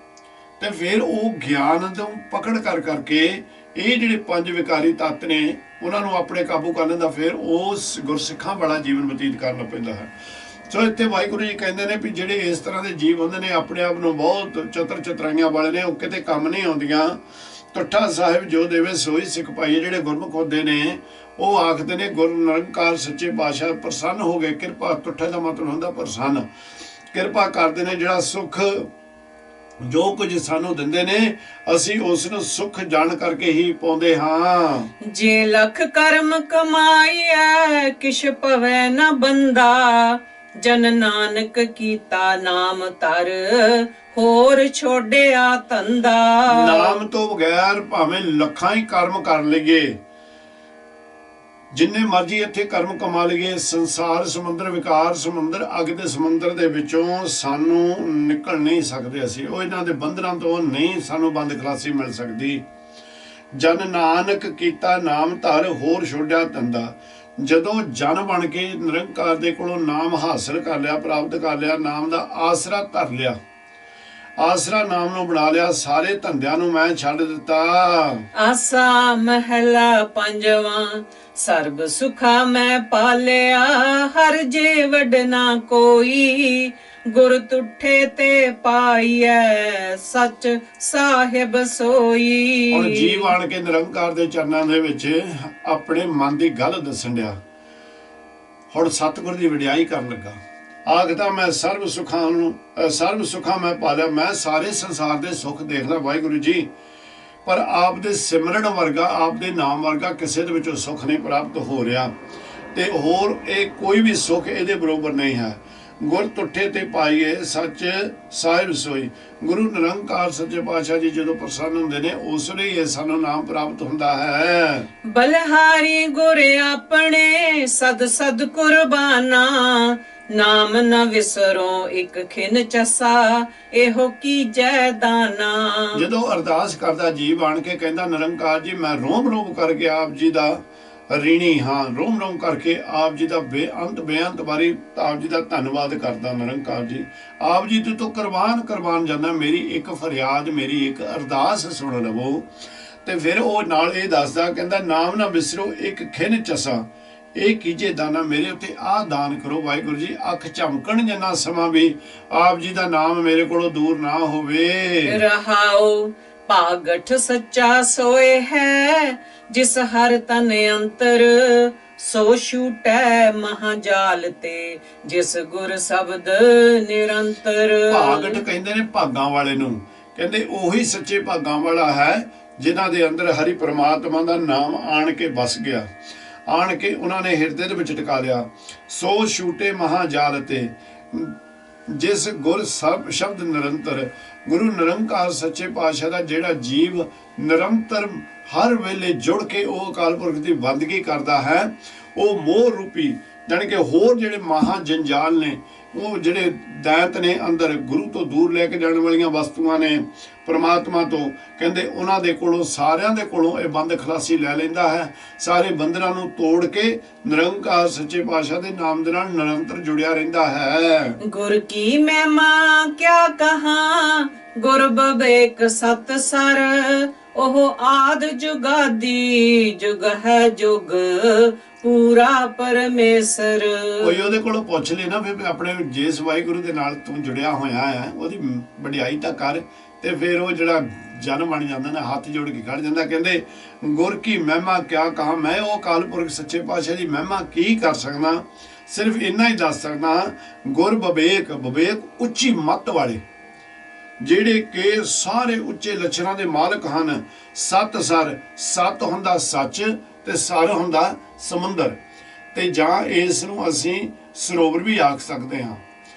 ਤੇ ਫਿਰ ਉਹ ਗਿਆਨ ਤੋਂ ਪਕੜ ਕਰ ਕਰਕੇ ਇਹ ਜਿਹੜੇ ਪੰਜ ਵਿਕਾਰੀ ਤੱਤ ਨੇ ਉਹਨਾਂ ਨੂੰ ਆਪਣੇ ਕਾਬੂ ਕਰ ਲੈਂਦਾ, ਫਿਰ ਉਸ ਗੁਰਸਿੱਖਾਂ ਵਾਲਾ ਜੀਵਨ ਬਤੀਤ ਕਰਨਾ ਪੈਂਦਾ ਹੈ। ਸੋ ਇੱਥੇ ਵਾਹਿਗੁਰੂ ਜੀ ਕਹਿੰਦੇ ਨੇ ਵੀ ਜਿਹੜੇ ਇਸ ਤਰ੍ਹਾਂ ਦੇ ਜੀਵ ਹੁੰਦੇ ਨੇ ਆਪਣੇ ਆਪ ਨੂੰ ਬਹੁਤ ਚਤਰ ਚਤਰਾਈਆਂ ਵਾਲੇ ਨੇ, ਉਹ ਕਿਤੇ ਕੰਮ ਨਹੀਂ ਆਉਂਦੀਆਂ। ਟੁੱਠਾ ਸਾਹਿਬ ਜੋ ਦੇਵੇ ਸੋਈ ਸਿੱਖ ਭਾਈ, ਜਿਹੜੇ ਗੁਰਮੁਖ ਹੁੰਦੇ ਨੇ ਉਹ ਆਖਦੇ ਨੇ ਗੁਰੂ ਨਿਰੰਕਾਰ ਸੱਚੇ ਪਾਤਸ਼ਾਹ ਪ੍ਰਸੰਨ ਹੋ ਗਏ। ਕਿਰਪਾ, ਟੁੱਠੇ ਦਾ ਮਤਲਬ ਹੁੰਦਾ ਪ੍ਰਸੰਨ, ਕਿਰਪਾ ਕਰਦੇ ਨੇ, ਜਿਹੜਾ ਸੁੱਖ ਜੋ ਕੁਝ ਸਾਨੂੰ ਦਿੰਦੇ ਨੇ ਅਸੀਂ ਉਸ ਨੂੰ ਸੁੱਖ ਜਾਣ ਕਰਕੇ ਹੀ ਪਾਉਂਦੇ ਹਾਂ। ਜੇ ਲਖ ਕਰਮ ਕਮਾਈਐ ਕਿਛ ਪਵੈ ਨ ਬੰਦਾ, ਜਨ ਨਾਨਕ ਕੀਤਾ ਨਾਮ ਧਰ ਹੋਰ ਛੋੜਿਆ ਧੰਦਾ। ਨਾਮ ਤੋਂ ਬਗੈਰ ਭਾਵੇਂ ਲੱਖਾਂ ਹੀ ਕਰਮ ਕਰ ਲਈਏ, ਜਿੰਨੇ ਮਰਜੀ ਇੱਥੇ ਕਰਮ ਕਮਾ ਲਈਏ, ਸੰਸਾਰ ਸਮੁੰਦਰ, ਵਿਕਾਰ ਸਮੁੰਦਰ, ਅੱਗ ਦੇ ਸਮੁੰਦਰ ਦੇ ਵਿੱਚੋਂ ਸਾਨੂੰ ਨਿਕਲ ਨਹੀਂ ਸਕਦੇ ਅਸੀਂ। ਉਹ ਇਹਨਾਂ ਦੇ ਬੰਧਨਾਂ ਤੋਂ ਨਹੀਂ ਸਾਨੂੰ ਬੰਦ ਖਲਾਸੀ ਮਿਲ ਸਕਦੀ। ਜਨ ਨਾਨਕ ਕੀਤਾ ਨਾਮ ਧਰ ਹੋਰ ਛੋੜਿਆ ਧੰਦਾ। ਜਦੋਂ ਜਨ ਬਣ ਕੇ ਨਿਰੰਕਾਰ ਦੇ ਕੋਲੋਂ ਨਾਮ ਹਾਸਲ ਕਰ ਲਿਆ, ਪ੍ਰਾਪਤ ਕਰ ਲਿਆ, ਨਾਮ ਦਾ ਆਸਰਾ ਧਰ ਲਿਆ, ਆਸਰਾ ਨਾਮ ਨੂੰ ਬਣਾ ਲਿਆ, ਸਾਰੇ ਧੰਦਿਆਂ ਨੂੰ ਮੈਂ ਛੱਡ ਦਿੱਤਾ। ਆਸਾ ਮਹਿਲਾ ਪੰਜਵਾਂ ਸਰਬ ਸੁਖਾ ਮੈਂ ਪਾਲਿਆ, ਹਰ ਜੇ ਵਡਨਾ ਕੋਈ, ਗੁਰ ਤੁਠੇ ਤੇ ਪਾਈਐ ਸੱਚ ਸਾਹਿਬ ਸੋਈ। ਹੁਣ ਜੀਵ ਆਣ ਕੇ ਨਿਰੰਕਾਰ ਦੇ ਚਰਨਾਂ ਦੇ ਵਿੱਚ ਆਪਣੇ ਮਨ ਦੀ ਗੱਲ ਦੱਸਣ ਡਿਆ, ਹੁਣ ਸਤਿਗੁਰ ਦੀ ਵਡਿਆਈ ਕਰਨ ਲੱਗਾ। ਆਖਦਾ ਮੈਂ ਸਰਬ ਸੁੱਖਾਂ ਮੈਂ ਪਾਲਿਆ, ਮੈਂ ਸਾਰੇ ਸੰਸਾਰ ਦੇ ਸੁੱਖ ਦੇਖਦਾ ਵਾਹਿਗੁਰੂ ਜੀ, ਪਰ ਆਪ ਦੇ ਸਿਮਰਨ ਵਰਗਾ, ਆਪ ਦੇ ਨਾਮ ਵਰਗਾ ਕਿਸੇ ਦੇ ਵਿੱਚੋਂ ਸੁੱਖ ਨਹੀਂ ਪ੍ਰਾਪਤ ਹੋ ਰਿਹਾ, ਤੇ ਹੋਰ ਇਹ ਕੋਈ ਵੀ ਸੁੱਖ ਇਹਦੇ ਬਰੋਬਰ ਨਹੀਂ ਹੈ। ਗੁਰ ਤੁੱਠੇ ਤੇ ਪਾਈਏ ਸੱਚ ਸਾਹਿਬ ਸੋਈ। ਗੁਰੂ ਨਿਰੰਕਾਰ ਸੱਚੇ ਪਾਤਸ਼ਾਹ ਜੀ ਜਦੋਂ ਪ੍ਰਸੰਨ ਹੁੰਦੇ ਨੇ ਉਸ ਲਈ ਇਹ ਸਾਨੂੰ ਨਾਮ ਪ੍ਰਾਪਤ ਹੁੰਦਾ ਹੈ। ਬਲਹਾਰੀ ਗੁਰ ਆਪਣੇ ਸਦ ਸਦ ਕੁਰਬਾਨਾ, ਨਾਮ ਨ ਵਿਸਰੋ ਇੱਕ ਖਿਨ ਚਸਾ, ਇਹੋ ਕੀਜੈ ਦਾਨਾ। ਜਦੋਂ ਅਰਦਾਸ ਕਰਦਾ ਜੀਵ ਆਣ ਕੇ ਕਹਿੰਦਾ ਨਿਰੰਕਾਰ ਜੀ ਮੈਂ ਰੋਮ ਰੋਮ ਕਰਕੇ ਆਪ ਜੀ ਦਾ ਰੀਣੀ ਹਾਂ, ਰੋਮ ਰੋਮ ਕਰਕੇ ਆਪ ਜੀ ਦਾ ਬੇਅੰਤ ਵਾਰੀ ਆਪ ਜੀ ਦਾ ਧੰਨਵਾਦ ਕਰਦਾ ਨਿਰੰਕਾਰ ਜੀ, ਆਪ ਜੀ ਤੋਂ ਕੁਰਬਾਨ ਜਾਂਦਾ, ਮੇਰੀ ਇੱਕ ਫਰਿਆਦ, ਮੇਰੀ ਇੱਕ ਅਰਦਾਸ ਸੁਣ ਲਵੋ। ਤੇ ਫਿਰ ਉਹ ਨਾਲ ਇਹ ਦੱਸਦਾ, ਕਹਿੰਦਾ ਨਾਮ ਨਾ ਵਿਸਰੋ ਇੱਕ ਖਿਨ ਚਸਾ, ਇਹ ਕੀਜੇ ਦਾਨਾ, ਮੇਰੇ ਉੱਤੇ ਆਹ ਦਾਨ ਕਰੋ ਵਾਹਿਗੁਰੂ ਜੀ, ਅੱਖ ਝਮਕਣ ਜਿੰਨਾ ਸਮਾਂ ਵੀ ਆਪ ਜੀ ਦਾ ਨਾਮ ਮੇਰੇ ਕੋਲੋਂ ਦੂਰ ਨਾ ਹੋਵੇ। ਰਹਾਉ ਭਾਗਠ ਸੱਚਾ ਸੋਏ ਹੈ, ਜਿਸ ਹਰ ਤਨ ਅੰਤਰ, ਸੋ ਛੂਟੈ ਮਹਾਜਾਲ ਤੇ, ਜਿਸ ਗੁਰ ਸ਼ਬਦ ਨਿਰੰਤਰ। ਭਾਗਠ ਕਹਿੰਦੇ ਨੇ ਭਾਗਾਂ ਵਾਲੇ ਨੂੰ, ਕਹਿੰਦੇ ਉਹੀ ਸੱਚੇ ਭਾਗਾਂ ਵਾਲਾ ਹੈ ਜਿਨ੍ਹਾਂ ਦੇ ਅੰਦਰ ਹਰੀ ਪ੍ਰਮਾਤਮਾ ਦਾ ਨਾਮ ਆਣ ਕੇ ਵਸ ਗਿਆ, ਆਣ ਕੇ ਉਹਨਾਂ ਨੇ ਹਿਰਦੇ ਦੇ ਵਿੱਚ ਟਿਕਾ ਲਿਆ। ਸੋ ਛੂਟੇ ਮਹਾਜਾਲ ਤੇ, ਜਿਸ ਗੁਰ ਸ਼ਬਦ ਨਿਰੰਤਰ। ਗੁਰੂ ਨਿਰੰਕਾਰ ਸੱਚੇ ਪਾਤਸ਼ਾਹ ਦਾ ਜਿਹੜਾ ਜੀਵ ਨਿਰੰਤਰ ਹਰ ਵੇਲੇ ਜੁੜ ਕੇ ਉਹ ਅਕਾਲ ਪੁਰਖ ਦੀ ਬੰਦਗੀ ਕਰਦਾ ਹੈ, ਉਹ ਮੋਹ ਰੂਪੀ ਜਾਣੀ ਕਿ ਹੋਰ ਜਿਹੜੇ ਮਹਾ ਜੰਜਾਲ ਨੇ, ਉਹ ਜਿਹੜੇ ਦੈਂਤ ਨੇ ਅੰਦਰ ਗੁਰੂ ਤੋਂ ਦੂਰ ਲੈ ਕੇ ਜਾਣ ਵਾਲੀਆਂ ਵਸਤੂਆਂ ਨੇ ਪਰਮਾਤਮਾ ਤੋਂ, ਕਹਿੰਦੇ ਉਹਨਾਂ ਦੇ ਕੋਲੋਂ, ਸਾਰਿਆਂ ਦੇ ਕੋਲੋਂ ਇਹ ਬੰਦ ਖਲਾਸੀ ਲੈ ਲੈਂਦਾ ਹੈ। ਸਾਰੇ ਬੰਧਨਾਂ ਨੂੰ ਤੋੜ ਕੇ ਨਿਰੰਕਾਰ ਸੱਚੇ ਪਾਤਸ਼ਾਹ ਦੇ ਨਾਮ ਦੇ ਨਾਲ ਨਿਰੰਤਰ ਜੁੜਿਆ ਰਹਿੰਦਾ ਹੈ। ਗੁਰ ਕੀ ਮਹਿਮਾ ਕਿਆ ਕਹਾਂ, ਗੁਰ ਬਵੇਕ ਸਤ ਸਰ, ਉਹ ਆਦ ਜੁਗਾਦੀ, ਜੁਗ ਹੈ ਜੁਗ ਪੂਰਾ ਪਰਮੇਸ਼ਰ। ਕੋਈ ਉਹਦੇ ਕੋਲੋਂ ਪੁੱਛ ਲੈ ਨਾ ਫਿਰ ਆਪਣੇ ਜਿਸ ਵਾਹਿਗੁਰੂ ਦੇ ਨਾਲ ਤੂੰ ਜੁੜਿਆ ਹੋਇਆ ਹੈ ਉਹਦੀ ਵਡਿਆਈ ਤਾਂ ਕਰ, ਤੇ ਫਿਰ ਉਹ ਜਿਹੜਾ ਜਨ ਬਣ ਜਾਂਦਾ ਨਾ, ਹੱਥ ਜੋੜ ਕੇ ਖੜ ਜਾਂਦਾ। ਕਹਿੰਦੇ ਗੁਰ ਕੀ ਮਹਿਮਾ ਕਿਆ ਕਹਾਂ, ਮੈਂ ਉਹ ਅਕਾਲ ਪੁਰਖ ਸੱਚੇ ਪਾਤਸ਼ਾਹ ਦੀ ਮਹਿਮਾ ਕੀ ਕਰ ਸਕਦਾ, ਸਿਰਫ ਇੰਨਾ ਹੀ ਦੱਸ ਸਕਦਾ। ਗੁਰ ਬਵੇਕ, ਬਵੇਕ ਉੱਚੀ ਮੱਤ ਵਾਲੇ, ਜਿਹੜੇ ਕਿ ਸਾਰੇ ਉੱਚੇ ਲੱਛਣਾਂ ਦੇ ਮਾਲਕ ਹਨ। ਸਤ ਸਰ, ਸਤ ਹੁੰਦਾ ਸੱਚ ਤੇ ਸਰ ਹੁੰਦਾ ਸਮੁੰਦਰ, ਤੇ ਜਾਂ ਇਸ ਨੂੰ ਅਸੀਂ ਸਰੋਵਰ ਵੀ ਆਖ ਸਕਦੇ ਹਾਂ।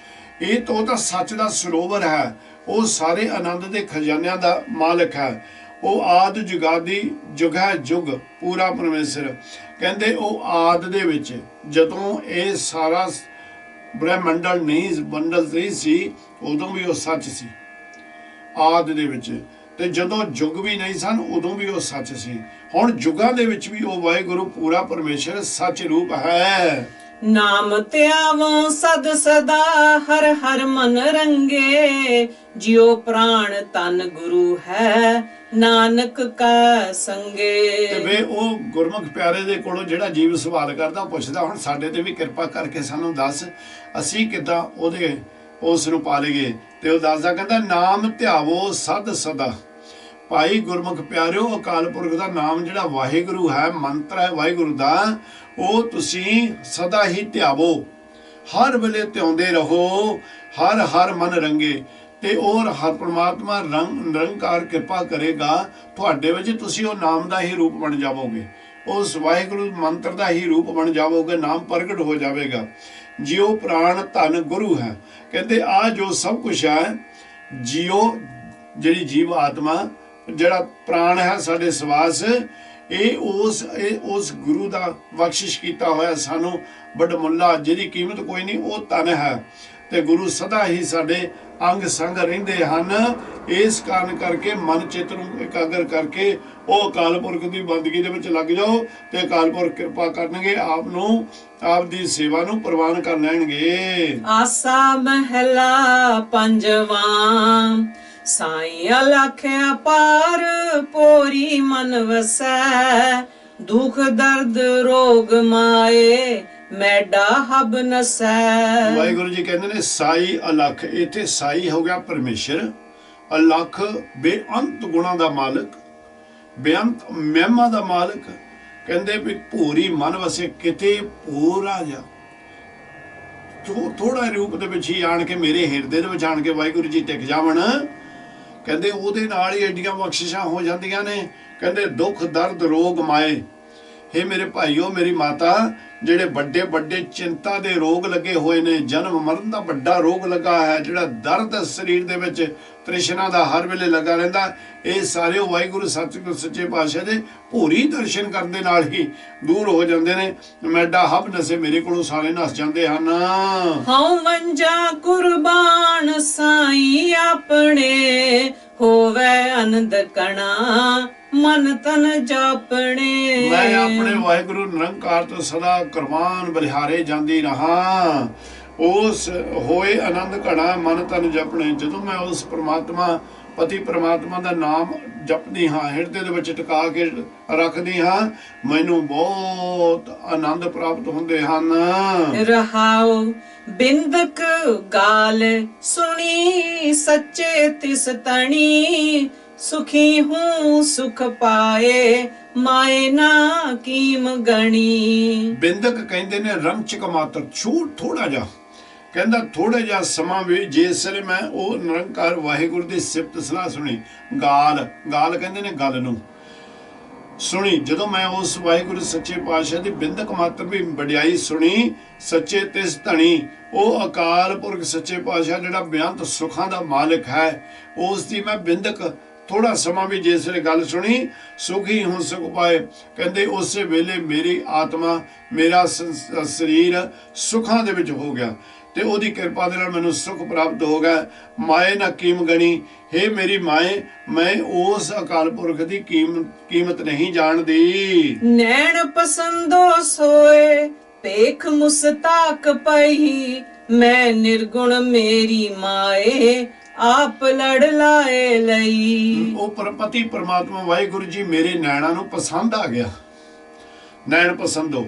ਇਹ ਤਾਂ ਸੱਚ ਦਾ ਸਰੋਵਰ ਹੈ, ਉਹ ਸਾਰੇ ਆਨੰਦ ਦੇ ਖਜ਼ਾਨਿਆਂ ਦਾ ਮਾਲਕ ਹੈ। ਉਹ ਆਦ ਜੁਗਾਦੀ ਜੁਗ ਹੈ ਜੁਗ ਪੂਰਾ ਪਰਮੇਸ਼ਰ। ਕਹਿੰਦੇ ਉਹ ਆਦ ਦੇ ਵਿੱਚ ਜਦੋਂ ਇਹ ਸਾਰਾ ਬ੍ਰਹਿਮੰਡਲ ਨਹੀਂ ਸੀ ਉਦੋਂ ਵੀ ਉਹ ਸੱਚ ਸੀ ਆਦ ਦੇ ਵਿੱਚ, ਤੇ ਜਦੋਂ ਯੁੱਗ ਵੀ ਨਹੀਂ ਸਨ ਉਦੋਂ ਵੀ ਉਹ ਸੱਚ ਸੀ। ਹੁਣ ਯੁੱਗਾਂ ਦੇ ਵਿੱਚ ਵੀ ਉਹ ਵਾਹਿਗੁਰੂ ਪੂਰਾ ਪਰਮੇਸ਼ਰ ਸੱਚ ਰੂਪ ਹੈ। ਨਾਮ ਧਿਆਵੋ ਸਦ ਸਦਾ ਹਰ ਹਰ ਮਨ ਰੰਗੇ, ਜਿਉ ਪ੍ਰਾਣ ਤਨ ਗੁਰੂ ਹੈ ਨਾਨਕ ਕਾ ਸੰਗੇ। ਤੇ ਵੇ ਉਹ ਗੁਰਮੁਖ ਪਿਆਰੇ ਦੇ ਕੋਲੋਂ ਜਿਹੜਾ ਜੀਵ ਸਵਾਲ ਕਰਦਾ ਉਹ ਪੁੱਛਦਾ ਹੁਣ ਸਾਡੇ ਤੇ ਵੀ ਕਿਰਪਾ ਕਰਕੇ ਸਾਨੂੰ ਦੱਸ ਅਸੀਂ ਕਿੱਦਾਂ ਉਹਦੇ ਉਸ ਨੂੰ ਪਾ ਲਈਏ। ਤੇ ਉਹ ਦੱਸਦਾ ਕਹਿੰਦਾ ਨਾਮ ਧਿਆਵੋ ਸਦ ਸਦਾ। ਭਾਈ ਗੁਰਮੁਖ ਪਿਆਰਿਓ ਅਕਾਲ ਪੁਰਖ ਦਾ ਨਾਮ ਜਿਹੜਾ ਵਾਹਿਗੁਰੂ ਹੈ ਮੰਤਰ ਹੈ ਵਾਹਿਗੁਰੂ ਦਾ, ਉਹ ਤੁਸੀਂ ਸਦਾ ਹੀ ਧਿਆਵੋ, ਹਰ ਵੇਲੇ ਧਿਆਉਂਦੇ ਰਹੋ। ਹਰ ਹਰ ਮਨ ਰੰਗੇ, ਤੇ ਉਹ ਹਰ ਪ੍ਰਮਾਤਮਾ ਨਿਰੰਕਾਰ ਕਿਰਪਾ ਕਰੇਗਾ ਤੁਹਾਡੇ ਵਿੱਚ, ਤੁਸੀਂ ਉਹ ਨਾਮ ਦਾ ਹੀ ਰੂਪ ਬਣ ਜਾਵੋਗੇ, ਉਸ ਵਾਹਿਗੁਰੂ ਮੰਤਰ ਦਾ ਹੀ ਰੂਪ ਬਣ ਜਾਵੋਗੇ, ਨਾਮ ਪ੍ਰਗਟ ਹੋ ਜਾਵੇਗਾ। ਜਿਉ ਪ੍ਰਾਣ ਧਨ ਗੁਰੂ ਹੈ। ਕਹਿੰਦੇ ਆ ਜੋ ਸਭ ਕੁਛ ਹੈ ਜਿਉ ਜਿਹੜੀ ਜੀਵ ਆਤਮਾ ਜਿਹੜਾ ਪ੍ਰਾਣ ਹੈ ਸਾਡੇ ਸਵਾਸ, ਇਹ ਉਸ ਗੁਰੂ ਦਾ ਬਖਸ਼ਿਸ਼ ਕੀਤਾ ਹੋਇਆ ਸਾਨੂੰ ਬੜਮੁੱਲਾ ਜਿਹਦੀ ਕੀਮਤ ਕੋਈ ਨਹੀਂ, ਉਹ ਧਨ ਹੈ। ਤੇ ਗੁਰੂ ਸਦਾ ਹੀ ਸਾਡੇ ਅੰਗ ਸੰਗ ਰਹਿੰਦੇ ਹਨ। ਇਸ ਕਾਰਨ ਕਰਕੇ ਮਨ ਚਿੱਤ ਨੂੰ ਇਕਾਗਰ ਕਰਕੇ ਉਹ ਅਕਾਲ ਪੁਰਖ ਦੀ ਬੰਦਗੀ ਦੇ ਵਿੱਚ ਲੱਗ ਜਾਓ ਤੇ ਅਕਾਲ ਪੁਰਖ ਕਿਰਪਾ ਕਰਨਗੇ, ਆਪ ਨੂੰ ਆਪ ਦੀ ਸੇਵਾ ਨੂੰ ਪ੍ਰਵਾਨ ਕਰ ਲੈਣਗੇ। ਆਸਾ ਮਹਿਲਾ ਪੰਜਵਾਂ, ਸਾਈਂ ਅਲਖ ਅਪਾਰ ਪੋਰੀ ਮਨ ਵਸੈ, ਦੁਖ ਦਰਦ ਰੋਗ ਮਾਏ ਮੈਡਾ ਹਬ ਨਸੈ। ਵਾਹਿਗੁਰੂ ਜੀ ਕਹਿੰਦੇ ਨੇ ਸਾਈ ਅਲਖ, ਇੱਥੇ ਸਾਈ ਹੋ ਗਿਆ ਪਰਮੇਸ਼ਰ, ਅਲਖ ਬੇਅੰਤ ਗੁਣਾਂ ਦਾ ਮਾਲਕ, ਬੇਅੰਤ ਮਹਿਮਾ ਦਾ ਮਾਲਕ। ਕਹਿੰਦੇ ਵੀ ਭੂਰੀ ਮਨ ਵਸੇ, ਕਿਤੇ ਪੂਰਾ ਜਾ ਥੋੜਾ ਰੂਪ ਦੇ ਵਿੱਚ ਹੀ ਆਣ ਕੇ ਮੇਰੇ ਹਿਰਦੇ ਦੇ ਵਿੱਚ ਆਣ ਕੇ ਵਾਹਿਗੁਰੂ ਜੀ ਟਿਕ ਜਾਵਣ। ਕਹਿੰਦੇ ਉਹਦੇ ਨਾਲ ਹੀ ਐਡੀਆਂ ਬਖਸ਼ਿਸ਼ਾਂ ਹੋ ਜਾਂਦੀਆਂ ਨੇ। ਕਹਿੰਦੇ ਦੁੱਖ ਦਰਦ ਰੋਗ ਮਾਏ, हे ਮੇਰੇ ਭਾਈਓ ਮੇਰੀ ਮਾਤਾ, ਜਿਹੜੇ ਵੱਡੇ ਵੱਡੇ ਚਿੰਤਾ ਦੇ ਰੋਗ ਲੱਗੇ ਹੋਏ ਨੇ, ਜਨਮ ਮਰਨ ਦਾ ਵੱਡਾ ਰੋਗ ਲੱਗਾ ਹੈ, ਜਿਹੜਾ ਦਰਦ ਸਰੀਰ ਦੇ ਵਿੱਚ ਤ੍ਰਿਸ਼ਨਾ ਦਾ ਹਰ ਵੇਲੇ ਲੱਗਾ ਰਹਿੰਦਾ, ਇਹ ਸਾਰੇ ਵਾਹਿਗੁਰੂ ਸਤਿਗੁਰ ਸੱਚੇ ਪਾਤਸ਼ਾਹ ਦੇ ਭੂਰੀ ਦਰਸ਼ਨ ਕਰਨ ਦੇ ਨਾਲ ਹੀ ਦੂਰ ਹੋ ਜਾਂਦੇ ਨੇ। ਮੈਡਾ ਹਬ ਨਸੇ, ਮੇਰੇ ਕੋਲੋਂ ਸਾਰੇ ਨਸ ਜਾਂਦੇ ਹਨ। ਹਉ ਮੰਜਾ ਕੁਰਬਾਨ ਸਾਈ ਆਪਣੇ, ਹੋਵੇ ਆਨੰਦ ਕਣਾ ਮਨ ਤਨ ਜਾਪਣੇ। ਮੈਂ ਆਪਣੇ ਵਾਹਿਗੁਰੂ ਨਿਰੰਕਾਰ ਤੋਂ ਸਦਾ ਕੁਰਬਾਨ ਬਲਿਹਾਰੇ ਜਾਂਦੀ ਰਹਾ, ਉਸ ਹੋਏ ਆਨੰਦ ਘਣਾ ਮਨ ਤਨ ਜਪਣੇ। ਜਦੋਂ ਮੈਂ ਉਸ ਪ੍ਰਮਾਤਮਾ ਪਤੀ ਪ੍ਰਮਾਤਮਾ ਦਾ ਨਾਮ ਜਪਦੀ ਹਾਂ, ਹਿਰਦੇ ਦੇ ਵਿੱਚ ਟਿਕਾ ਕੇ ਰੱਖਦੀ ਹਾਂ, ਮੈਨੂੰ ਬਹੁਤ ਆਨੰਦ ਪ੍ਰਾਪਤ ਹੁੰਦੇ ਹਨ। ਰਹਾਉ ਬਿੰਦਕ ਗਾਲ ਸੁਣੀ ਸੱਚੇ ਤਿਸ ਤਣੀ, ਸੁਖੀ ਹੂੰ ਸੁਖ ਪਾਏ ਮਾਏ ਨਾ ਕੀਮ ਗਣੀ। ਬਿੰਦਕ ਕਹਿੰਦੇ ਨੇ ਰਮਚਕ ਮਾਤਰ, ਥੋੜਾ ਜਿਹਾ, ਕਹਿੰਦਾ ਥੋੜਾ ਜਿਹਾ ਸਮਾਂ ਵੀ ਜਿਸ ਵੇਲੇ ਮੈਂ ਉਹ ਨਿਰੰਕਾਰ ਵਾਹਿਗੁਰੂ ਦੀ ਸਿਫਤ ਸਲਾਹ ਸੁਣੀ, ਗਾਲ ਕਹਿੰਦੇ ਨੇ ਗੱਲ ਨੂੰ ਸੁਣੀ, ਜਦੋਂ ਮੈਂ ਉਸ ਵਾਹਿਗੁਰੂ ਸੱਚੇ ਪਾਤਸ਼ਾਹ ਦੀ ਬਿੰਦਕ ਮਾਤਰ ਵੀ ਵਡਿਆਈ ਸੁਣੀ, ਸੱਚੇ ਤਿਸ ਧਣੀ, ਉਹ ਅਕਾਲ ਪੁਰਖ ਸੱਚੇ ਪਾਤਸ਼ਾਹ ਜਿਹੜਾ ਬੇਅੰਤ ਸੁੱਖਾਂ ਦਾ ਮਾਲਕ ਹੈ, ਉਸ ਦੀ ਮੈਂ ਬਿੰਦਕ ਥੋੜਾ ਸਮਾਂ ਵੀ ਜਿਸ ਵੇਲੇ ਗੱਲ ਸੁਣੀ, ਸੁਖੀ ਹੁਣ ਸੁਖ ਪਾਏ। ਕਹਿੰਦੇ ਉਸੇ ਵੇਲੇ ਮੇਰੀ ਆਤਮਾ, ਮੇਰਾ ਸਰੀਰ ਸੁੱਖਾਂ ਦੇ ਵਿੱਚ ਹੋ ਗਿਆ ਤੇ ਉਹਦੀ ਕਿਰਪਾ ਦੇ ਨਾਲ ਮੈਨੂੰ ਸੁਖ ਪ੍ਰਾਪਤ ਹੋ ਗਿਆ। ਮਾਏ ਨਾ ਕੀਮ ਗਣੀ, हे ਮੇਰੀ ਮਾਏ, ਮੈਂ ਉਸ ਅਕਾਲ ਪੁਰਖ ਦੀ ਕੀਮਤ ਨਹੀਂ ਜਾਣਦੀ। ਨੈਣ ਪਸੰਦੋ ਸੋਏ ਪੇਖ ਮੁਸਤਾਕ ਪਈ, ਮੈਂ ਨਿਰਗੁਣ ਮੇਰੀ ਮਾਏ ਆਪ ਲੜ ਲਾਏ ਲਈ। ਉਹ ਪਤੀ ਪਰਮਾਤਮਾ ਵਾਹਿਗੁਰੂ ਜੀ ਮੇਰੇ ਨੈਣਾਂ ਨੂੰ ਪਸੰਦ ਆ ਗਿਆ। ਨੈਣ ਪਸੰਦੋ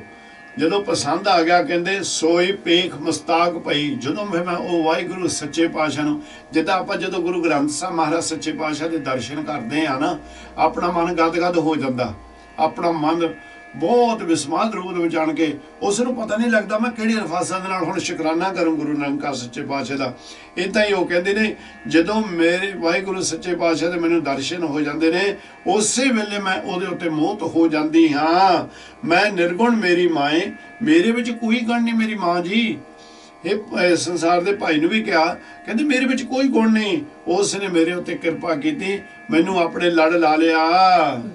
ਜਦੋਂ ਪਸੰਦ ਆ ਗਿਆ, ਕਹਿੰਦੇ ਸੋਈ ਪੇਖ ਮੁਸਤਾਕ ਪਈ। ਜਦੋਂ ਮੈਂ ਉਹ ਵਾਹਿਗੁਰੂ ਸੱਚੇ ਪਾਤਸ਼ਾਹ ਨੂੰ, ਜਿੱਦਾਂ ਆਪਾਂ ਜਦੋਂ ਗੁਰੂ ਗ੍ਰੰਥ ਸਾਹਿਬ ਮਹਾਰਾਜ ਸੱਚੇ ਪਾਤਸ਼ਾਹ ਦੇ ਦਰਸ਼ਨ ਕਰਦੇ ਆ ਨਾ, ਆਪਣਾ ਮਨ ਗਦ ਹੋ ਜਾਂਦਾ, ਆਪਣਾ ਮਨ ਬਹੁਤ ਵਿਸਮਾਦ ਰੂਪ ਦੇ ਵਿੱਚ ਆਣ ਕੇ ਉਸ ਨੂੰ ਪਤਾ ਨਹੀਂ ਲੱਗਦਾ ਮੈਂ ਕਿਹੜੀ ਅਲਫਾਜ਼ਾਂ ਦੇ ਨਾਲ ਹੁਣ ਸ਼ੁਕਰਾਨਾ ਕਰੂੰ ਗੁਰੂ ਨਿਰੰਕਾਰ ਸੱਚੇ ਪਾਤਸ਼ਾਹ ਦਾ। ਏਦਾਂ ਹੀ ਉਹ ਕਹਿੰਦੇ ਨੇ ਜਦੋਂ ਮੇਰੇ ਵਾਹਿਗੁਰੂ ਸੱਚੇ ਪਾਤਸ਼ਾਹ ਦੇ ਮੈਨੂੰ ਦਰਸ਼ਨ ਹੋ ਜਾਂਦੇ ਨੇ, ਉਸੇ ਵੇਲੇ ਮੈਂ ਉਹਦੇ ਉੱਤੇ ਮੋਹਤ ਹੋ ਜਾਂਦੀ ਹਾਂ। ਮੈਂ ਨਿਰਗੁਣ ਮੇਰੀ ਮਾਏ, ਮੇਰੇ ਵਿੱਚ ਕੋਈ ਗਣ ਨਹੀਂ ਮੇਰੀ ਮਾਂ ਜੀ, ਇਹ ਸੰਸਾਰ ਦੇ ਭਾਈ ਨੂੰ ਵੀ ਕਿਹਾ, ਕਹਿੰਦੇ ਮੇਰੇ ਵਿੱਚ ਕੋਈ ਗੁਣ ਨਹੀਂ, ਉਸ ਨੇ ਮੇਰੇ ਉੱਤੇ ਕਿਰਪਾ ਕੀਤੀ, ਮੈਨੂੰ ਆਪਣੇ ਲੜ ਲਾ ਲਿਆ।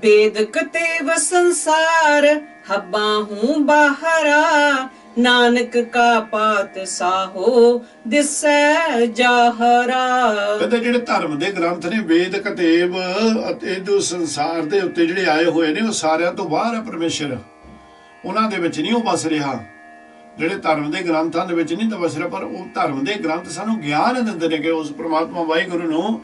बेदक तेव संसार हब्बा हूँ बाहरा, नानक का पात साहो दिसै जाहरा। ਕਹਿੰਦੇ ਜਿਹੜੇ ਧਰਮ ਦੇ ਗ੍ਰੰਥ ਨੇ, ਵੇਦ ਕਤੇਬ ਅਤੇ ਜੋ ਸੰਸਾਰ ਦੇ ਉੱਤੇ ਜਿਹੜੇ ਆਏ ਹੋਏ ਨੇ, ਉਹ ਸਾਰਿਆਂ ਤੋਂ ਬਾਹਰ ਹੈ ਪਰਮੇਸ਼ਰ, ਉਹਨਾਂ ਦੇ ਵਿੱਚ ਨਹੀਂ ਉਹ ਵਸ ਰਿਹਾ। ਜਿਹੜੇ ਧਰਮ ਦੇ ਗ੍ਰੰਥਾਂ ਦੇ ਵਿੱਚ ਨਹੀਂ ਤਾਂ ਵਸ ਰਿਹਾ, ਪਰ ਉਹ ਧਰਮ ਦੇ ਗ੍ਰੰਥ ਸਾਨੂੰ ਗਿਆਨ ਦਿੰਦੇ ਨੇ ਕਿ ਉਸ ਪ੍ਰਮਾਤਮਾ ਵਾਹਿਗੁਰੂ ਨੂੰ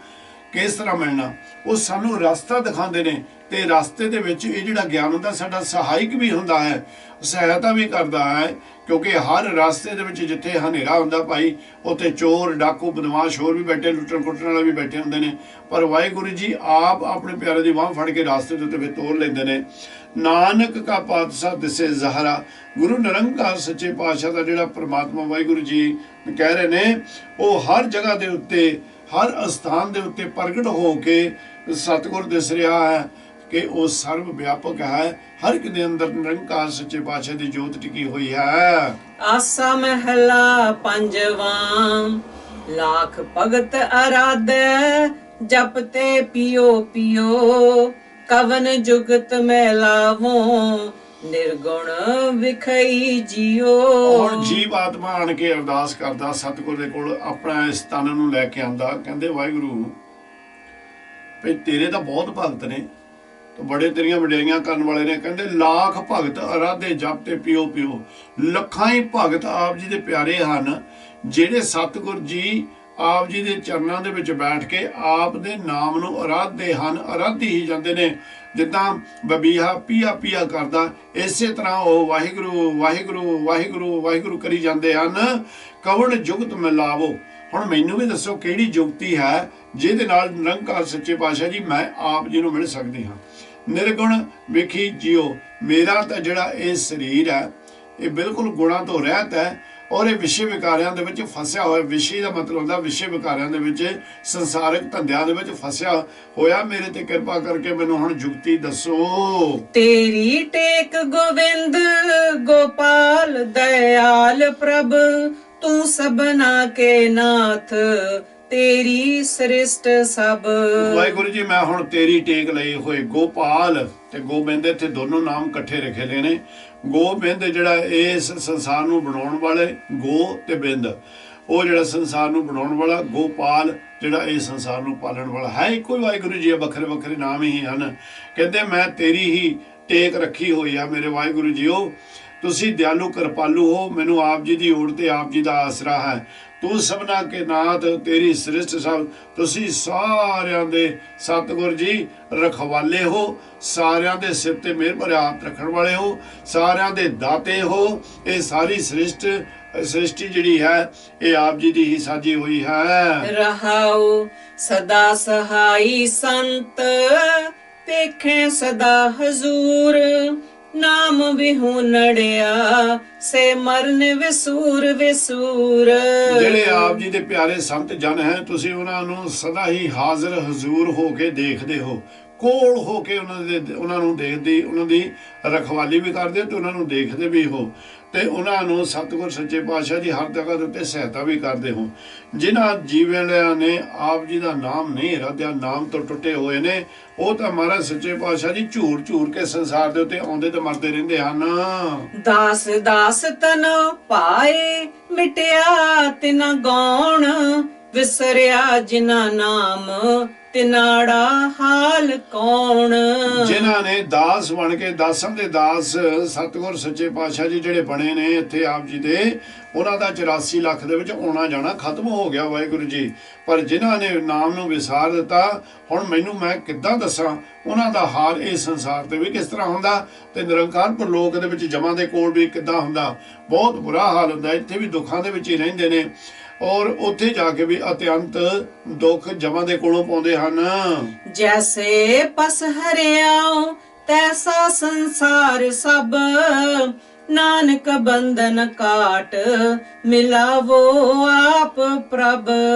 ਕਿਸ ਤਰ੍ਹਾਂ ਮਿਲਣਾ। ਉਹ ਸਾਨੂੰ ਰਸਤਾ ਦਿਖਾਉਂਦੇ ਨੇ, ਤੇ ਰਸਤੇ ਦੇ ਵਿੱਚ ਇਹ ਜਿਹੜਾ ਗਿਆਨ ਹੁੰਦਾ ਸਾਡਾ ਸਹਾਇਕ ਵੀ ਹੁੰਦਾ ਹੈ, ਸਹਾਇਤਾ ਵੀ ਕਰਦਾ ਹੈ। ਕਿਉਂਕਿ ਹਰ ਰਸਤੇ ਦੇ ਵਿੱਚ ਜਿੱਥੇ ਹਨੇਰਾ ਹੁੰਦਾ ਭਾਈ, ਉੱਥੇ ਚੋਰ ਡਾਕੂ ਬਦਮਾਸ਼ ਹੋਰ ਵੀ ਬੈਠੇ, ਲੁੱਟਣ ਕੁੱਟਣ ਵਾਲੇ ਵੀ ਬੈਠੇ ਹੁੰਦੇ ਨੇ, ਪਰ ਵਾਹਿਗੁਰੂ ਜੀ ਆਪ ਆਪਣੇ ਪਿਆਰੇ ਦੀ ਬਾਂਹ ਫੜ ਕੇ ਰਸਤੇ ਦੇ ਉੱਤੇ ਫਿਰ ਤੋਰ ਲੈਂਦੇ ਨੇ। ਨਾਨਕ ਕਾ ਪਾਤਸ਼ਾਹ ਦਿਸੇ ਜ਼ਹਰਾ, ਗੁਰੂ ਨਿਰੰਕਾਰ ਸੱਚੇ ਪਾਤਸ਼ਾਹ ਦਾ ਜਿਹੜਾ ਪ੍ਰਮਾਤਮਾ ਵਾਹਿਗੁਰੂ ਜੀ ਕਹਿ ਰਹੇ ਨੇ, ਉਹ ਹਰ ਜਗ੍ਹਾ ਦੇ ਉੱਤੇ, ਹਰ ਅਸਥਾਨ ਦੇ ਉੱਤੇ ਪ੍ਰਗਟ ਹੋ ਕੇ ਸਤਿਗੁਰ ਦਿਸ ਰਿਹਾ ਹੈ ਕਿ ਉਹ ਸਰਵ ਵਿਆਪਕ ਹੈ। ਹਰ ਇੱਕ ਦੇ ਅੰਦਰ ਨਿਰੰਕਾਰ ਸੱਚੇ ਪਾਤਸ਼ਾਹ ਦੀ ਜੋਤ ਟਿਕੀ ਹੋਈ ਹੈ। आसा महला पंजवां, लाख भगत आराधे, जपते पियो पियो, कवन जुगत में लावो, निर्गुण विखई जियो। ਹੁਣ ਜੀਵ ਆਤਮਾ ਆਣ ਕੇ ਅਰਦਾਸ ਕਰਦਾ ਸਤਿਗੁਰ ਦੇ ਕੋਲ, ਆਪਣਾ ਇਸ ਤਨ ਨੂੰ ਲੈ ਕੇ ਆਂਦਾ, ਕਹਿੰਦੇ ਵਾਹਿਗੁਰੂ ਭਈ ਤੇਰੇ ਤਾਂ ਬਹੁਤ ਭਗਤ ਨੇ, ਤੇ ਬੜੇ ਤੇਰੀਆਂ ਵਡਿਆਈਆਂ ਕਰਨ ਵਾਲੇ ਨੇ। ਕਹਿੰਦੇ ਲੱਖ ਭਗਤ ਅਰਾਧੇ ਜਪਤੇ ਪਿਓ ਪਿਓ, ਲੱਖਾਂ ਹੀ ਭਗਤ ਆਪ ਜੀ ਦੇ ਪਿਆਰੇ ਹਨ, ਜਿਹੜੇ ਸਤਿਗੁਰ ਜੀ ਆਪ ਜੀ ਦੇ ਚਰਨਾਂ ਦੇ ਵਿੱਚ ਬੈਠ ਕੇ ਆਪ ਦੇ ਨਾਮ ਨੂੰ ਅਰਾਧਦੇ ਹਨ, ਅਰਾਧੀ ਹੀ ਜਾਂਦੇ ਨੇ। ਜਿੱਦਾਂ ਬਬੀਹਾ ਪੀਆ ਪੀਆ ਕਰਦਾ, ਇਸੇ ਤਰ੍ਹਾਂ ਉਹ ਵਾਹਿਗੁਰੂ ਵਾਹਿਗੁਰੂ ਵਾਹਿਗੁਰੂ ਵਾਹਿਗੁਰੂ ਕਰੀ ਜਾਂਦੇ ਹਨ। ਕਵਣ ਜੁਗਤ ਮਿਲਾਵੋ, ਹੁਣ ਮੈਨੂੰ ਵੀ ਦੱਸੋ ਕਿਹੜੀ ਜੁਗਤੀ ਹੈ ਜਿਹਦੇ ਨਾਲ ਨਿਰੰਕਾਰ ਸੱਚੇ ਪਾਤਸ਼ਾਹ ਜੀ ਮੈਂ ਆਪ ਜੀ ਨੂੰ ਮਿਲ ਸਕਦੀ ਹਾਂ। ਨਿਰਗੁਣ ਵੇਖੀ ਜਿਓ, ਮੇਰਾ ਤਾਂ ਜਿਹੜਾ ਇਹ ਸਰੀਰ ਹੈ ਇਹ ਬਿਲਕੁਲ ਗੁਣਾਂ ਤੋਂ ਰਹਿਤ ਹੈ, ਔਰ ਇਹ ਵਿਸ਼ੇ ਵਿਕਾਰਿਆਂ ਦੇ ਵਿੱਚ ਫਸਿਆ ਹੋਇਆ। ਵਿਸ਼ੇ ਦਾ ਮਤਲਬ ਹੁੰਦਾ ਵਿਸ਼ੇ ਵਿਕਾਰਿਆਂ ਦੇ ਵਿੱਚ, ਸੰਸਾਰਿਕ ਧੰਦਿਆਂ ਦੇ ਵਿੱਚ ਫਸਿਆ ਹੋਇਆ। ਮੇਰੇ ਤੇ ਕਿਰਪਾ ਕਰਕੇ ਮੈਨੂੰ ਹੁਣ ਜੁਗਤੀ ਦੱਸੋ। तेरी टेक गोविंद गोपाल दयाल प्रभ, तू सबना के नाथ, तेरी सृष्ट सब। ਵਾਹਿਗੁਰੂ ਜੀ ਮੈਂ ਹੁਣ ਤੇਰੀ ਟੇਕ ਲਈ ਹੋਏ, ਗੋਪਾਲ ਤੇ ਗੋਬਿੰਦ, ਇੱਥੇ ਦੋਨੋਂ ਨਾਮ ਇਕੱਠੇ ਰੱਖੇ ਲਏ ਨੇ। ਗੋਬਿੰਦ ਜਿਹੜਾ ਇਸ ਸੰਸਾਰ ਨੂੰ ਬਣਾਉਣ ਵਾਲੇ, ਗੋ ਤੇ ਬਿੰਦ, ਉਹ ਜਿਹੜਾ ਸੰਸਾਰ ਨੂੰ ਬਣਾਉਣ ਵਾਲਾ, ਗੋਪਾਲ ਜਿਹੜਾ ਇਸ ਸੰਸਾਰ ਨੂੰ ਪਾਲਣ ਵਾਲਾ ਹੈ। ਇੱਕੋ ਹੀ ਵਾਹਿਗੁਰੂ ਜੀ, ਵੱਖਰੇ ਵੱਖਰੇ ਨਾਮ ਹੀ ਹਨ। ਕਹਿੰਦੇ ਮੈਂ ਤੇਰੀ ਹੀ ਟੇਕ ਰੱਖੀ ਹੋਈ ਆ ਮੇਰੇ ਵਾਹਿਗੁਰੂ ਜੀਓ, ਤੁਸੀਂ ਦਿਆਲੂ ਕਿਰਪਾਲੂ ਹੋ, ਮੈਨੂੰ ਆਪ ਜੀ ਦੀ ਓਟ ਤੇ ਆਪ ਜੀ ਦਾ ਆਸਰਾ ਹੈ। ਤੂੰ ਸਭਨਾ ਕੇ ਨਾਥ, ਤੇਰੀ ਸ੍ਰਿਸ਼ਟ ਸਭ, ਤੁਸੀਂ ਸਾਰਿਆਂ ਦੇ ਸਤਿਗੁਰ ਜੀ ਰਖਵਾਲੇ ਹੋ, ਸਾਰਿਆਂ ਦੇ ਸਿਰ ਤੇ ਮਿਹਰ ਭਰਿਆ ਹੱਥ ਰੱਖਣ ਵਾਲੇ ਹੋ, ਸਾਰਿਆਂ ਦੇ ਦਾਤੇ ਹੋ। ਇਹ ਸਾਰੀ ਸ੍ਰਿਸ਼ਟੀ ਜਿਹੜੀ ਹੈ ਇਹ ਆਪ ਜੀ ਦੀ ਹੀ ਸਾਜੀ ਹੋਈ ਹੈ। रहाओ सदा सहाई संत, पेखे सदा हजूर, नाम विहू नड़िया से मਰਨ विसूर विसूर। ਜਿਹੜੇ ਆਪ ਜੀ ਦੇ ਪਿਆਰੇ ਸੰਤ ਜਨ ਹੈ, ਤੁਸੀਂ ਉਹਨਾਂ ਨੂੰ ਸਦਾ ਹੀ ਹਾਜ਼ਰ ਹਜ਼ੂਰ ਹੋ ਕੇ ਦੇਖਦੇ ਹੋ, ਕੋਲ ਹੋ ਕੇ ਉਹਨਾਂ ਨੂੰ ਦੇਖਦੇ, ਉਹਨਾਂ ਦੀ ਰਖਵਾਲੀ ਵੀ ਕਰਦੇ ਹੋ ਤੇ ਉਹਨਾਂ ਨੂੰ ਦੇਖਦੇ ਵੀ ਹੋ, ਤੇ ਉਹਨਾਂ ਨੂੰ ਸਤਿਗੁਰ ਸੱਚੇ ਪਾਤਸ਼ਾਹ ਜੀ ਹਰ ਜਗ੍ਹਾ ਦੇ ਉੱਤੇ ਸਹਾਇਤਾ ਵੀ ਕਰਦੇ ਹੋ। ਜਿਨ੍ਹਾਂ ਜੀਵਿਆਂ ਨੇ ਆਪ ਜੀ ਦਾ ਨਾਮ ਨਹੀਂ ਰੱਖਿਆ, ਨਾਮ ਤੋਂ ਟੁੱਟੇ ਹੋਏ ਨੇ, ਉਹ ਤਾਂ ਮਹਾਰਾਜ ਸੱਚੇ ਪਾਤਸ਼ਾਹ ਜੀ ਝੂਰ ਝੂਰ ਕੇ ਸੰਸਾਰ ਦੇ ਉੱਤੇ ਆਉਂਦੇ ਤੇ ਮਰਦੇ ਰਹਿੰਦੇ ਹਨ। दास दास तन पाए, मिटिया तिना गौण, विसरिया जिना नाम, तिनाड़ा हाल कौन। ਜਿਨ੍ਹਾਂ ਨੇ ਦਾਸ ਬਣ ਕੇ, ਦਾਸਾਂ ਦੇ ਦਾਸ ਸਤਿਗੁਰ ਸੱਚੇ ਪਾਤਸ਼ਾਹ ਜੀ ਜਿਹੜੇ ਬਣੇ ਨੇ ਇੱਥੇ ਆਪ ਜੀ ਦੇ, ਉਹਨਾਂ ਦਾ 84 ਲੱਖ ਦੇ ਵਿੱਚ ਆਉਣਾ ਜਾਣਾ ਖਤਮ ਹੋ ਗਿਆ ਵਾਹਿਗੁਰੂ ਜੀ। ਪਰ ਜਿਨ੍ਹਾਂ ਨੇ ਨਾਮ ਨੂੰ ਵਿਸਾਰ ਦਿੱਤਾ, ਹੁਣ ਮੈਨੂੰ ਮੈਂ ਕਿੱਦਾਂ ਦੱਸਾਂ ਉਹਨਾਂ ਦਾ ਹਾਲ ਇਸ ਸੰਸਾਰ ਤੇ ਵੀ ਕਿਸ ਤਰ੍ਹਾਂ ਹੁੰਦਾ, ਤੇ ਨਿਰੰਕਾਰ ਪਰਲੋਕ ਦੇ ਵਿੱਚ ਜਮਾਂ ਦੇ ਕੋਲ ਵੀ ਕਿੱਦਾਂ ਹੁੰਦਾ। ਬਹੁਤ ਬੁਰਾ ਹਾਲ ਹੁੰਦਾ, ਇੱਥੇ ਵੀ ਦੁੱਖਾਂ ਦੇ ਵਿੱਚ ਹੀ ਰਹਿੰਦੇ ਨੇ, ਔਰ ਉੱਥੇ ਜਾ ਕੇ ਵੀ ਅਤਿਅੰਤ ਦੁੱਖ ਜਮਾਂ ਦੇ ਕੋਲੋਂ ਪਾਉਂਦੇ ਹਨ। जैसे पस हरियाओ तैसा संसार सब, नानक बंधन काट, मिलावो आप प्रभ।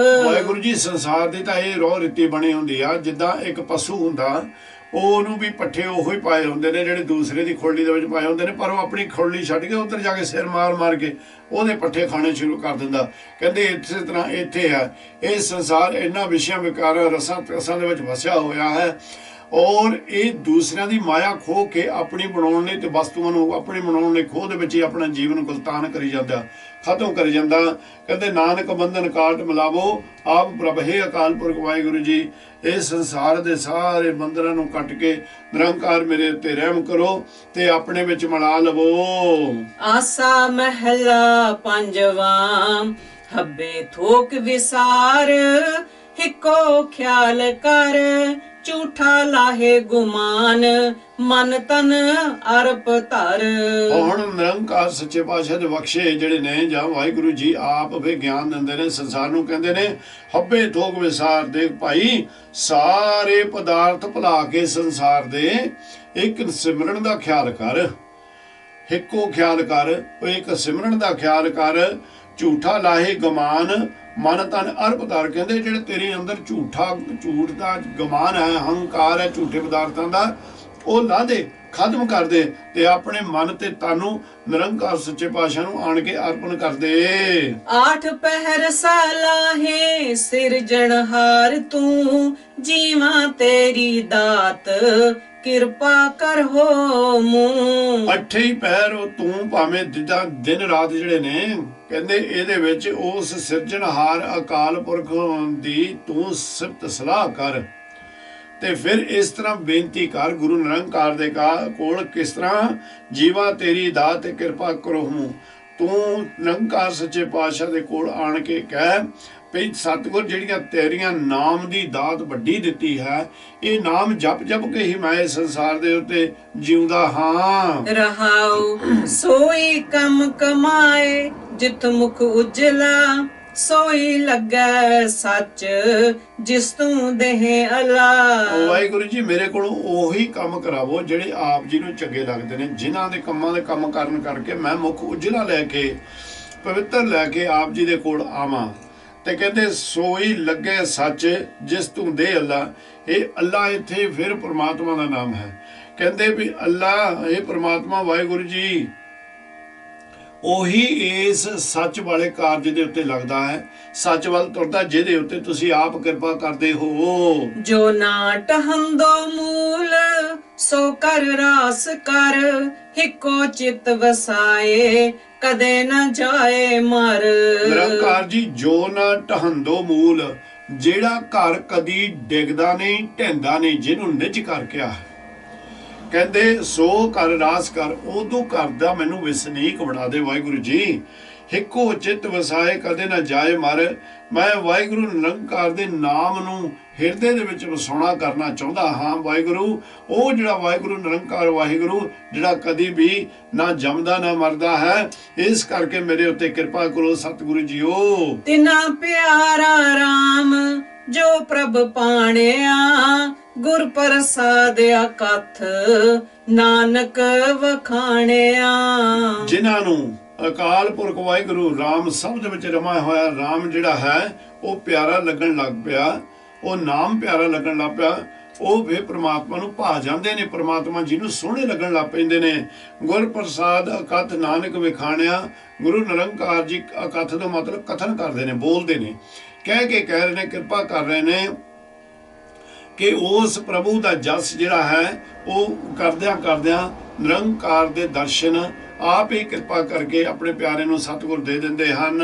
ਵਾਹਿਗੁਰੂ ਜੀ ਸੰਸਾਰ ਦੀ ਤਾਂ ਇਹ ਰੋਹ ਰੀਤੀ ਬਣੀ ਹੁੰਦੀ ਆ। ਜਿੱਦਾਂ ਇੱਕ ਪਸ਼ੂ ਹੁੰਦਾ, ਉਹਨੂੰ ਵੀ ਪੱਠੇ ਉਹੋ ਹੀ ਪਾਏ ਹੁੰਦੇ ਨੇ ਜਿਹੜੇ ਦੂਸਰੇ ਦੀ ਖੋਲੀ ਦੇ ਵਿੱਚ ਪਾਏ ਹੁੰਦੇ ਨੇ, ਪਰ ਉਹ ਆਪਣੀ ਖੋਲੀ ਛੱਡ ਕੇ ਉੱਧਰ ਜਾ ਕੇ ਸਿਰ ਮਾਰ ਮਾਰ ਕੇ ਉਹਦੇ ਪੱਠੇ ਖਾਣੇ ਸ਼ੁਰੂ ਕਰ ਦਿੰਦਾ। ਕਹਿੰਦੇ ਇਸੇ ਤਰ੍ਹਾਂ ਇੱਥੇ ਹੈ, ਇਹ ਸੰਸਾਰ ਇਹਨਾਂ ਵਿਸ਼ਿਆਂ ਵਿਕਾਰਾਂ ਰਸਾਂ ਰਸਾਂ ਦੇ ਵਿੱਚ ਵਸਿਆ ਹੋਇਆ ਹੈ, ਔਰ ਇਹ ਦੂਸਰਿਆਂ ਦੀ ਮਾਇਆ ਖੋ ਕੇ ਆਪਣੀ ਬਣਾਉਣ ਲਈ ਤੇ ਵਸਤੂਆਂ ਨੂੰ ਆਪਣੀ ਬਣਾਉਣ ਲਈ ਖੋਹ ਦੇ ਵਿੱਚ ਹੀ ਆਪਣਾ ਜੀਵਨ ਗੁਲਤਾਨ ਕਰੀ ਜਾਂਦਾ, ਖਤਮ ਕਰੀ ਜਾਂਦਾ। ਕਹਿੰਦੇ ਨਾਨਕ ਬੰਧਨ ਕਾਟ ਮਿਲਾਵੋ ਆਪ ਪ੍ਰਭ ਹੈ ਅਕਾਲ ਪੁਰਖ ਵਾਹਿਗੁਰੂ ਜੀ, ਇਸ ਸੰਸਾਰ ਦੇ ਸਾਰੇ ਬੰਧਨਾਂ ਨੂੰ ਕੱਟ ਕੇ ਨਿਰੰਕਾਰ ਮੇਰੇ ਉੱਤੇ ਰਹਿਮ ਕਰੋ ਤੇ ਆਪਣੇ ਵਿੱਚ ਮਿਲਾ ਲਵੋ। ਆਸਾ ਮਹਿਲਾ ਪੰਜਵਾਂ, ਹੱਬੇ ਥੋਕ ਵਿਸਾਰ, ਹਿੱਕੋ ਖਿਆਲ ਕਰ, ਝੂਠਾ ਲਾਹੇ ਗੁਮਾਨ, ਮਨ ਤਨ ਅਰਪ ਧਰ। ਹੁਣ ਨਿਰੰਕਾਰ ਸੱਚੇ ਪਾਤਸ਼ਾਹ ਦੇ ਬਖਸ਼ੇ ਜਿਹੜੇ ਨੇ ਜਾਂ ਵਾਹਿਗੁਰੂ ਜੀ ਆਪ ਵੀ ਗਿਆਨ ਦਿੰਦੇ ਨੇ ਸੰਸਾਰ ਨੂੰ, ਕਹਿੰਦੇ ਨੇ ਹੱਬੇ ਥੋਕ ਵਿਸਾਰ, ਦੇਖ ਭਾਈ ਸਾਰੇ ਪਦਾਰਥ ਭੁਲਾ ਕੇ ਸੰਸਾਰ ਦੇ ਇੱਕ ਸਿਮਰਨ ਦਾ ਖਿਆਲ ਕਰ, ਇੱਕੋ ਖਿਆਲ ਕਰ, ਉਹ ਇੱਕ ਸਿਮਰਨ ਦਾ ਖਿਆਲ ਕਰ, ਝੂਠਾ ਲਾਹੇ ਗਮਾਨ, ਮਨ ਤਨ ਅਰਪ ਧਰ। ਕਹਿੰਦੇ ਜਿਹੜੇ ਤੇਰੇ ਅੰਦਰ ਝੂਠ ਦਾ ਗਮਾਨ ਹੈ, ਹੰਕਾਰ ਹੈ ਝੂਠੇ ਪਦਾਰਥਾਂ ਦਾ, ਉਹ ਲਾ ਦੇ, ਖਤਮ ਕਰ ਦੇ ਤੇ ਆਪਣੇ ਮਨ ਤੇ ਤਨ ਨਿਰੰਕਾਰ ਸੱਚੇ ਪਾਤਸ਼ਾਹ ਨੂੰ ਆਣ ਕੇ ਅਰਪਣ ਕਰ ਦੇ। ਆਠ ਪਹਿਰ ਸਲਾਹੇ ਸਿਰਜਣਹਾਰ ਤੂੰ, ਜੀਵਾਂ ਤੇਰੀ ਦਾਤ ਕਿਰਪਾ ਕਰ ਹੋ ਮੂੰ। ਅੱਠੇ ਹੀ ਪਹਿਰ ਤੂੰ ਭਾਵੇਂ ਜਿੱਦਾਂ ਦਿਨ ਰਾਤ ਜਿਹੜੇ ਨੇ, ਕਹਿੰਦੇ ਇਹਦੇ ਵਿੱਚ ਉਸ ਸਿਰਜਣਹਾਰ ਅਕਾਲ ਪੁਰਖ ਦੀ ਤੂੰ ਸਿਫਤ ਸਲਾਹ ਕਰ ਤੇ ਫਿਰ ਇਸ ਤਰ੍ਹਾਂ ਬੇਨਤੀ ਕਰ ਗੁਰੂ ਨਿਰੰਕਾਰ ਦੇ ਕੋਲ, ਕਿਸ ਤਰ੍ਹਾਂ ਜੀਵਾ ਤੇਰੀ ਦਾਤ ਕਿਰਪਾ ਕਰੋ ਹੂੰ। ਤੂੰ ਨਿਰੰਕਾਰ ਸੱਚੇ ਪਾਤਸ਼ਾਹ ਦੇ ਕੋਲ ਆਣ ਕੇ ਕਹਿ ਭਈ ਸਤਿਗੁਰ ਜਿਹੜੀਆਂ ਤੇਰੀਆਂ ਨਾਮ ਦੀ ਦਾਤ ਵੱਡੀ ਦਿੱਤੀ ਹੈ, ਇਹ ਨਾਮ ਜਪ ਜਪ ਕੇ ਹੀ ਮੈਂ ਇਸ ਸੰਸਾਰ ਦੇ ਉੱਤੇ ਜਿਉਂਦਾ ਹਾਂ। ਰਹਾਉ ਸੋਈ ਕੰਮ ਕਮਾਏ, ਜਿਤ ਮੁਖ ਉਜਲਾ, ਸੋਈ ਲੱਗੈ ਸੱਚ, ਜਿਸ ਤੂੰ ਦੇਹ ਅਲਾ। ਵਾਹਿਗੁਰੂ ਜੀ ਮੇਰੇ ਕੋਲੋਂ ਉਹੀ ਕੰਮ ਕਰਾਵੋ ਜਿਹੜੇ ਆਪ ਜੀ ਨੂੰ ਚੰਗੇ ਲੱਗਦੇ ਨੇ, ਜਿਨ੍ਹਾਂ ਦੇ ਕੰਮਾਂ ਦੇ ਕੰਮ ਕਰਨ ਕਰਕੇ ਮੈਂ ਮੁਖ ਉਜਲਾ ਲੈ ਕੇ ਪਵਿੱਤਰ ਲੈ ਕੇ ਆਪ ਜੀ ਦੇ ਕੋਲ ਆਵਾਂ। ਤੇ ਕਹਿੰਦੇ ਸੋਈ ਲੱਗੇ ਸੱਚ, ਜਿਸ ਤੂੰ ਦੇ ਅੱਲਾ। ਇਹ ਅੱਲਾ ਇੱਥੇ ਫਿਰ ਪ੍ਰਮਾਤਮਾ ਦਾ ਨਾਮ ਹੈ। ਕਹਿੰਦੇ ਵੀ ਅੱਲਾ ਇਹ ਪ੍ਰਮਾਤਮਾ ਵਾਹਿਗੁਰੂ ਜੀ ਉਹੀ ਇਸ ਸੱਚ ਵਾਲੇ ਕਾਰਜ ਦੇ ਉੱਤੇ ਲੱਗਦਾ ਹੈ, ਸੱਚ ਵੱਲ ਤੁਰਦਾ, ਜਿਹਦੇ ਉੱਤੇ ਤੁਸੀਂ ਆਪ ਕਿਰਪਾ ਕਰਦੇ ਹੋ। ਜੋ ਨਾ ਟਹੰਦੋ ਮੂਲ, ਸੋ ਕਰ ਰਾਸ ਕਰ, ਹਿੱਕੋ ਚਿਤ ਵਸਾਏ, ਕਦੇ ਨਾ ਜਾਏ ਮਰ। ਨਿਰੰਕਾਰ ਜੀ ਜੋ ਨਾ ਟਹੰਦੋ ਮੂਲ, ਜਿਹੜਾ ਘਰ ਕਦੀ ਡਿੱਗਦਾ ਨਹੀਂ ਢਹਿੰਦਾ ਨਹੀਂ, ਜਿਹਨੂੰ ਨਿਜ ਕਰ ਕਿਹਾ ਹੈ। ਕਹਿੰਦੇ ਸੋ ਕਰ ਰਾਸ ਕਰ, ਉਦੋਂ ਘਰ ਦਾ ਮੈਨੂੰ ਵਸਨੀਕ ਬਣਾ ਦੇ ਵਾਹਿਗੁਰੂ ਜੀ। ਇੱਕੋ ਚਿੱਤ ਵਸਾਏ ਕਦੇ ਨਾ ਜਾਏ ਮਰ। ਮੈਂ ਵਾਹਿਗੁਰੂ ਨਿਰੰਕਾਰ ਦੇ ਨਾਮ ਨੂੰ ਹਿਰਦੇ ਦੇ ਵਿੱਚ ਵਸਾਉਣਾ ਕਰਨਾ ਚਾਹੁੰਦਾ ਹਾਂ ਵਾਹਿਗੁਰੂ। ਉਹ ਜਿਹੜਾ ਵਾਹਿਗੁਰੂ ਨਿਰੰਕਾਰ ਵਾਹਿਗੁਰੂ ਜਿਹੜਾ ਕਦੀ ਵੀ ਨਾ ਜੰਮਦਾ ਨਾ ਮਰਦਾ ਹੈ, ਇਸ ਕਰਕੇ ਮੇਰੇ ਉੱਤੇ ਕਿਰਪਾ ਕਰੋ ਸਤਿਗੁਰੂ ਜੀਓ। ਤਿਨਾ ਪਿਆਰਾ ਰਾਮ ਜੋ ਪ੍ਰਭ ਪਾਣਿਆ, ਗੁਰ ਪ੍ਰਸਾਦ ਅਕਥ ਨਾਨਕ ਵਖਾਣਿਆ। ਜਿਨ੍ਹਾਂ ਨੂੰ ਅਕਾਲ ਪੁਰਖ ਵਾਹਿਗੁਰੂ ਰਾਮ ਸਭ ਦੇ ਵਿੱਚ ਰਮਾ ਹੋਇਆ ਰਾਮ ਜਿਹੜਾ ਹੈ ਉਹ ਪਿਆਰਾ ਲੱਗਣ ਲੱਗ ਪਿਆ, ਉਹ ਨਾਮ ਪਿਆਰਾ ਲੱਗਣ ਲੱਗ ਪਿਆ, ਉਹ ਵੇ ਪ੍ਰਮਾਤਮਾ ਨੂੰ ਭਾ ਜਾਂਦੇ ਨੇ, ਪ੍ਰਮਾਤਮਾ ਜੀ ਨੂੰ ਸੋਹਣੇ ਲੱਗਣ ਲੱਗ ਪੈਂਦੇ ਨੇ। ਗੁਰ ਪ੍ਰਸਾਦ ਅਕਥ ਨਾਨਕ ਵਿਖਾਣਿਆ। ਗੁਰੂ ਨਿਰੰਕਾਰ ਜੀ ਅਕਥ ਦਾ ਮਤਲਬ ਕਥਨ ਕਰਦੇ ਨੇ, ਬੋਲਦੇ ਨੇ, ਕਹਿ ਰਹੇ ਨੇ, ਕਿਰਪਾ ਕਰ ਰਹੇ ਨੇ ਕਿ ਉਸ ਪ੍ਰਭੂ ਦਾ ਜਸ ਜਿਹੜਾ ਹੈ ਉਹ ਕਰਦਿਆਂ ਨਿਰੰਕਾਰ ਦੇ ਦਰਸ਼ਨ ਆਪ ਹੀ ਕਿਰਪਾ ਕਰਕੇ ਆਪਣੇ ਪਿਆਰੇ ਨੂੰ ਸਤਿਗੁਰ ਦੇ ਦਿੰਦੇ ਹਨ।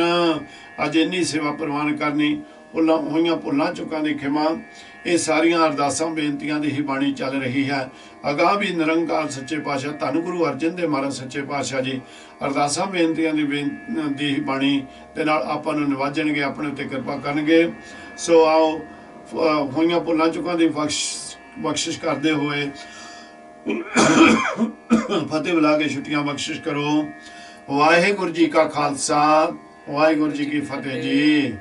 ਅੱਜ ਇੰਨੀ ਸੇਵਾ ਪ੍ਰਵਾਨ ਕਰਨੀ, ਹੋਈਆਂ ਭੁੱਲਾਂ ਚੁੱਕਾਂ ਦੀ ਖਿਮਾ, ਇਹ ਸਾਰੀਆਂ ਅਰਦਾਸਾਂ ਬੇਨਤੀਆਂ ਦੀ ਹੀ ਬਾਣੀ ਚੱਲ ਰਹੀ ਹੈ। ਅਗਾਂਹ ਵੀ ਨਿਰੰਕਾਰ ਸੱਚੇ ਪਾਤਸ਼ਾਹ ਧੰਨ ਗੁਰੂ ਅਰਜਨ ਦੇਵ ਮਹਾਰਾਜ ਸੱਚੇ ਪਾਤਸ਼ਾਹ ਜੀ ਅਰਦਾਸਾਂ ਬੇਨਤੀਆਂ ਦੀ ਹੀ ਬਾਣੀ ਦੇ ਨਾਲ ਆਪਾਂ ਨੂੰ ਨਿਵਾਜਣਗੇ, ਆਪਣੇ ਉੱਤੇ ਕਿਰਪਾ ਕਰਨਗੇ। ਸੋ ਆਓ ਹੋਈਆਂ ਭੁੱਲਾਂ ਚੁੱਕਾਂ ਦੀ ਬਖਸ਼ਿਸ਼ ਕਰਦੇ ਹੋਏ ਫਤਿਹ ਬੁਲਾ ਕੇ ਛੁੱਟੀਆਂ ਬਖਸ਼ਿਸ਼ ਕਰੋ। ਵਾਹਿਗੁਰੂ ਜੀ ਕਾ ਖਾਲਸਾ, ਵਾਹਿਗੁਰੂ ਜੀ ਕੀ ਫਤਿਹ ਜੀ।